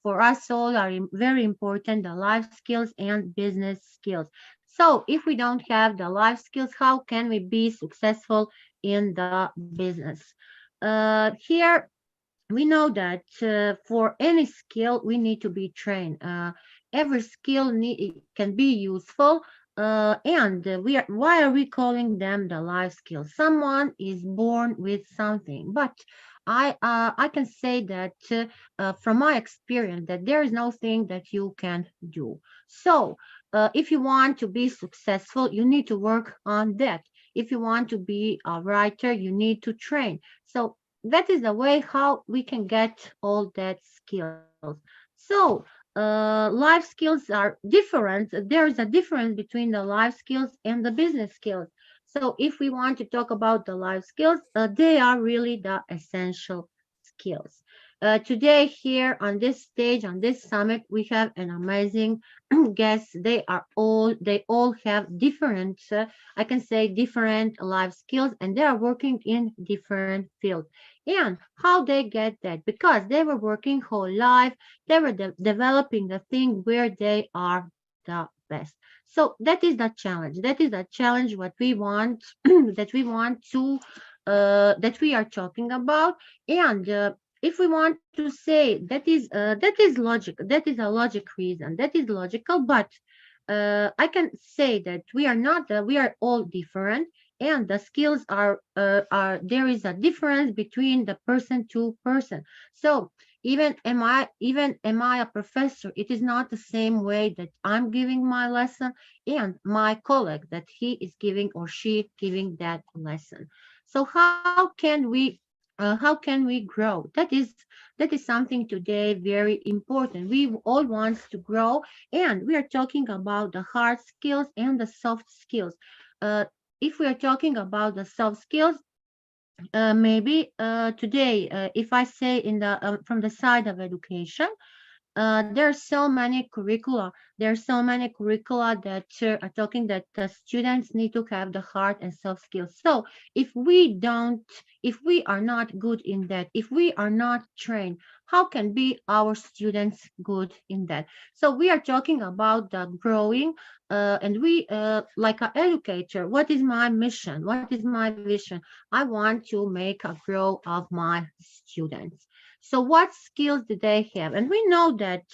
for us all are very important, the life skills and business skills. So if we don't have the life skills, how can we be successful in the business? Here we know that for any skill, we need to be trained. Every skill can be useful. And why are we calling them the life skills? Someone is born with something, but I can say that from my experience that there is no thing that you can do. So if you want to be successful, you need to work on that. If you want to be a writer, you need to train. So that is the way how we can get all that skills. So life skills are different. There is a difference between the life skills and the business skills. So if we want to talk about the life skills, they are really the essential skills. Today here on this stage, on this summit, we have an amazing guests. They all have different, I can say different life skills, and they are working in different fields. And how they get that? Because they were working whole life, they were developing the thing where they are the best. So that is the challenge. That is the challenge what we want, that we want to, that we are talking about. And if we want to say that is logic, that is a logic reason, that is logical, but I can say that we are not, we are all different, and the skills are there is a difference between the person to person. So even am I a professor, it is not the same way that I'm giving my lesson and my colleague that he is giving or she giving that lesson. So how can we grow? That is something today very important. We all want to grow, and we are talking about the hard skills and the soft skills. If we are talking about the soft skills, maybe today, if I say in the from the side of education, there are so many curricula. There are so many curricula that are talking that the students need to have the hard and soft skills. So if we are not good in that, if we are not trained, how can be our students good in that? So we are talking about the growing, and we like an educator. What is my mission? What is my vision? I want to make a grow of my students. So what skills do they have? And we know that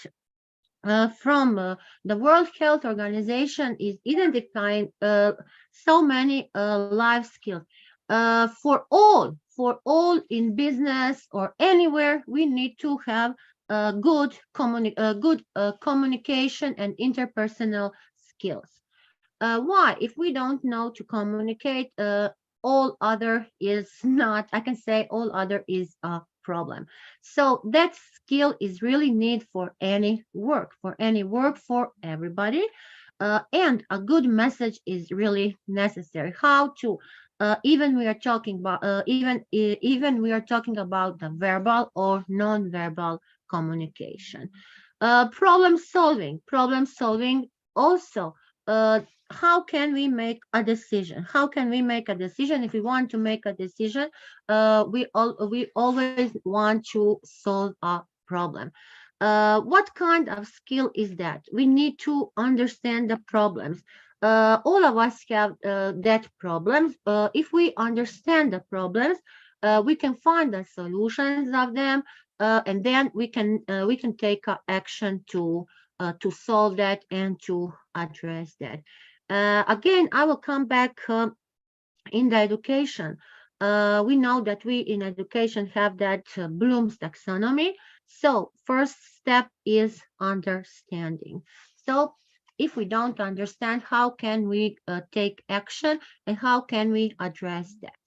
from the World Health Organization is identifying so many life skills. For all in business or anywhere, we need to have good communication and interpersonal skills. Why? If we don't know to communicate, all other is not, I can say all other is a problem. So that skill is really need for any work, for everybody. And a good message is really necessary. How to, even we are talking about, even we are talking about the verbal or non-verbal communication. Problem solving also. How can we make a decision? How can we make a decision? If we want to make a decision, we always want to solve a problem. What kind of skill is that? We need to understand the problems. All of us have that problems. If we understand the problems, we can find the solutions of them, and then we can take action to solve that and to address that. Again, I will come back in the education. We know that we in education have that Bloom's taxonomy. So first step is understanding. So if we don't understand, how can we take action and how can we address that?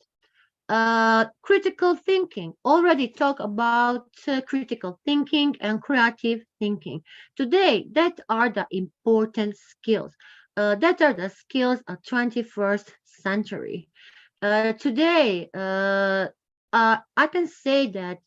Critical thinking. Already talk about critical thinking and creative thinking. Today, that are the important skills. That are the skills of 21st century. Today, I can say that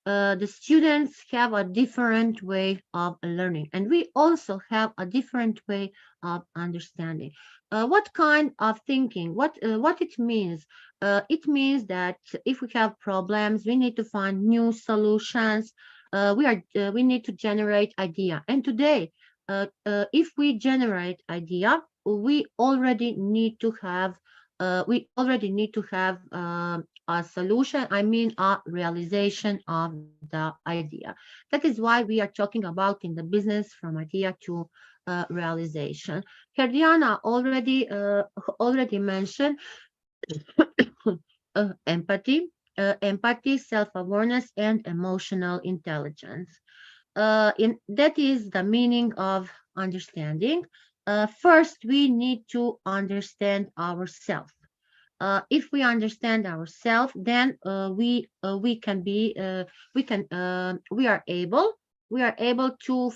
the students have a different way of learning, and we also have a different way of understanding. What kind of thinking? What it means? It means that if we have problems, we need to find new solutions. We need to generate idea. And today, if we generate idea, we already need to have a solution, I mean a realization of the idea. That is why we are talking about in the business from idea to realization. Herdiana already mentioned empathy, self-awareness, and emotional intelligence. That is the meaning of understanding. First, we need to understand ourselves. If we understand ourselves, then we are able to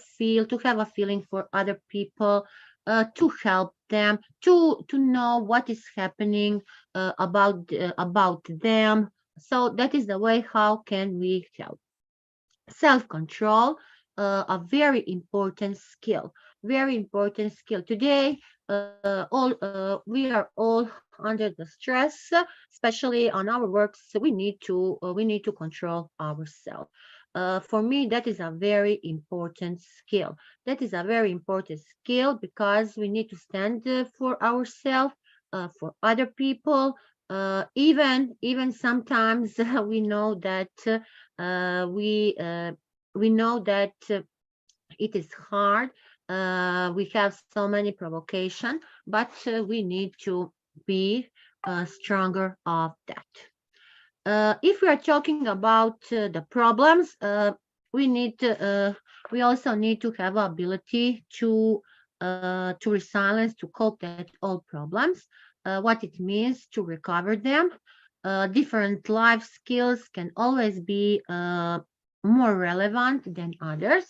have a feeling for other people, to help them, to know what is happening about them. So that is the way how can we help. self-control, a very important skill. Very important skill. Today, we are all under the stress, especially on our works. So we need to control ourselves. For me, that is a very important skill. That is a very important skill because we need to stand for ourselves, for other people. Even sometimes we know that we know that it is hard. We have so many provocation, but we need to be stronger of that. If we are talking about the problems, we also need to have ability to resilience, to cope with all problems, what it means to recover them. Different life skills can always be more relevant than others.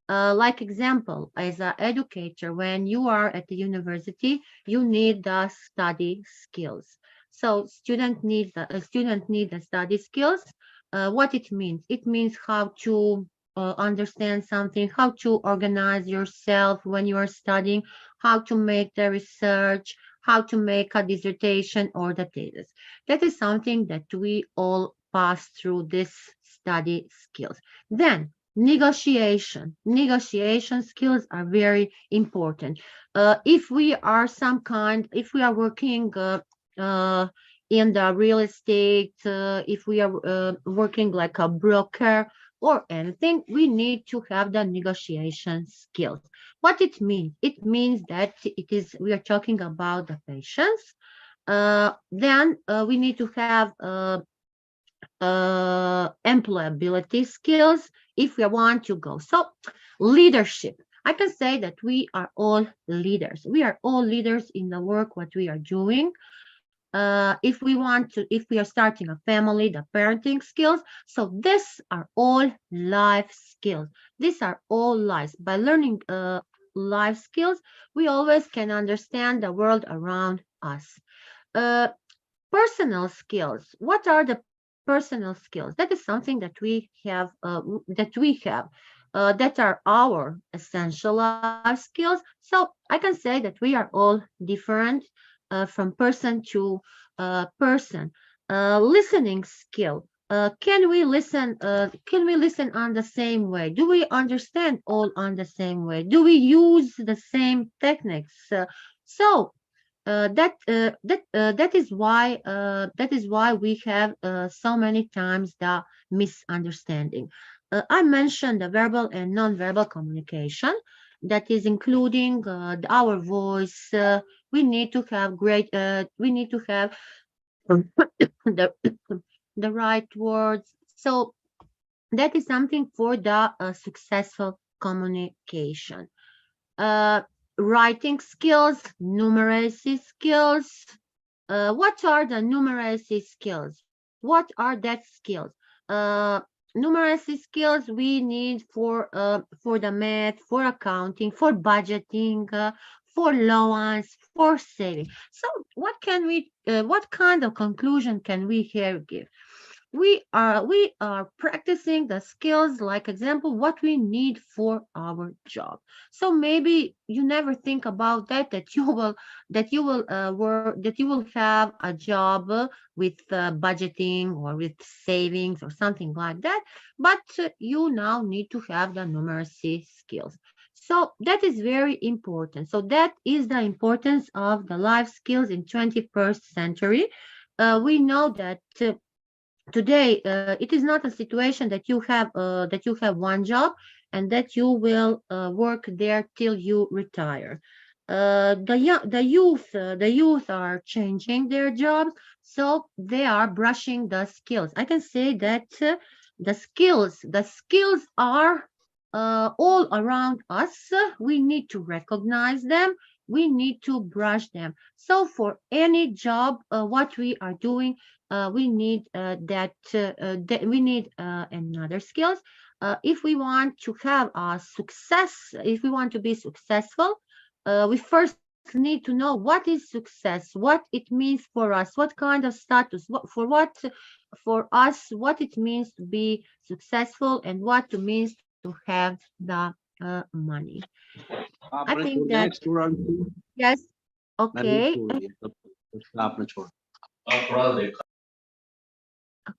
Like example, as an educator, when you are at the university, you need the study skills. So a student need the study skills. What it means? It means how to understand something, how to organize yourself when you are studying, how to make the research, how to make a dissertation or the thesis. That is something that we all pass through this study skills. Then negotiation skills are very important. If we are working in the real estate, if we are working like a broker or anything, we need to have the negotiation skills. What it means? It means that we are talking about the patience. Then we need to have employability skills if we want to go. So leadership. I can say that we are all leaders. We are all leaders in the work what we are doing. If we are starting a family, the parenting skills. So these are all life skills. These are all lives. By learning life skills, we always can understand the world around us. Personal skills. What are the personal skills? That is something that we have. That are our essential life skills. So I can say that we are all different from person to person. Listening skill. Can we listen? Can we listen on the same way? Do we understand all on the same way? Do we use the same techniques? That is why we have so many times the misunderstanding. I mentioned the verbal and non-verbal communication. That is including our voice. We need to have the the right words. So that is something for the successful communication. Writing skills, numeracy skills. What are the numeracy skills? What are that skills? Numeracy skills we need for the math, for accounting, for budgeting, for loans, for saving. So what kind of conclusion can we here give? We are practicing the skills, like example, what we need for our job. So maybe you never think about that you will have a job with budgeting or with savings or something like that, but you now need to have the numeracy skills. So that is very important. So that is the importance of the life skills in 21st century. We know that today it is not a situation that you have one job and that you will work there till you retire. The youth are changing their jobs, so they are brushing the skills. I can say that the skills are all around us. We need to recognize them. We need to brush them. So for any job, what we are doing, we need we need another skills. If we want to have a success, if we want to be successful, we first need to know what is success, what it means for us, what kind of status, for us, what it means to be successful and what it means to have the money. I think that, yes, okay,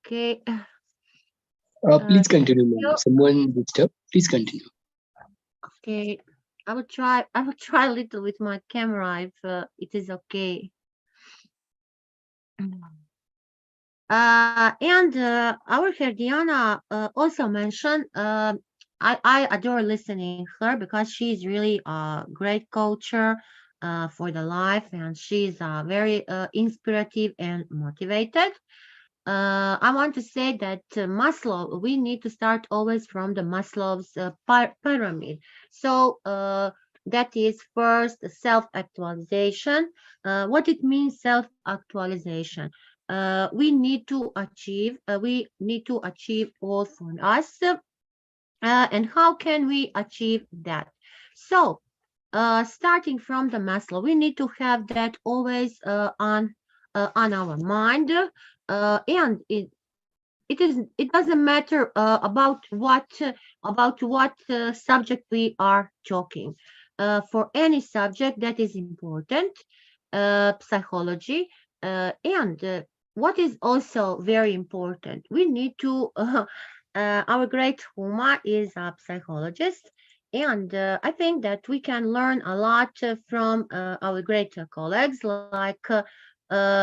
okay. Please Thank continue, ma'am. you. Someone disturbed. Please continue. Okay, I will try a little with my camera if it is okay. And our Herdiana also mentioned, I adore listening her because she's really a great coacher for the life, and she's very inspirative and motivated. I want to say that Maslow, we need to start always from the Maslow's pyramid. So that is first self-actualization. What it means, self-actualization? We need to achieve all for us. And how can we achieve that? So starting from the Maslow, we need to have that always on our mind. And it doesn't matter about what subject we are talking. For any subject that is important, psychology, and what is also very important, we need to. Our great Huma is a psychologist, and I think that we can learn a lot from our great colleagues, like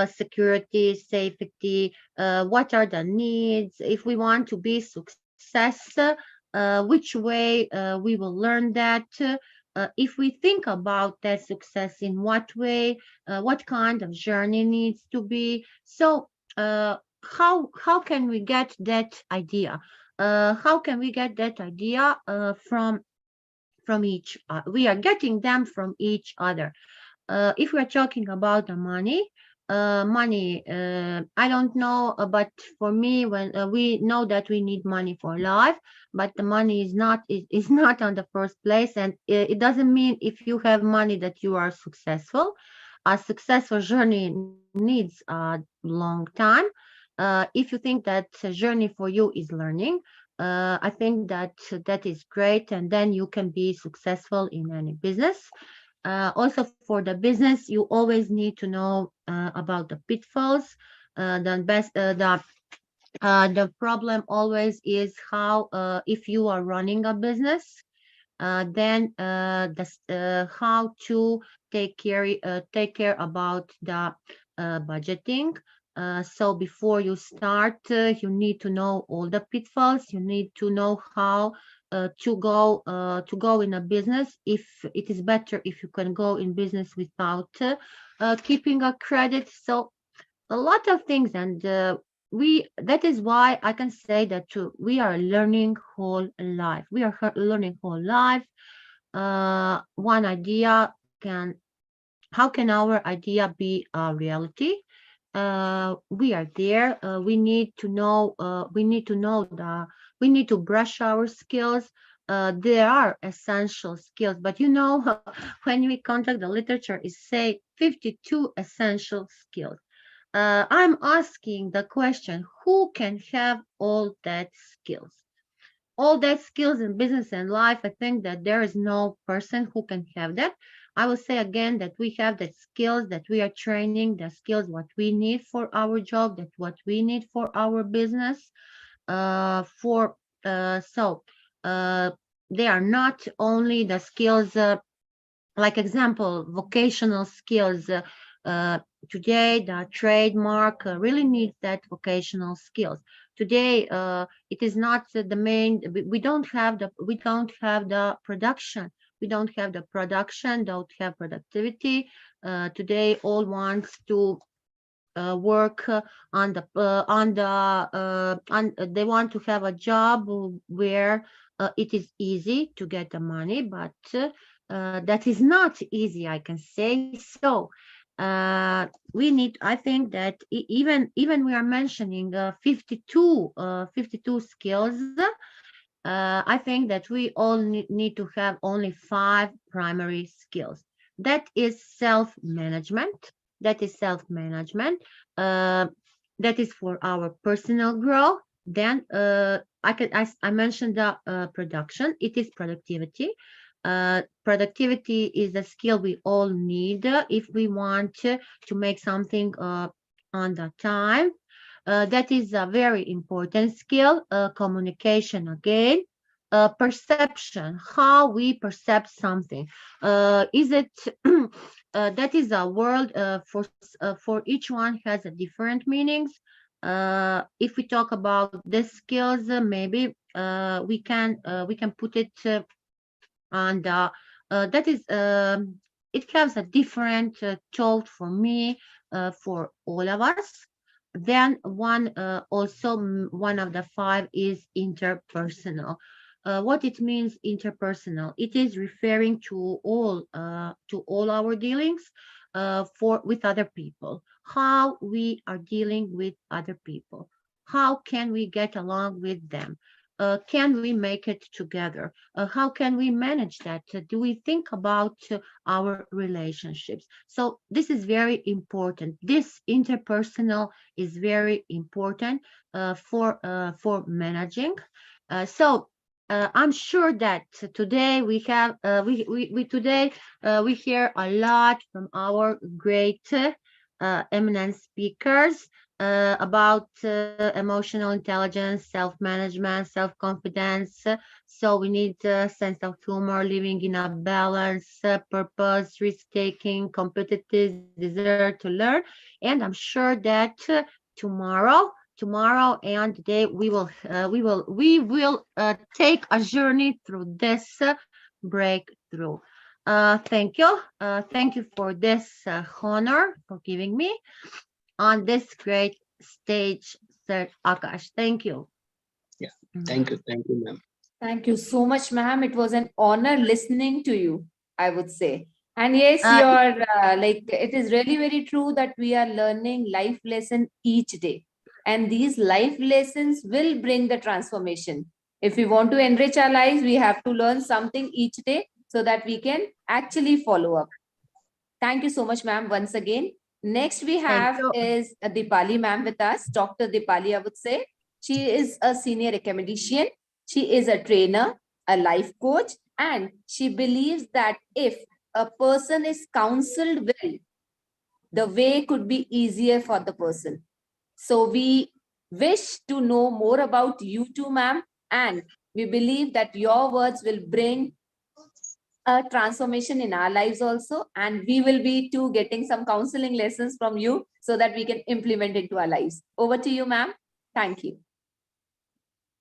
security, safety, what are the needs, if we want to be success, which way we will learn that, if we think about that success, in what way, what kind of journey needs to be. So how can we get that idea? How can we get that idea from each? We are getting them from each other. If we are talking about the money, I don't know, but for me, when we know that we need money for life, but the money is not on the first place, and it doesn't mean if you have money that you are successful. A successful journey needs a long time. If you think that journey for you is learning, I think that is great, and then you can be successful in any business. Also, for the business, you always need to know about the pitfalls. The problem always is how, if you are running a business, then how to take care about the budgeting. So before you start, you need to know all the pitfalls. You need to know how to go in a business. If it is better if you can go in business without keeping a credit. So a lot of things, and that is why I can say that we are learning whole life. We are learning whole life. One idea how can our idea be a reality? We are there. We need to know. We need to brush our skills. There are essential skills, but when we contact the literature, it say 52 essential skills. I'm asking the question: who can have all that skills? All that skills in business and life, I think that there is no person who can have that. I will say again that we have the skills that we are training, the skills what we need for our job, that what we need for our business. They are not only the skills, like example, vocational skills. Today, the trademark really needs that vocational skills. Today, it is not the main. We don't have the production. We don't have the production. Don't have productivity. Today, all wants to work they want to have a job where it is easy to get the money, but that is not easy, I can say. So I think that even we are mentioning 52 skills, I think that we all need to have only 5 primary skills. That is self-management. That is self-management. That is for our personal growth. Then I mentioned the production. It is productivity. Productivity is a skill we all need if we want to make something on the time. That is a very important skill. Communication again. Perception, how we perceive something. Is it that is a word for each one has a different meanings. If we talk about the skills, maybe we can put it on the that is it has a different thought for me, for all of us. Then one of the 5 is interpersonal. What it means interpersonal? It is referring to all our dealings with other people. How we are dealing with other people. How can we get along with them? Can we make it together? How can we manage that? Do we think about our relationships? So this is very important. This interpersonal is very important for managing. So I'm sure that today we have we hear a lot from our great eminent speakers about emotional intelligence, self-management, self-confidence. So we need a sense of humor, living in a balance, purpose, risk-taking, competitive desire to learn. And I'm sure that tomorrow and today we will take a journey through this breakthrough. Thank you for this honor for giving me on this great stage, Sir Akash. Thank you. Yeah, thank you, ma'am. Thank you so much, ma'am. It was an honor listening to you, I would say. And yes, it is really very true that we are learning life lesson each day. And these life lessons will bring the transformation. If we want to enrich our lives, we have to learn something each day so that we can actually follow up. Thank you so much, ma'am, once again. Next we have is Dipali ma'am with us, Dr. Dipali, I would say. She is a senior academician. She is a trainer, a life coach, and she believes that if a person is counseled well, the way could be easier for the person. So we wish to know more about you too, ma'am, and we believe that your words will bring a transformation in our lives also, and we will be too getting some counseling lessons from you so that we can implement into our lives. Over to you, ma'am. Thank you.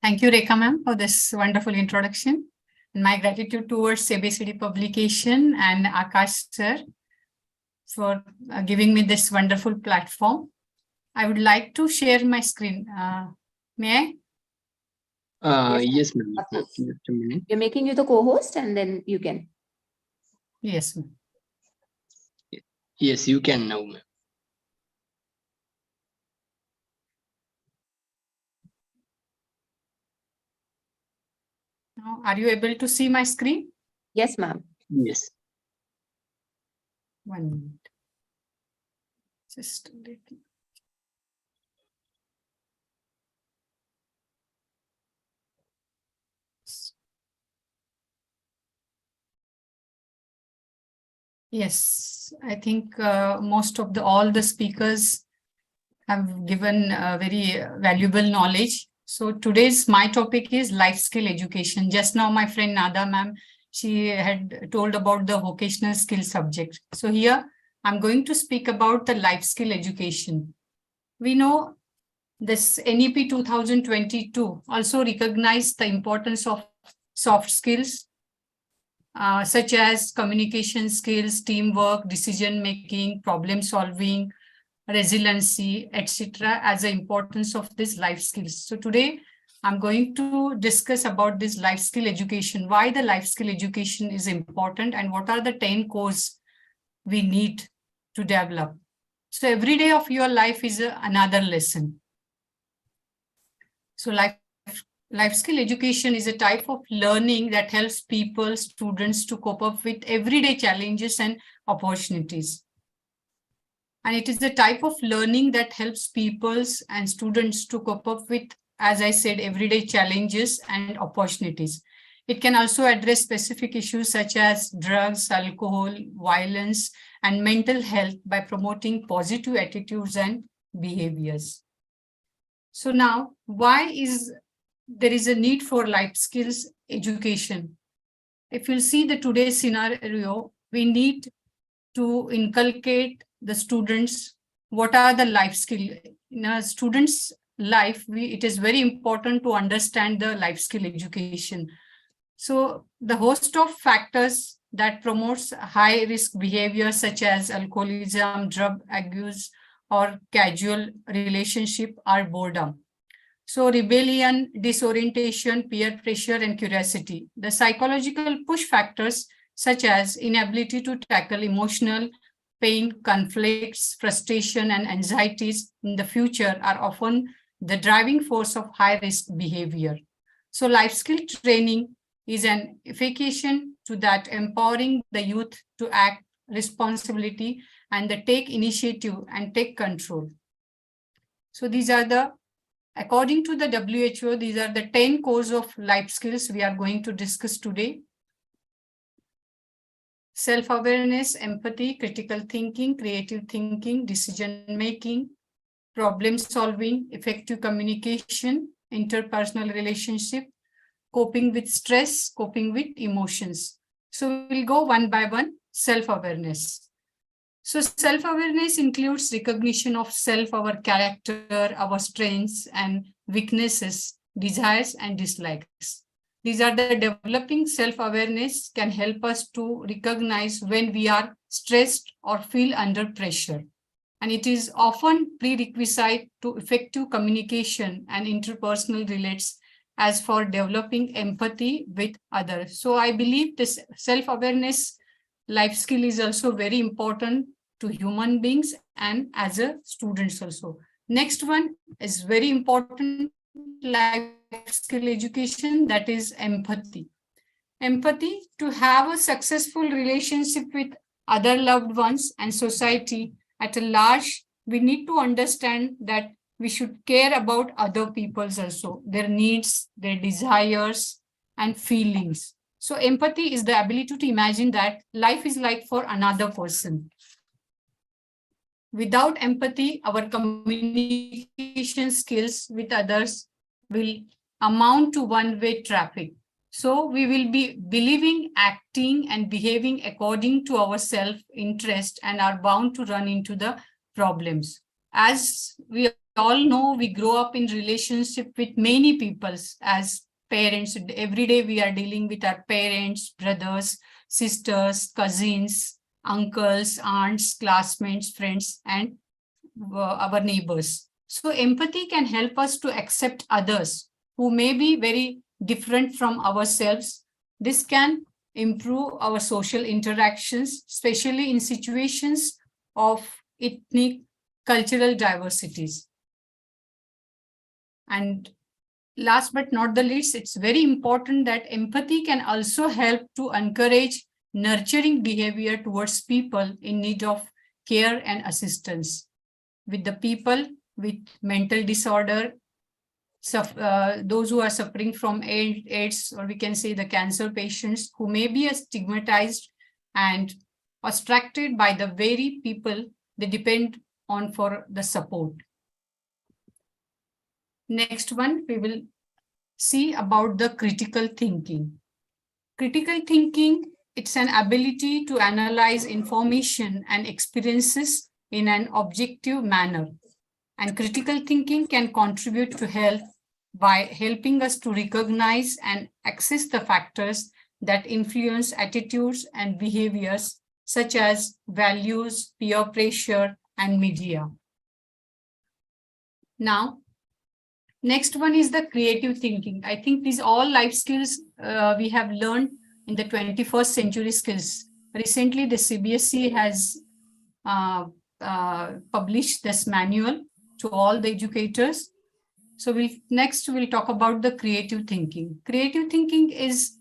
Thank you, Rekha ma'am, for this wonderful introduction. And my gratitude towards ABCD Publication and Akash sir for giving me this wonderful platform. I would like to share my screen. May I? Yes, ma'am. Just a minute. We're making you the co-host and then you can. Yes. Yes, you can now, ma'am. Now, are you able to see my screen? Yes, ma'am. Yes. 1 minute. Just waiting. Yes, I think most of all the speakers have given very valuable knowledge. So today's my topic is life skill education. Just now my friend Nada ma'am, she had told about the vocational skill subject. So here I'm going to speak about the life skill education. We know this NEP 2022 also recognized the importance of soft skills, such as communication skills, teamwork, decision-making, problem-solving, resiliency, etc., as the importance of this life skills. So today, I'm going to discuss about this life skill education, why the life skill education is important, and what are the 10 cores we need to develop. So every day of your life is another lesson. So life life skill education is a type of learning that helps people, students to cope up with everyday challenges and opportunities. And it is the type of learning that helps people and students to cope up with, as I said, everyday challenges and opportunities. It can also address specific issues such as drugs, alcohol, violence, and mental health by promoting positive attitudes and behaviors. So now, why is there is a need for life skills education? If you see the today's scenario, we need to inculcate the students what are the life skills. In a student's life, it is very important to understand the life skill education. So the host of factors that promotes high risk behavior such as alcoholism, drug abuse, or casual relationship are boredom. So rebellion, disorientation, peer pressure, and curiosity. The psychological push factors such as inability to tackle emotional pain, conflicts, frustration, and anxieties in the future are often the driving force of high-risk behavior. So life skill training is an efficacious to that, empowering the youth to act responsibility and the take initiative and take control. So these are the, according to the WHO, these are the 10 cores of life skills we are going to discuss today. Self-awareness, empathy, critical thinking, creative thinking, decision-making, problem-solving, effective communication, interpersonal relationship, coping with stress, coping with emotions. So we'll go one by one. Self-awareness. So self-awareness includes recognition of self, our character, our strengths and weaknesses, desires and dislikes. These are the developing self-awareness can help us to recognize when we are stressed or feel under pressure. And it is often prerequisite to effective communication and interpersonal relates as for developing empathy with others. So I believe this self-awareness life skill is also very important to human beings and as a students also. Next one is very important life skill education, that is empathy. Empathy, to have a successful relationship with other loved ones and society at a large, we need to understand that we should care about other people's also, their needs, their desires and feelings. So empathy is the ability to imagine that life is like for another person. Without empathy, our communication skills with others will amount to one-way traffic. So we will be believing, acting and behaving according to our self-interest and are bound to run into the problems. As we all know, we grow up in relationship with many people as parents. Every day we are dealing with our parents, brothers, sisters, cousins, uncles, aunts, classmates, friends, and our neighbors. So empathy can help us to accept others who may be very different from ourselves. This can improve our social interactions, especially in situations of ethnic, cultural diversities. And last but not the least, it's very important that empathy can also help to encourage nurturing behavior towards people in need of care and assistance. With the people with mental disorder, those who are suffering from AIDS, or we can say the cancer patients who may be stigmatized and ostracted by the very people they depend on for the support. Next one, we will see about the critical thinking. Critical thinking, it's an ability to analyze information and experiences in an objective manner. And critical thinking can contribute to health by helping us to recognize and assess the factors that influence attitudes and behaviors, such as values, peer pressure, and media. Now, next one is the creative thinking. I think these all life skills we have learned in the 21st century skills. Recently, the CBSE has published this manual to all the educators. So we'll talk about the creative thinking. Creative thinking is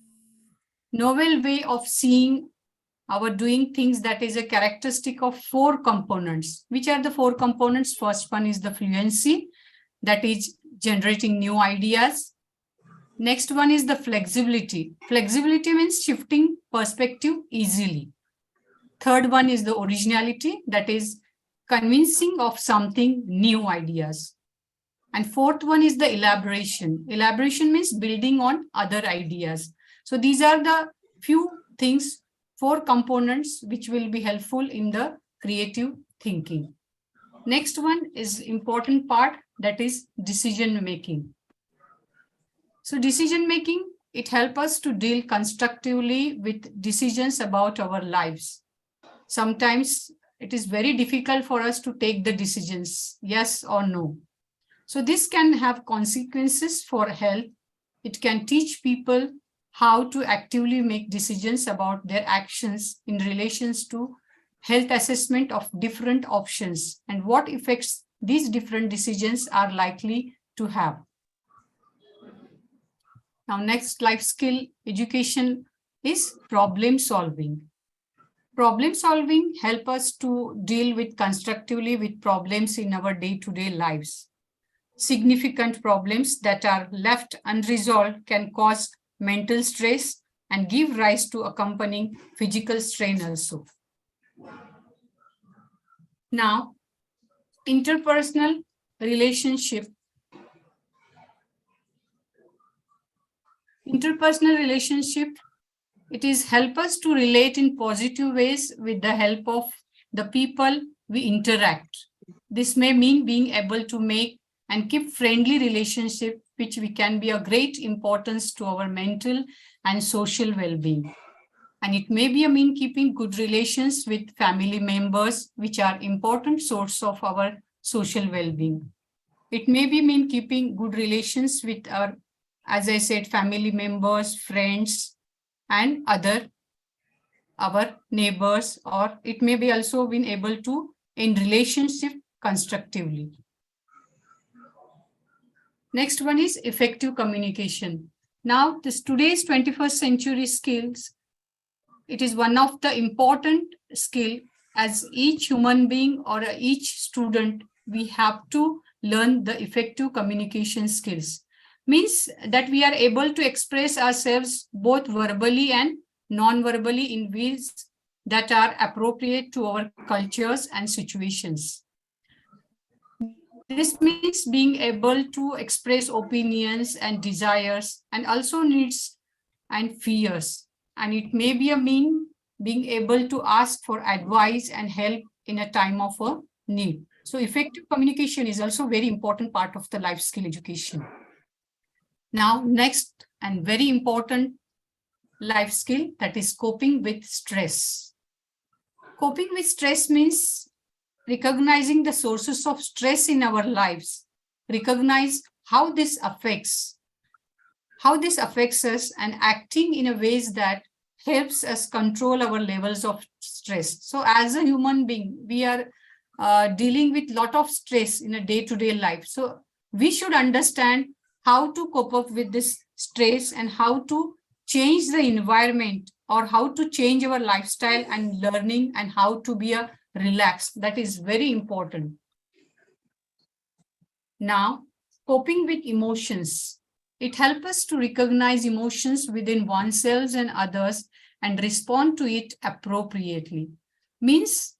novel way of seeing our doing things that is a characteristic of 4 components. Which are the 4 components? First one is the fluency, that is generating new ideas. Next one is the flexibility. Flexibility means shifting perspective easily. Third one is the originality, that is convincing of something new ideas. And fourth one is the elaboration. Elaboration means building on other ideas. So these are the few things, 4 components which will be helpful in the creative thinking. Next one is important part, that is decision making. So decision making, it helps us to deal constructively with decisions about our lives. Sometimes it is very difficult for us to take the decisions, yes or no. So this can have consequences for health. It can teach people how to actively make decisions about their actions in relations to health assessment of different options and what effects these different decisions are likely to have. Now, next life skill education is problem solving. Problem solving helps us to deal with constructively with problems in our day-to-day lives. Significant problems that are left unresolved can cause mental stress and give rise to accompanying physical strain also. Now, interpersonal relationship. Interpersonal relationship, it is help us to relate in positive ways with the help of the people we interact. This may mean being able to make and keep friendly relationship, which we can be of great importance to our mental and social well-being. And it may be a mean keeping good relations with family members, which are important source of our social well-being. It may be mean keeping good relations with our, as I said, family members, friends, and our neighbors, or it may be also being able to in relationship constructively. Next one is effective communication. Now, today's 21st century skills, it is one of the important skill as each human being or each student, we have to learn the effective communication skills. Means that we are able to express ourselves both verbally and non-verbally in ways that are appropriate to our cultures and situations. This means being able to express opinions and desires and also needs and fears. And it may be a mean being able to ask for advice and help in a time of a need. So effective communication is also a very important part of the life skill education. Now, next and very important life skill, that is coping with stress. Coping with stress means recognizing the sources of stress in our lives, recognize how this affects us and acting in a ways that helps us control our levels of stress. So as a human being, we are dealing with a lot of stress in a day-to-day life. So we should understand how to cope up with this stress and how to change the environment or how to change our lifestyle and learning and how to be relaxed. That is very important. Now, coping with emotions. It helps us to recognize emotions within oneself and others and respond to it appropriately. Means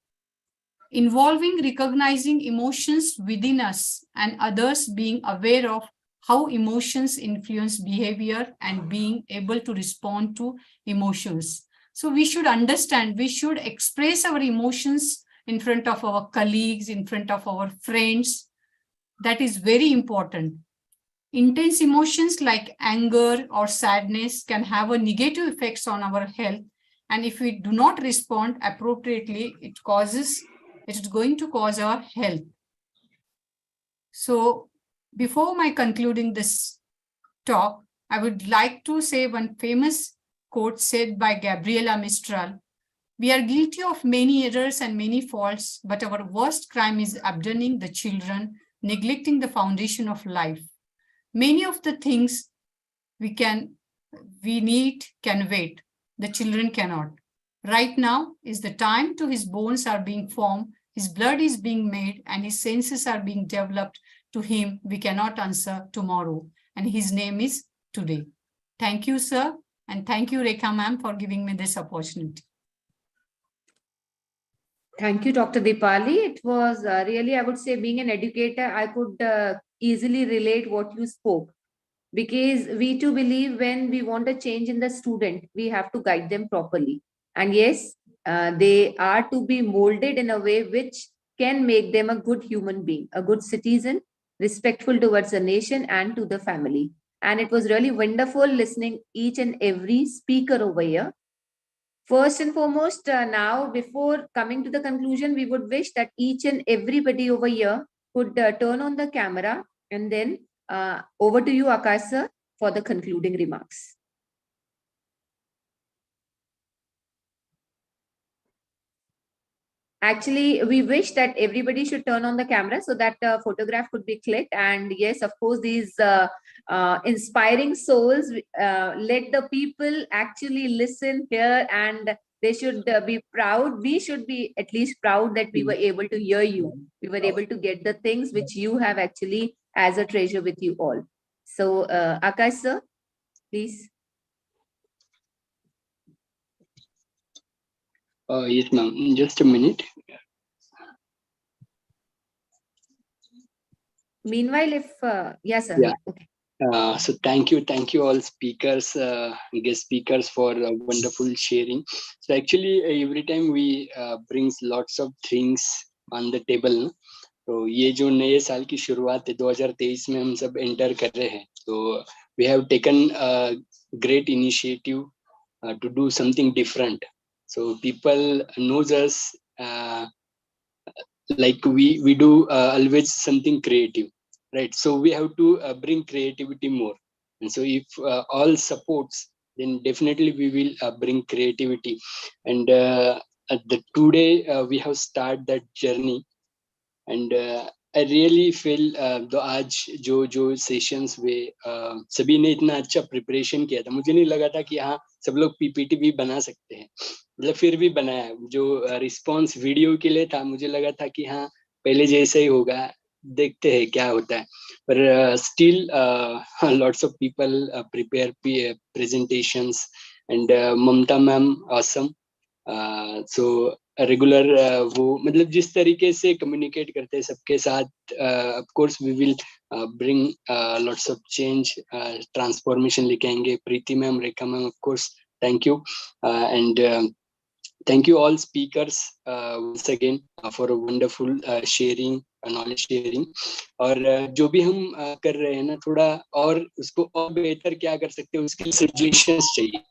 involving recognizing emotions within us and others, being aware of how emotions influence behavior and being able to respond to emotions. So we should understand, we should express our emotions in front of our colleagues, in front of our friends. That is very important. Intense emotions like anger or sadness can have a negative effects on our health. And if we do not respond appropriately, it is going to cause our health. So before my concluding this talk, I would like to say one famous quote said by Gabriela Mistral. We are guilty of many errors and many faults, but our worst crime is abandoning the children, neglecting the foundation of life. Many of the things we need can wait. The children cannot. Right now is the time to his bones are being formed, his blood is being made, and his senses are being developed. To him, we cannot answer tomorrow. And his name is today. Thank you, sir. And thank you, Rekha ma'am, for giving me this opportunity. Thank you, Dr. Dipali. It was really, I would say, being an educator, I could easily relate what you spoke. Because we too believe when we want a change in the student, we have to guide them properly. And yes, they are to be molded in a way which can make them a good human being, a good citizen, respectful towards the nation and to the family. And it was really wonderful listening each and every speaker over here. First and foremost, now before coming to the conclusion, we would wish that each and everybody over here could turn on the camera, and then over to you, Akash sir, for the concluding remarks. Actually, we wish that everybody should turn on the camera so that photograph could be clicked. And yes, of course, these inspiring souls, let the people actually listen here, and they should be proud. We should be at least proud that we were able to hear you. We were able to get the things which you have actually as a treasure with you all. So, Akash sir, please. Yes, ma'am. Just a minute. Meanwhile, if yes, sir. Yeah. Okay. So thank you all speakers, guest speakers for wonderful sharing. So actually every time we brings lots of things on the table. तो ये जो नए साल की शुरुआत है 2023 में हम सब एंटर कर रहे हैं, तो we have taken a great initiative to do something different. So people knows us like we do always something creative, right? So we have to bring creativity more. And so if all supports, then definitely we will bring creativity. And today we have started that journey. And I really feel तो आज जो sessions में सभी ने इतना अच्छा preparation किया था, मुझे नहीं लगा था कि हाँ सब लोग पीपीटी भी बना सकते हैं, मतलब फिर भी बनाया. जो रिस्पांस वीडियो के लिए था, मुझे लगा था कि हाँ पहले जैसा ही होगा, देखते हैं क्या होता है. पर still lots of people prepare presentations and Mamta ma'am awesome. So regular वो मतलब जिस तरीके से कम्युनिकेट करते हैं सबके साथ, of course we will bring lots of change, transformation लेके आएंगे. Preeti ma'am, Rekha ma'am, of course thank you. And thank you all speakers once again for a wonderful sharing, knowledge sharing. और जो भी हम कर रहे हैं ना, थोड़ा और उसको और बेहतर क्या कर सकते हैं, उसके सजेशंस चाहिए.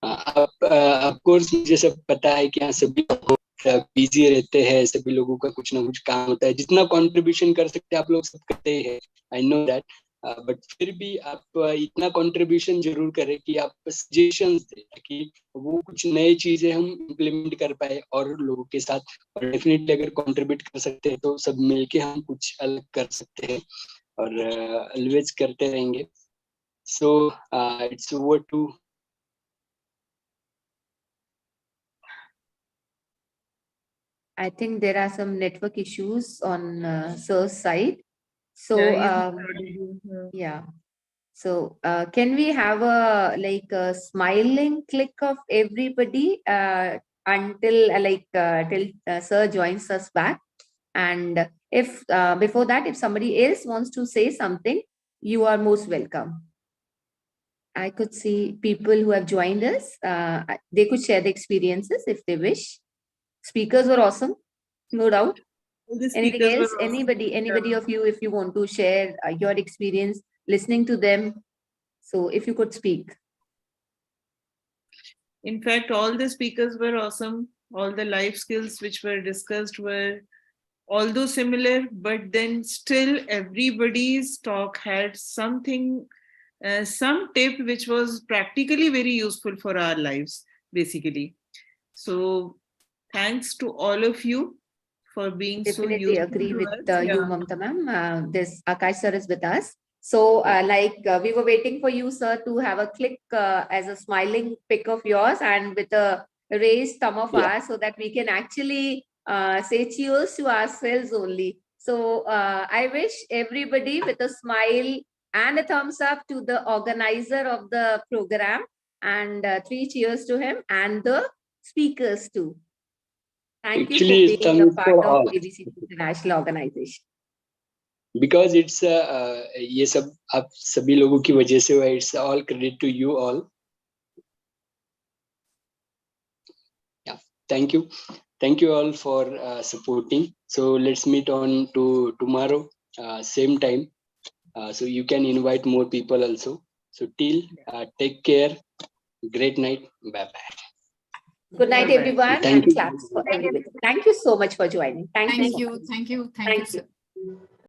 ऑफ कोर्स मुझे सब पता है कि यहाँ सभी लोग बिजी रहते हैं, सभी लोगों का कुछ ना कुछ काम होता है. जितना कंट्रीब्यूशन कर सकते हैं आप लोग सब करते हैं, आई नो दैट. बट फिर भी आप इतना कंट्रीब्यूशन जरूर करें कि आप सजेशंस दें, ताकि वो कुछ नई चीजें हम इम्प्लीमेंट कर पाए और लोगों के साथ. और डेफिनेटली अगर कंट्रीब्यूट कर सकते हैं तो सब मिलके हम कुछ अलग कर सकते हैं और ऑलवेज करते रहेंगे. So it's over to. I think there are some network issues on sir's side. So yeah. So can we have a smiling click of everybody until till sir joins us back? And if before that, if somebody else wants to say something, you are most welcome. I could see people who have joined us. They could share the experiences if they wish. Speakers were awesome, no doubt. Anything else? Awesome. Anybody of you, if you want to share your experience listening to them, so if you could speak. In fact, all the speakers were awesome. All the life skills which were discussed were although similar, but then still everybody's talk had something, some tip which was practically very useful for our lives, basically. So thanks to all of you for being Definitely so useful agree to with us. you, Mamta ma'am. This Akash sir is with us. So we were waiting for you, sir, to have a click as a smiling pic of yours and with a raised thumb of ours so that we can actually say cheers to ourselves only. So I wish everybody with a smile and a thumbs up to the organizer of the program, and 3 cheers to him and the speakers too. Thank Actually, you for being a thumbs part for of all. ABCD International Organization. Because it's ये सब आप सभी लोगों की वजह से हुआ. It's all credit to you all. Yeah, thank you all for supporting. So let's meet on to tomorrow, same time. So you can invite more people also. So till take care. Great night. Bye bye. Good night, everyone. Thank And you. claps for everybody. Thank you so much for joining. Thank you. Thank so you. much. Thank you. Thank you, Thank sir. you.